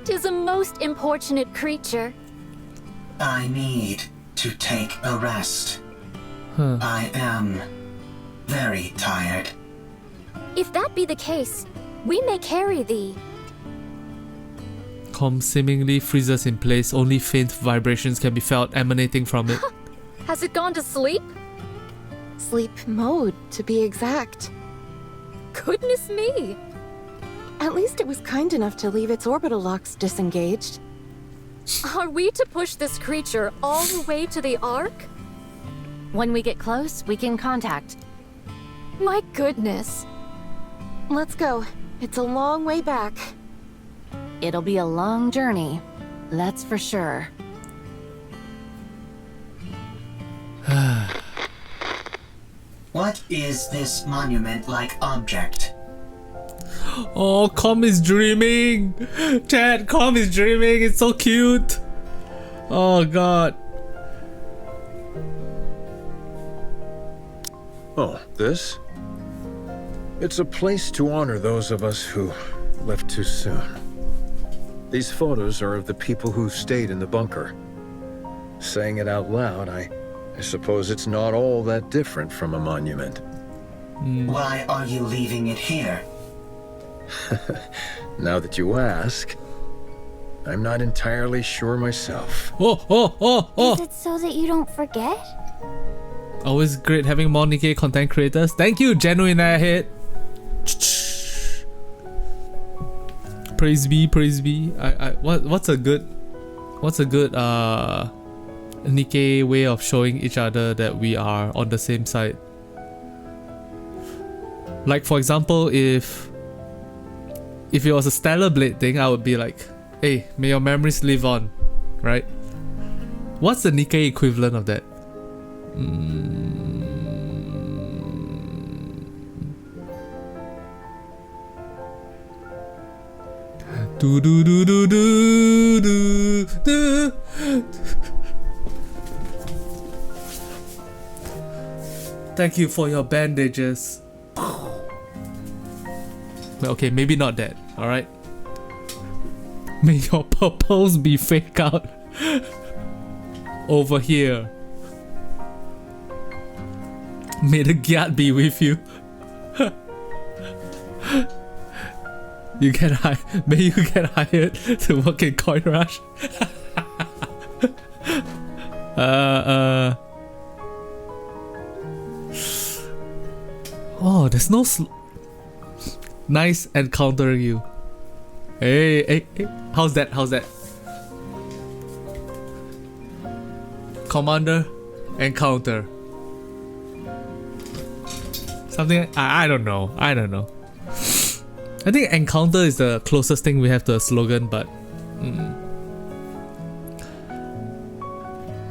'Tis a most importunate creature. I need to take a rest. I am very tired. If that be the case, we may carry thee. Calm seemingly freezes in place. Only faint vibrations can be felt emanating from it. Has it gone to sleep? Sleep mode, to be exact. Goodness me! At least it was kind enough to leave its orbital locks disengaged. Are we to push this creature all the way to the Ark? When we get close, we can contact. My goodness. Let's go. It's a long way back. It'll be a long journey, that's for sure. What is this monument-like object? Oh, Calm is dreaming! Chat, Calm is dreaming, it's so cute! Oh god. Oh, this? It's a place to honor those of us who left too soon. These photos are of the people who stayed in the bunker. Saying it out loud, I suppose it's not all that different from a monument. Why are you leaving it here? Now that you ask, I'm not entirely sure myself. Oh! Is it so that you don't forget? Always great having more Nikke content creators. Thank you, Genuine Airhead. Praise be, praise be. What's a good Nikke way of showing each other that we are on the same side? Like for example, if it was a Stellar Blade thing, I would be like, hey, may your memories live on, right? What's the Nikke equivalent of that? Do do do do do do do. Thank you for your bandages. Okay, maybe not that, alright? May your purples be fake out over here. May the gyat be with you. May you get hired to work in Coin Rush. Oh, there's no nice encountering you. Hey, how's that? Commander, encounter. Something I don't know. I think encounter is the closest thing we have to a slogan, but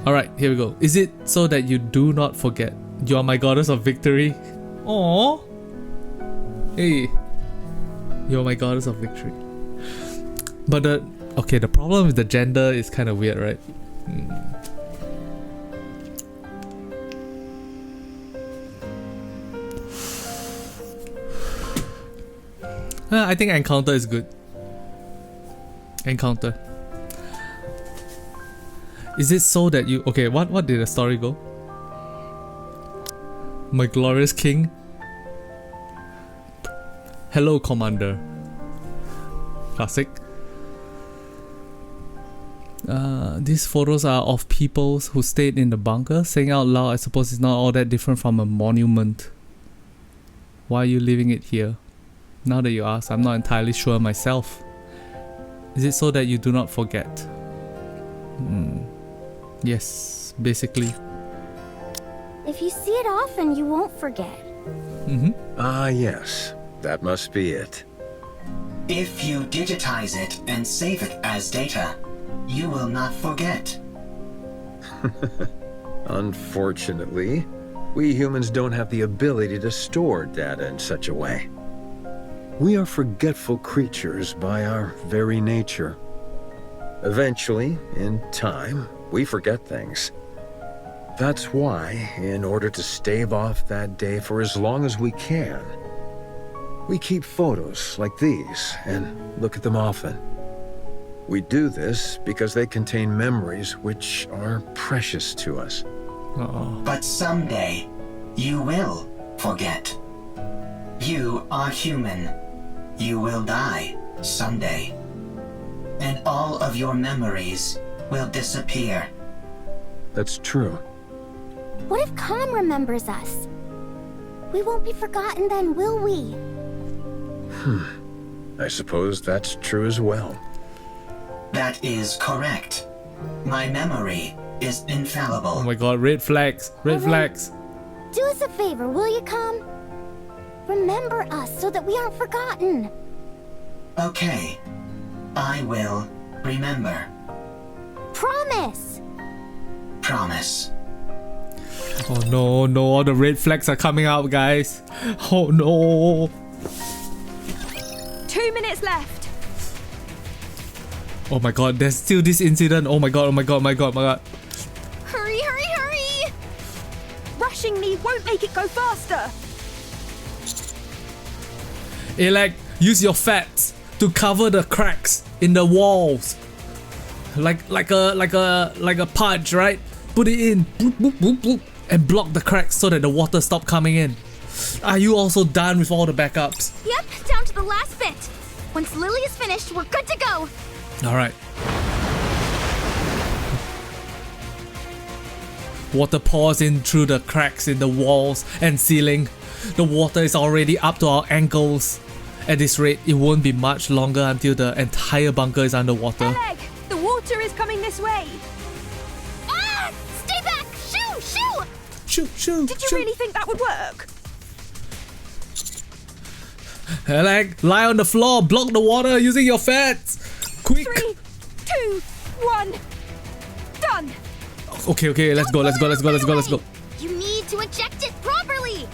alright, here we go. Is it so that you do not forget? You are my goddess of victory. Aww. Hey. You're my goddess of victory. But the problem with the gender is kind of weird, right? I think encounter is good. Encounter. Is it so that you... Okay, what did the story go? My glorious king. Hello, Commander. Classic. These photos are of people who stayed in the bunker. Saying out loud, I suppose it's not all that different from a monument. Why are you leaving it here? Now that you ask, I'm not entirely sure myself. Is it so that you do not forget? Yes, basically. If you see it often, you won't forget. Yes. That must be it. If you digitize it and save it as data, you will not forget. Unfortunately, we humans don't have the ability to store data in such a way. We are forgetful creatures by our very nature. Eventually, in time, we forget things. That's why, in order to stave off that day for as long as we can, we keep photos like these and look at them often. We do this because they contain memories which are precious to us. But someday, you will forget. You are human. You will die someday. And all of your memories will disappear. That's true. What if Khan remembers us? We won't be forgotten then, will we? I suppose that's true as well. That is correct. My memory is infallible. Oh my god, red flags. Red flags. Do us a favor, will you, Khan? Remember us so that we aren't forgotten. Okay. I will remember. Promise! Promise. Oh no, no, all the red flags are coming out, guys. Oh no. 2 minutes left. Oh my god, there's still this incident. Oh my god, oh my god, oh my god, oh my god. Hurry, hurry, hurry! Rushing me won't make it go faster. Elec, use your fats to cover the cracks in the walls. Like a punch, right? Put it in, boop, boop, boop, boop, and block the cracks so that the water stop coming in. Are you also done with all the backups? Yep, down to the last bit. Once Lily is finished, we're good to go. Alright. Water pours in through the cracks in the walls and ceiling. The water is already up to our ankles. At this rate, it won't be much longer until the entire bunker is underwater. Oleg, the water is coming this way. Ah! Stay back! Shoo! Shoo! Shoo! Shoo! Did you really think that would work? Elec, lie on the floor, block the water using your fats. Quick! 3, 2, 1. Done. Okay, let's go. You need to eject it properly.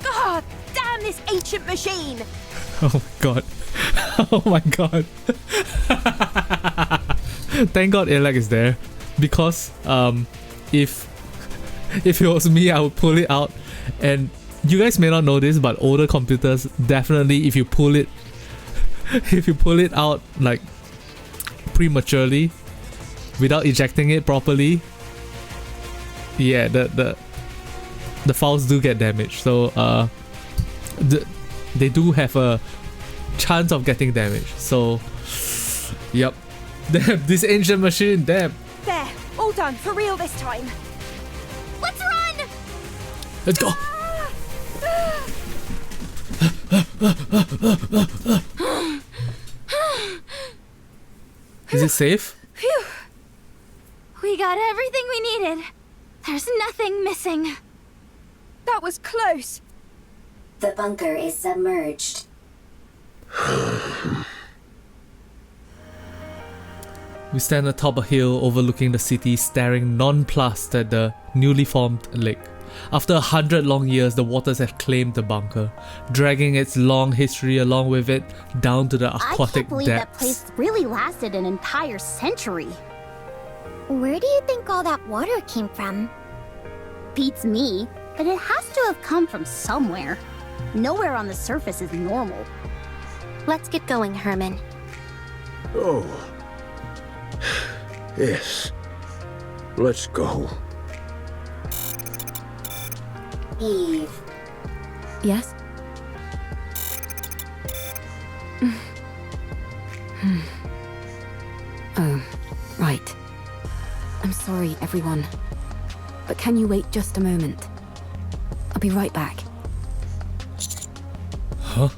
God damn this ancient machine. Oh my god. Oh my god. Thank god Elec is there. Because if it was me, I would pull it out. And you guys may not know this, but older computers definitely, if you pull it out like prematurely without ejecting it properly, yeah, the files do get damaged. So they do have a chance of getting damaged. So yep. Damn, this ancient machine, damn. There, all done, for real this time. Let's run! Let's go. Is it safe? Phew. We got everything we needed. There's nothing missing. That was close. The bunker is submerged. We stand atop a hill overlooking the city, staring nonplussed at the newly formed lake. After 100 long years, the waters have claimed the bunker, dragging its long history along with it down to the aquatic I can't believe depths. that place really lasted an entire century. Where do you think all that water came from? Beats me, but it has to have come from somewhere. Nowhere on the surface is normal. Let's get going, Herman. Oh. Yes. Let's go. Eve. Yes? Oh, right. I'm sorry, everyone. But can you wait just a moment? I'll be right back. Huh?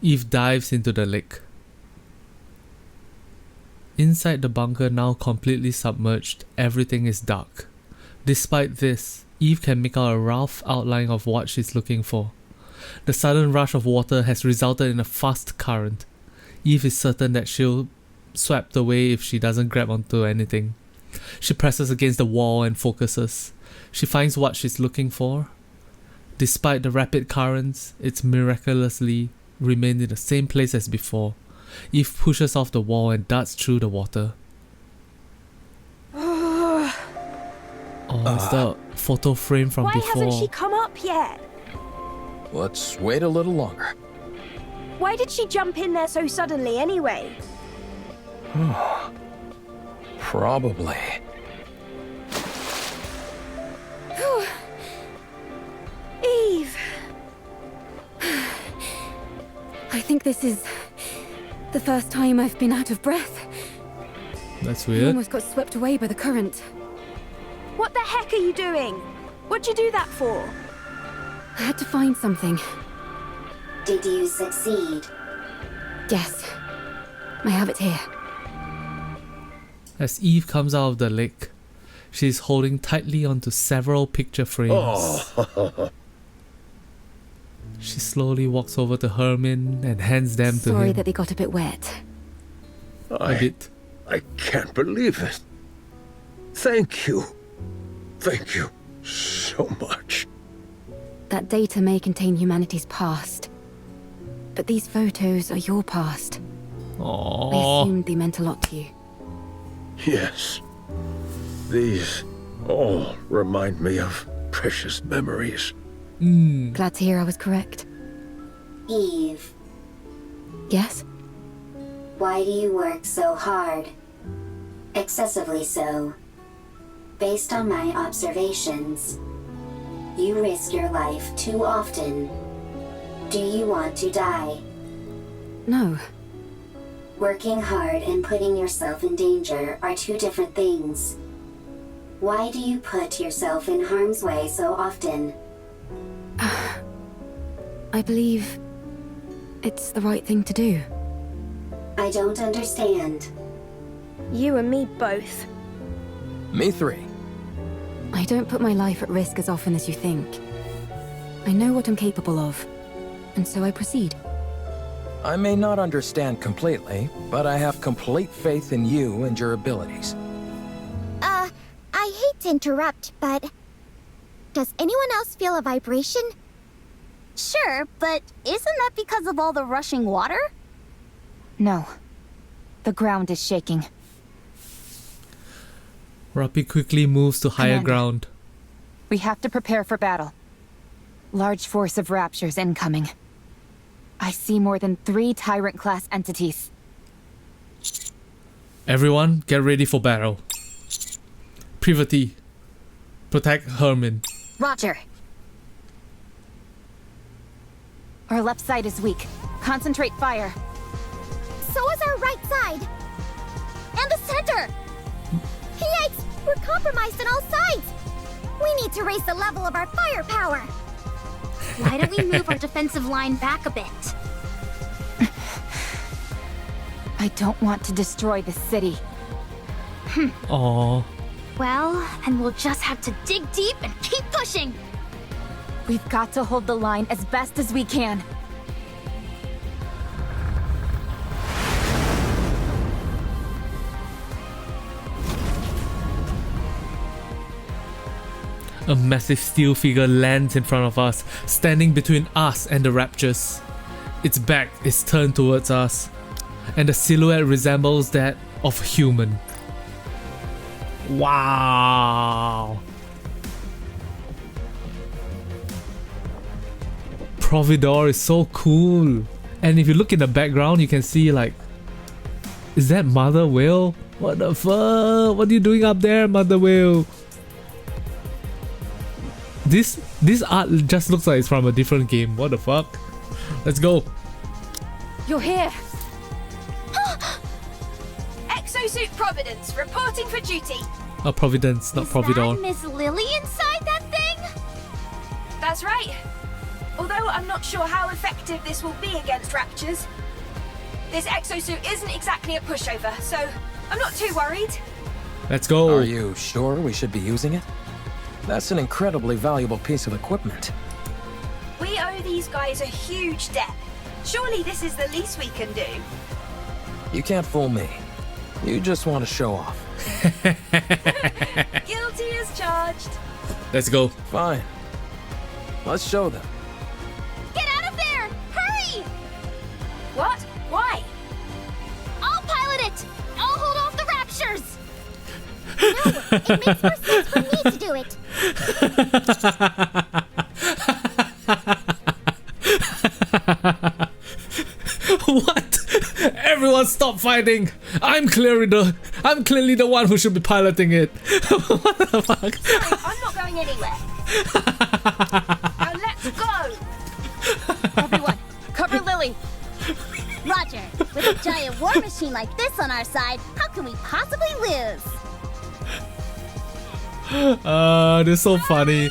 Eve dives into the lake. Inside the bunker, now completely submerged, everything is dark. Despite this, Eve can make out a rough outline of what she's looking for. The sudden rush of water has resulted in a fast current. Eve is certain that she'll swept away if she doesn't grab onto anything. She presses against the wall and focuses. She finds what she's looking for. Despite the rapid currents, it's miraculously remained in the same place as before. Eve pushes off the wall and darts through the water. Oh, it's the photo frame from before. Why hasn't she come up yet? Let's wait a little longer. Why did she jump in there so suddenly anyway? Probably. Eve! I think this is the first time I've been out of breath. That's I weird. almost got swept away by the current. What the heck are you doing? What'd you do that for? I had to find something. Did you succeed? Yes. I have it here. As Eve comes out of the lake, she's holding tightly onto several picture frames. Oh. She slowly walks over to Herman and hands them to Sorry him. that they got a bit wet. A bit. I can't believe it. Thank you. Thank you so much. That data may contain humanity's past. But these photos are your past. I Aww. assumed they meant a lot to you. Yes. These all remind me of precious memories. Glad to hear I was correct. Eve, Yes? why do you work so hard? Excessively so. Based on my observations, you risk your life too often. Do you want to die? No. Working hard and putting yourself in danger are two different things. Why do you put yourself in harm's way so often? I believe it's the right thing to do. I don't understand. You and me both. Me three. I don't put my life at risk as often as you think. I know what I'm capable of, and so I proceed. I may not understand completely, but I have complete faith in you and your abilities. I hate to interrupt, but does anyone else feel a vibration? Sure, but isn't that because of all the rushing water? No. The ground is shaking. Rappi quickly moves to higher Commander. ground. We have to prepare for battle. Large force of Raptures incoming. I see more than 3 Tyrant-class entities. Everyone, get ready for battle. Privity. Protect Herman. Roger. Our left side is weak. Concentrate fire. So is our right side! And the center! Yikes! We're compromised on all sides! We need to raise the level of our firepower! Why don't we move our defensive line back a bit? I don't want to destroy the city. Aww. Well, then we'll just have to dig deep and keep pushing! We've got to hold the line as best as we can. A massive steel figure lands in front of us, standing between us and the Raptures. Its back is turned towards us, and the silhouette resembles that of a human. Wow! Providor is so cool. And if you look in the background, you can see like, is that Mother Whale? What the fuck? What are you doing up there, Mother Whale? This art just looks like it's from a different game. What the fuck? Let's go. You're here! Exosuit Providence, reporting for duty. Providence, not Providor. Is that Miss Lily inside that thing? That's right. Although I'm not sure how effective this will be against Raptures. This exosuit isn't exactly a pushover, so I'm not too worried. Let's go. Are you sure we should be using it? That's an incredibly valuable piece of equipment. We owe these guys a huge debt. Surely this is the least we can do. You can't fool me. You just want to show off. Guilty as charged. Let's go. Fine. Let's show them. Get out of there! Hurry! What? Why? I'll pilot it! I'll hold off the Raptures! No, it makes more sense for me to do it. What? Everyone stop fighting! I'm clearly the one who should be piloting it. What the fuck? Sorry, I'm not going anywhere. Now let's go! Everyone, cover Lily. Roger, with a giant war machine like this on our side, how can we possibly lose? This is so funny.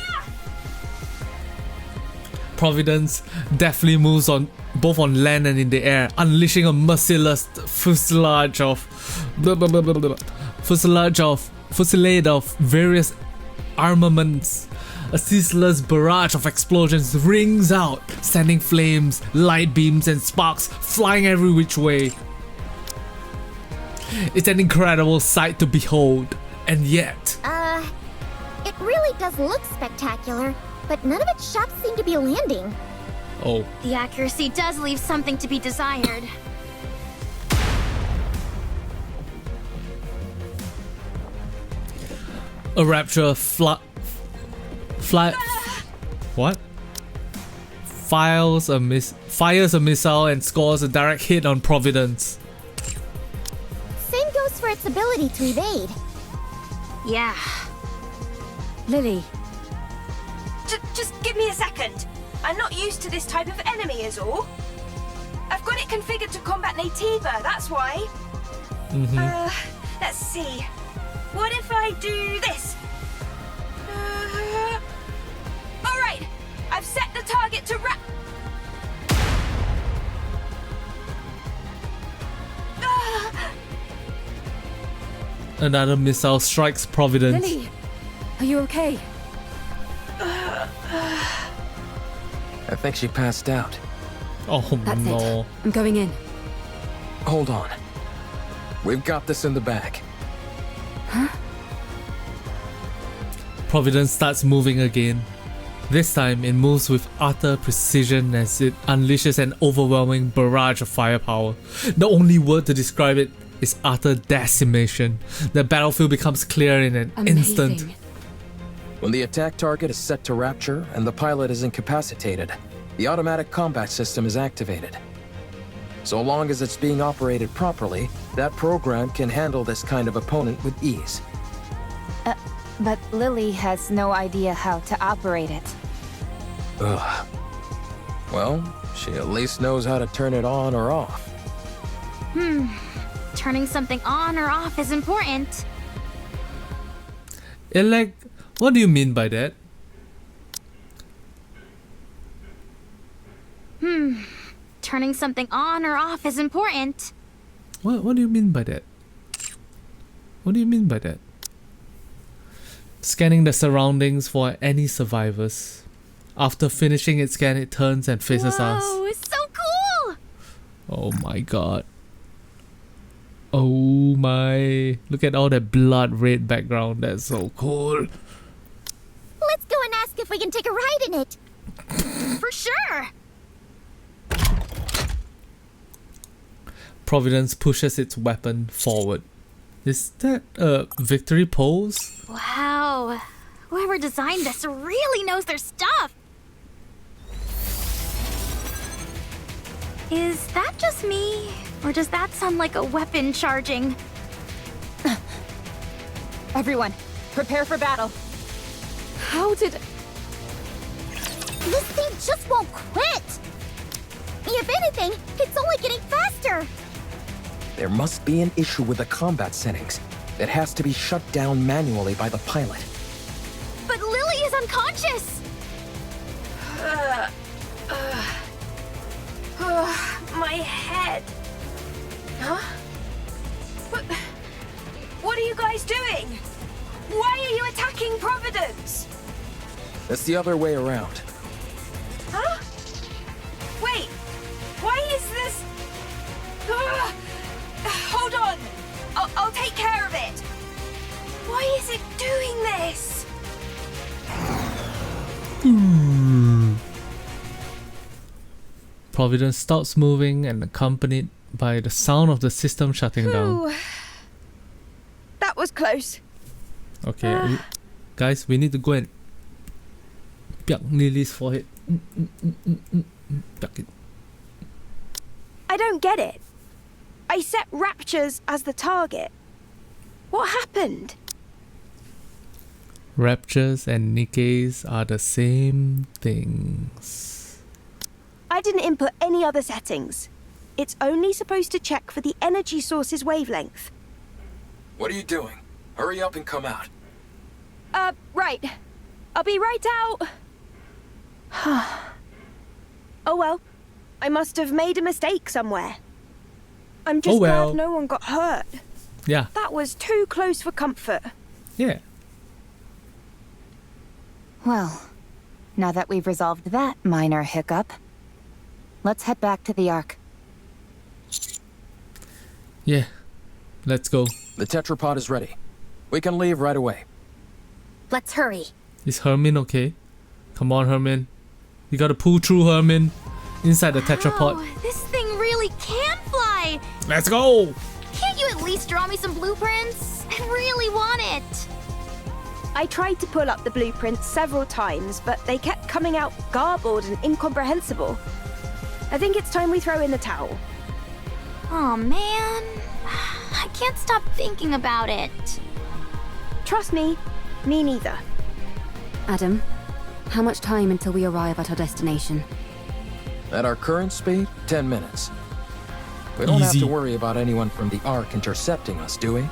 Providence definitely moves on both on land and in the air, unleashing a merciless fusillade of various armaments. A ceaseless barrage of explosions rings out, sending flames, light beams, and sparks flying every which way. It's an incredible sight to behold, and yet... It really does look spectacular, but none of its shots seem to be landing. Oh. The accuracy does leave something to be desired. A Rapture what? Fires a missile and scores a direct hit on Providence. Same goes for its ability to evade. Yeah. Lily. Just give me a second. I'm not used to this type of enemy is all. I've got it configured to combat Nativa, that's why. Let's see. What if I do this? Alright, I've set the target to Another missile strikes Providence. Lily, are you okay? I think she passed out. Oh That's no. it. I'm going in. Hold on. We've got this in the bag. Huh? Providence starts moving again. This time it moves with utter precision as it unleashes an overwhelming barrage of firepower. The only word to describe it is utter decimation. The battlefield becomes clear in an instant. When the attack target is set to Rapture and the pilot is incapacitated, the automatic combat system is activated. So long as it's being operated properly, that program can handle this kind of opponent with ease. But Lily has no idea how to operate it. Ugh. Well, she at least knows how to turn it on or off. Turning something on or off is important. What do you mean by that? Turning something on or off is important. What do you mean by that? What do you mean by that? Scanning the surroundings for any survivors. After finishing its scan, it turns and faces us. Oh, it's so cool! Oh my god. Oh my. Look at all that blood red background. That's so cool. Let's go and ask if we can take a ride in it. For sure! Providence pushes its weapon forward. Is that a victory pose? Wow. Whoever designed this really knows their stuff. Is that just me? Or does that sound like a weapon charging? Everyone, prepare for battle. How did... This thing just won't quit. If anything, it's only getting faster. There must be an issue with the combat settings that has to be shut down manually by the pilot. But Lily is unconscious! My head. Huh? What are you guys doing? Why are you attacking Providence? It's the other way around. Huh? Wait, why is this... hold on, I'll take care of it. Why is it doing this? Providence stops moving and accompanied by the sound of the system shutting down. That was close. Okay, guys, we need to go and piak Lily's forehead. Piak it. I don't get it. I set Raptures as the target. What happened? Raptures and Nikkes are the same things. I didn't input any other settings. It's only supposed to check for the energy source's wavelength. What are you doing? Hurry up and come out. Right. I'll be right out. Oh well. I must have made a mistake somewhere. I'm just glad no one got hurt. Yeah. That was too close for comfort. Yeah. Well, now that we've resolved that minor hiccup, let's head back to the Ark. Yeah. Let's go. The tetrapod is ready. We can leave right away. Let's hurry. Is Herman okay? Come on, Herman. You gotta pull through, Herman. Inside the tetrapod. Oh, this thing really can fly! Let's go! Can't you at least draw me some blueprints? I really want it! I tried to pull up the blueprints several times, but they kept coming out garbled and incomprehensible. I think it's time we throw in the towel. Oh man, I can't stop thinking about it. Trust me, me neither. Adam, how much time until we arrive at our destination? At our current speed, 10 minutes. We don't have to worry about anyone from the Ark intercepting us, do we?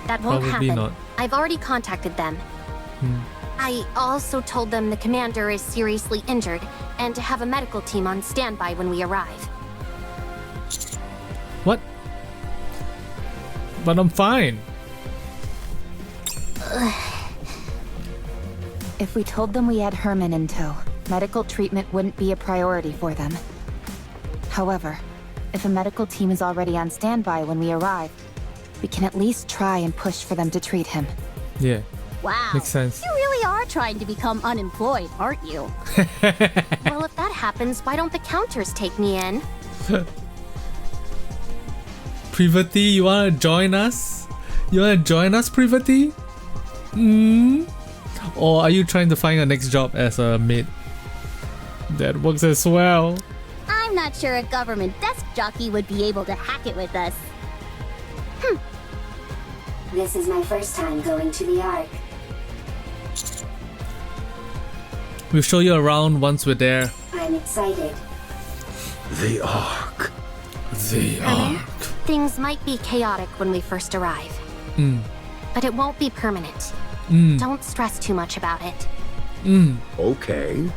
That won't Probably happen. not. I've already contacted them. I also told them the commander is seriously injured and to have a medical team on standby when we arrive. What? But I'm fine. If we told them we had Herman in tow, medical treatment wouldn't be a priority for them. However, if a medical team is already on standby when we arrive, we can at least try and push for them to treat him. Yeah. Wow. Makes sense. You really are trying to become unemployed, aren't you? Well, if that happens, why don't the counters take me in? Privity, you wanna join us? You wanna join us, Privity? Or are you trying to find your next job as a maid? That works as well. I'm not sure a government desk jockey would be able to hack it with us. This is my first time going to the Ark. We'll show you around once we're there. I'm excited. The Ark. The Ark. Things might be chaotic when we first arrive, but it won't be permanent. Don't stress too much about it. Okay.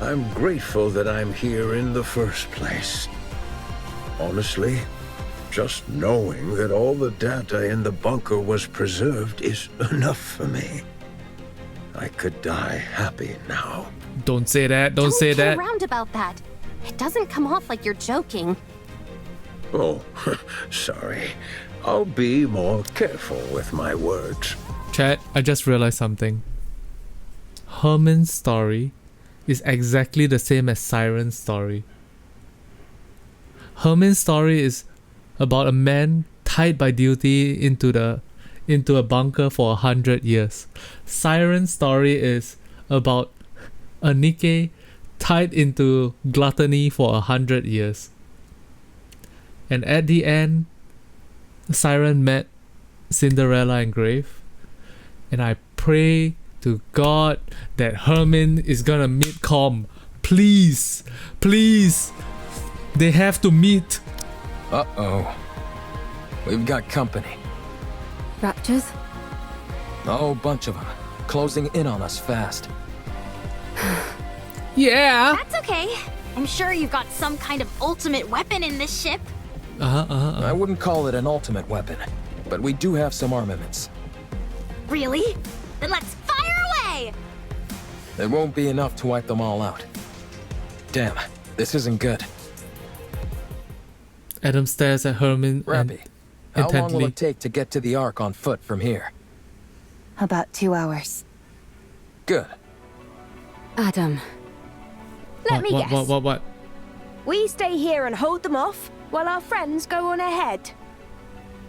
I'm grateful that I'm here in the first place. Honestly, just knowing that all the data in the bunker was preserved is enough for me. I could die happy now. Don't say that. Don't say get that. around about that. It doesn't come off like you're joking. Oh, sorry. I'll be more careful with my words. Chat, I just realized something. Herman's story is exactly the same as Siren's story. Herman's story is about a man tied by duty into a bunker for 100 years. Siren's story is about a Nikke tied into gluttony for 100 years. And at the end, Siren met Cinderella and Grave. And I pray to God that Herman is gonna meet Com. Please, please. They have to meet. Uh-oh. We've got company. Raptures? A whole bunch of them. Closing in on us fast. Yeah. That's okay. I'm sure you've got some kind of ultimate weapon in this ship. I wouldn't call it an ultimate weapon, but we do have some armaments. Really? Then let's fire away! It won't be enough to wipe them all out. Damn, this isn't good. Adam stares at Herman Rappy, how long will intently. it take to get to the Ark on foot from here? About 2 hours. Good. Adam. Let me guess. What? We stay here and hold them off, while our friends go on ahead.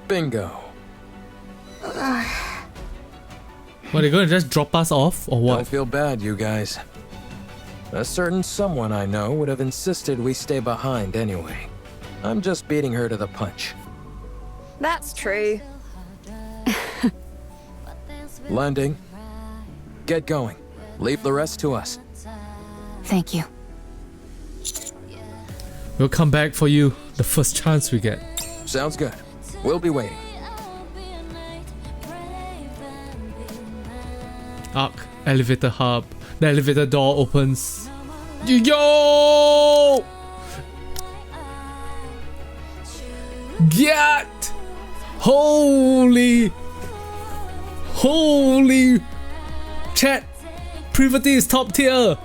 Bingo. What, they're gonna just drop us off, or what? Don't feel bad, you guys. A certain someone I know would have insisted we stay behind anyway. I'm just beating her to the punch. That's true. Landing. Get going. Leave the rest to us. Thank you. We'll come back for you the first chance we get. Sounds good. We'll be waiting. Arc, elevator hub. The elevator door opens. Yo! Get! Holy chat! Privity is top tier!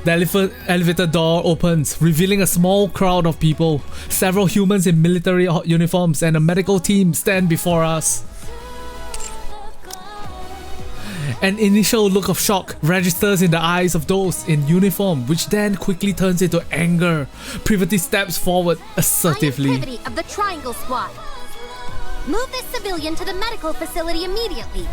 The elevator door opens, revealing a small crowd of people. Several humans in military uniforms and a medical team stand before us. An initial look of shock registers in the eyes of those in uniform, which then quickly turns into anger. Privity steps forward assertively. I am Privity of the Triangle Squad. Move this civilian to the medical facility immediately.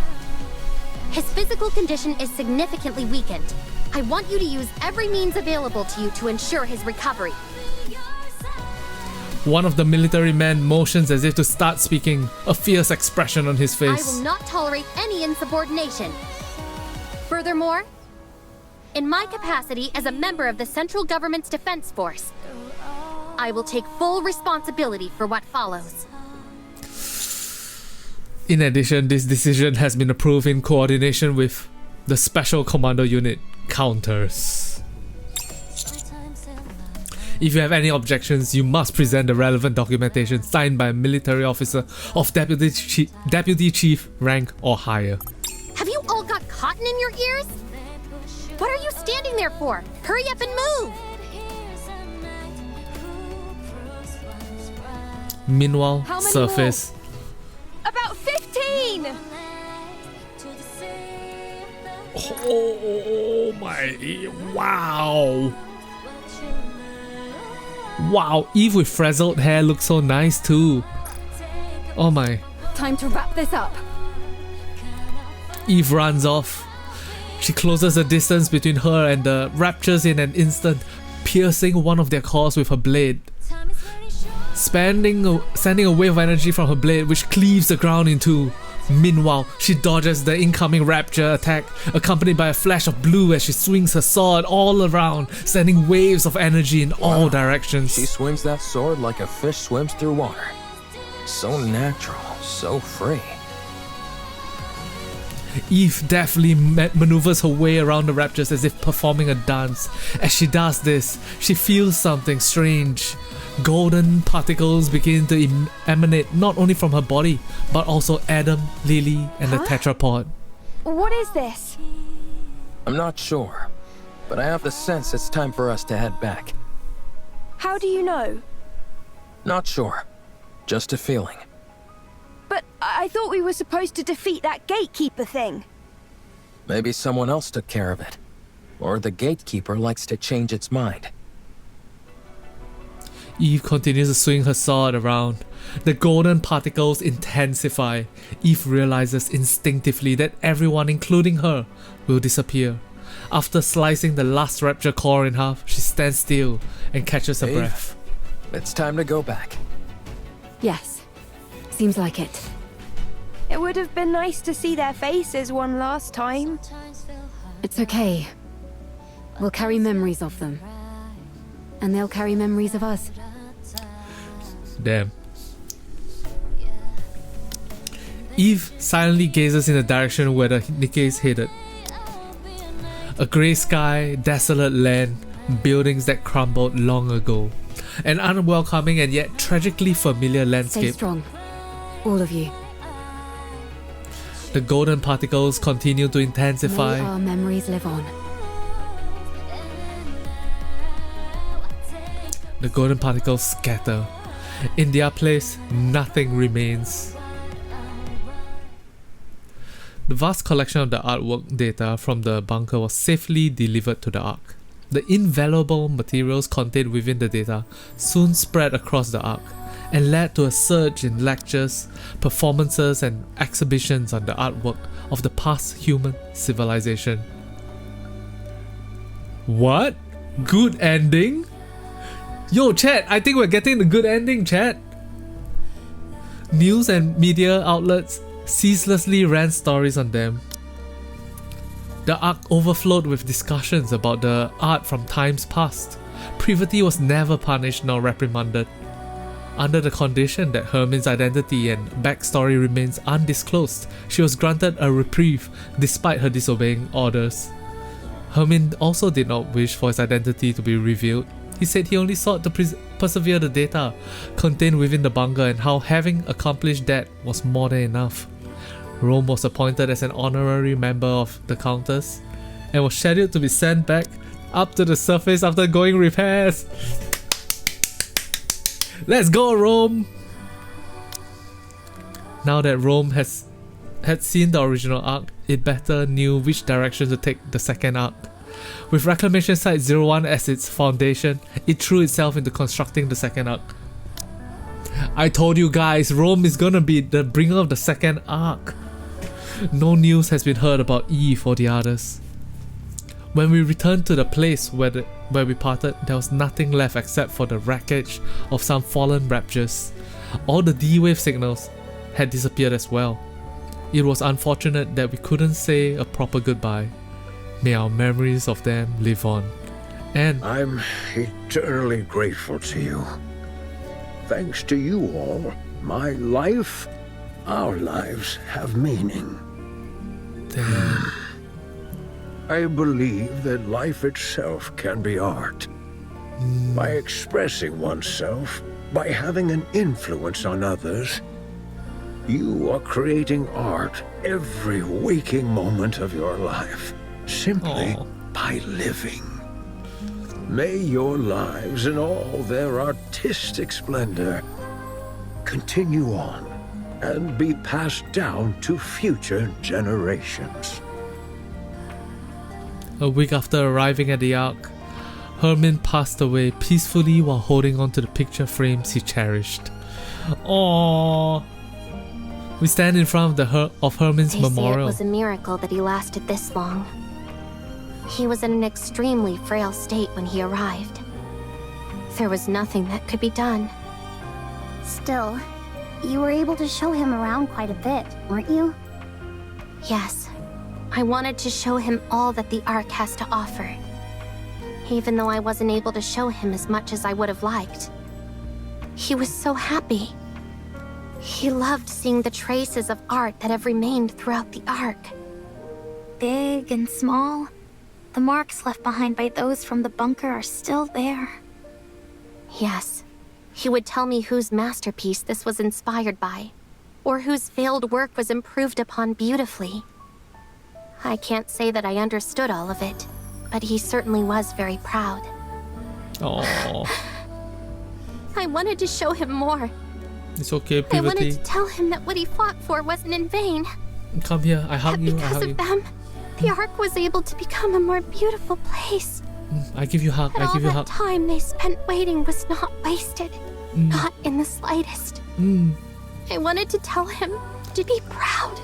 His physical condition is significantly weakened. I want you to use every means available to you to ensure his recovery. One of the military men motions as if to start speaking, a fierce expression on his face. I will not tolerate any insubordination. Furthermore, in my capacity as a member of the central government's defense force, I will take full responsibility for what follows. In addition, this decision has been approved in coordination with the Special Commando Unit Counters. If you have any objections, you must present the relevant documentation signed by a military officer of deputy chief rank or higher. Have you all got cotton in your ears? What are you standing there for? Hurry up and move! Meanwhile, How many surface. About 15! Oh my, wow. Wow, Eve with frazzled hair looks so nice too. Oh my. Time to wrap this up. Eve runs off. She closes the distance between her and the Raptures in an instant, piercing one of their cores with her blade. Sending a wave of energy from her blade which cleaves the ground in two. Meanwhile, she dodges the incoming Rapture attack, accompanied by a flash of blue as she swings her sword all around, sending waves of energy in all directions. She swings that sword like a fish swims through water. So natural, so free. Eve deftly maneuvers her way around the Raptures as if performing a dance. As she does this, she feels something strange. Golden particles begin to emanate not only from her body, but also Adam, Lily, and the tetrapod. What is this? I'm not sure, but I have the sense it's time for us to head back. How do you know? Not sure. Just a feeling. But I thought we were supposed to defeat that gatekeeper thing. Maybe someone else took care of it. Or the gatekeeper likes to change its mind. Eve continues to swing her sword around. The golden particles intensify. Eve realizes instinctively that everyone, including her, will disappear. After slicing the last Rapture core in half, she stands still and catches her breath. It's time to go back. Yes. Seems like it. It would have been nice to see their faces one last time. It's okay. We'll carry memories of them. And they'll carry memories of us. Damn. Eve silently gazes in the direction where the Nikke is headed. A grey sky, desolate land, buildings that crumbled long ago. An unwelcoming and yet tragically familiar landscape. Stay strong. All of you. The golden particles continue to intensify. May our memories live on. The golden particles scatter. In their place, nothing remains. The vast collection of the artwork data from the bunker was safely delivered to the Ark. The invaluable materials contained within the data soon spread across the Ark and led to a surge in lectures, performances, and exhibitions on the artwork of the past human civilization. What? Good ending? Yo, chat, I think we're getting the good ending, chat. News and media outlets ceaselessly ran stories on them. The Ark overflowed with discussions about the art from times past. Privity was never punished nor reprimanded. Under the condition that Hermin's identity and backstory remains undisclosed, she was granted a reprieve despite her disobeying orders. Hermin also did not wish for his identity to be revealed. He said he only sought to persevere the data contained within the bunker and how having accomplished that was more than enough. Rome was appointed as an honorary member of the Countess and was scheduled to be sent back up to the surface after going repairs. Let's go, Rome! Now that Rome had seen the original Ark, it better knew which direction to take the second Ark. With Reclamation Site 01 as its foundation, it threw itself into constructing the second Ark. I told you guys, Rome is gonna be the bringer of the second Ark. No news has been heard about Eve or the others. When we returned to the place where we parted, there was nothing left except for the wreckage of some fallen Raptures. All the D-wave signals had disappeared as well. It was unfortunate that we couldn't say a proper goodbye. May our memories of them live on. And I'm eternally grateful to you. Thanks to you all, my life, our lives have meaning. Damn. I believe that life itself can be art. By expressing oneself, by having an influence on others, you are creating art every waking moment of your life, simply by living. May your lives in all their artistic splendor continue on and be passed down to future generations. A week after arriving at the Ark, Hermin passed away peacefully while holding on to the picture frames he cherished. Aww. We stand in front of Hermin's memorial. It was a miracle that he lasted this long. He was in an extremely frail state when he arrived. There was nothing that could be done. Still, you were able to show him around quite a bit, weren't you? Yes. I wanted to show him all that the Ark has to offer. Even though I wasn't able to show him as much as I would have liked. He was so happy. He loved seeing the traces of art that have remained throughout the Ark. Big and small, the marks left behind by those from the bunker are still there. Yes. He would tell me whose masterpiece this was inspired by, or whose failed work was improved upon beautifully. I can't say that I understood all of it, but he certainly was very proud. Aww. I wanted to show him more. It's okay, Privity. I wanted to tell him that what he fought for wasn't in vain. Come here, I hug you, I because hug of you. them, the Ark was able to become a more beautiful place. I give you a hug, I give you a hug. All that time they spent waiting was not wasted. Not in the slightest. I wanted to tell him to be proud.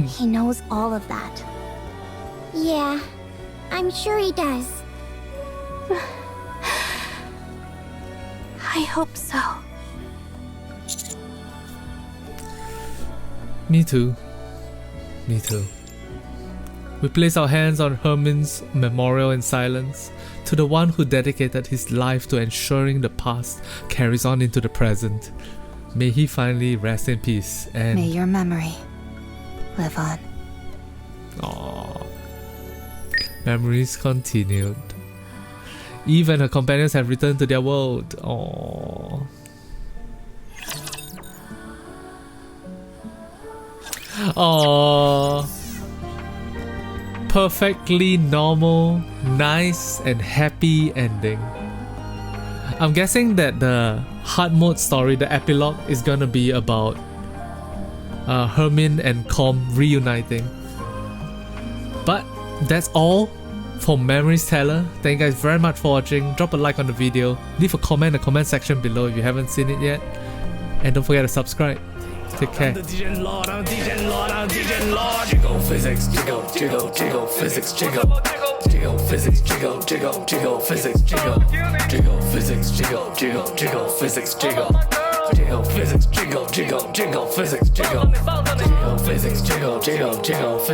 He knows all of that. Yeah, I'm sure he does. I hope so. Me too. Me too. We place our hands on Hermin's memorial in silence to the one who dedicated his life to ensuring the past carries on into the present. May he finally rest in peace and... May your memory live on. Aww. Memories continued. Eve and her companions have returned to their world. Aww. Aww. Perfectly normal, nice and happy ending. I'm guessing that the hard mode story, the epilogue, is gonna be about Hermin and Com reuniting. But that's all for Memories Teller. Thank you guys very much for watching. Drop a like on the video. Leave a comment in the comment section below if you haven't seen it yet. And don't forget to subscribe. Take care. I'm the DJ Lord, I'm DJ Lord, I'm DJ Lord. Jiggle physics, jiggle, jiggle, jiggle physics, jiggle. Jiggle physics, jiggle, jiggle, jiggle physics, jiggle. Jiggle physics, jiggle, jiggle, jiggle physics, jiggle. Jiggle physics, jiggle, jiggle, jiggle physics, jiggle. Jiggle physics, jiggle, jiggle, jiggle physics.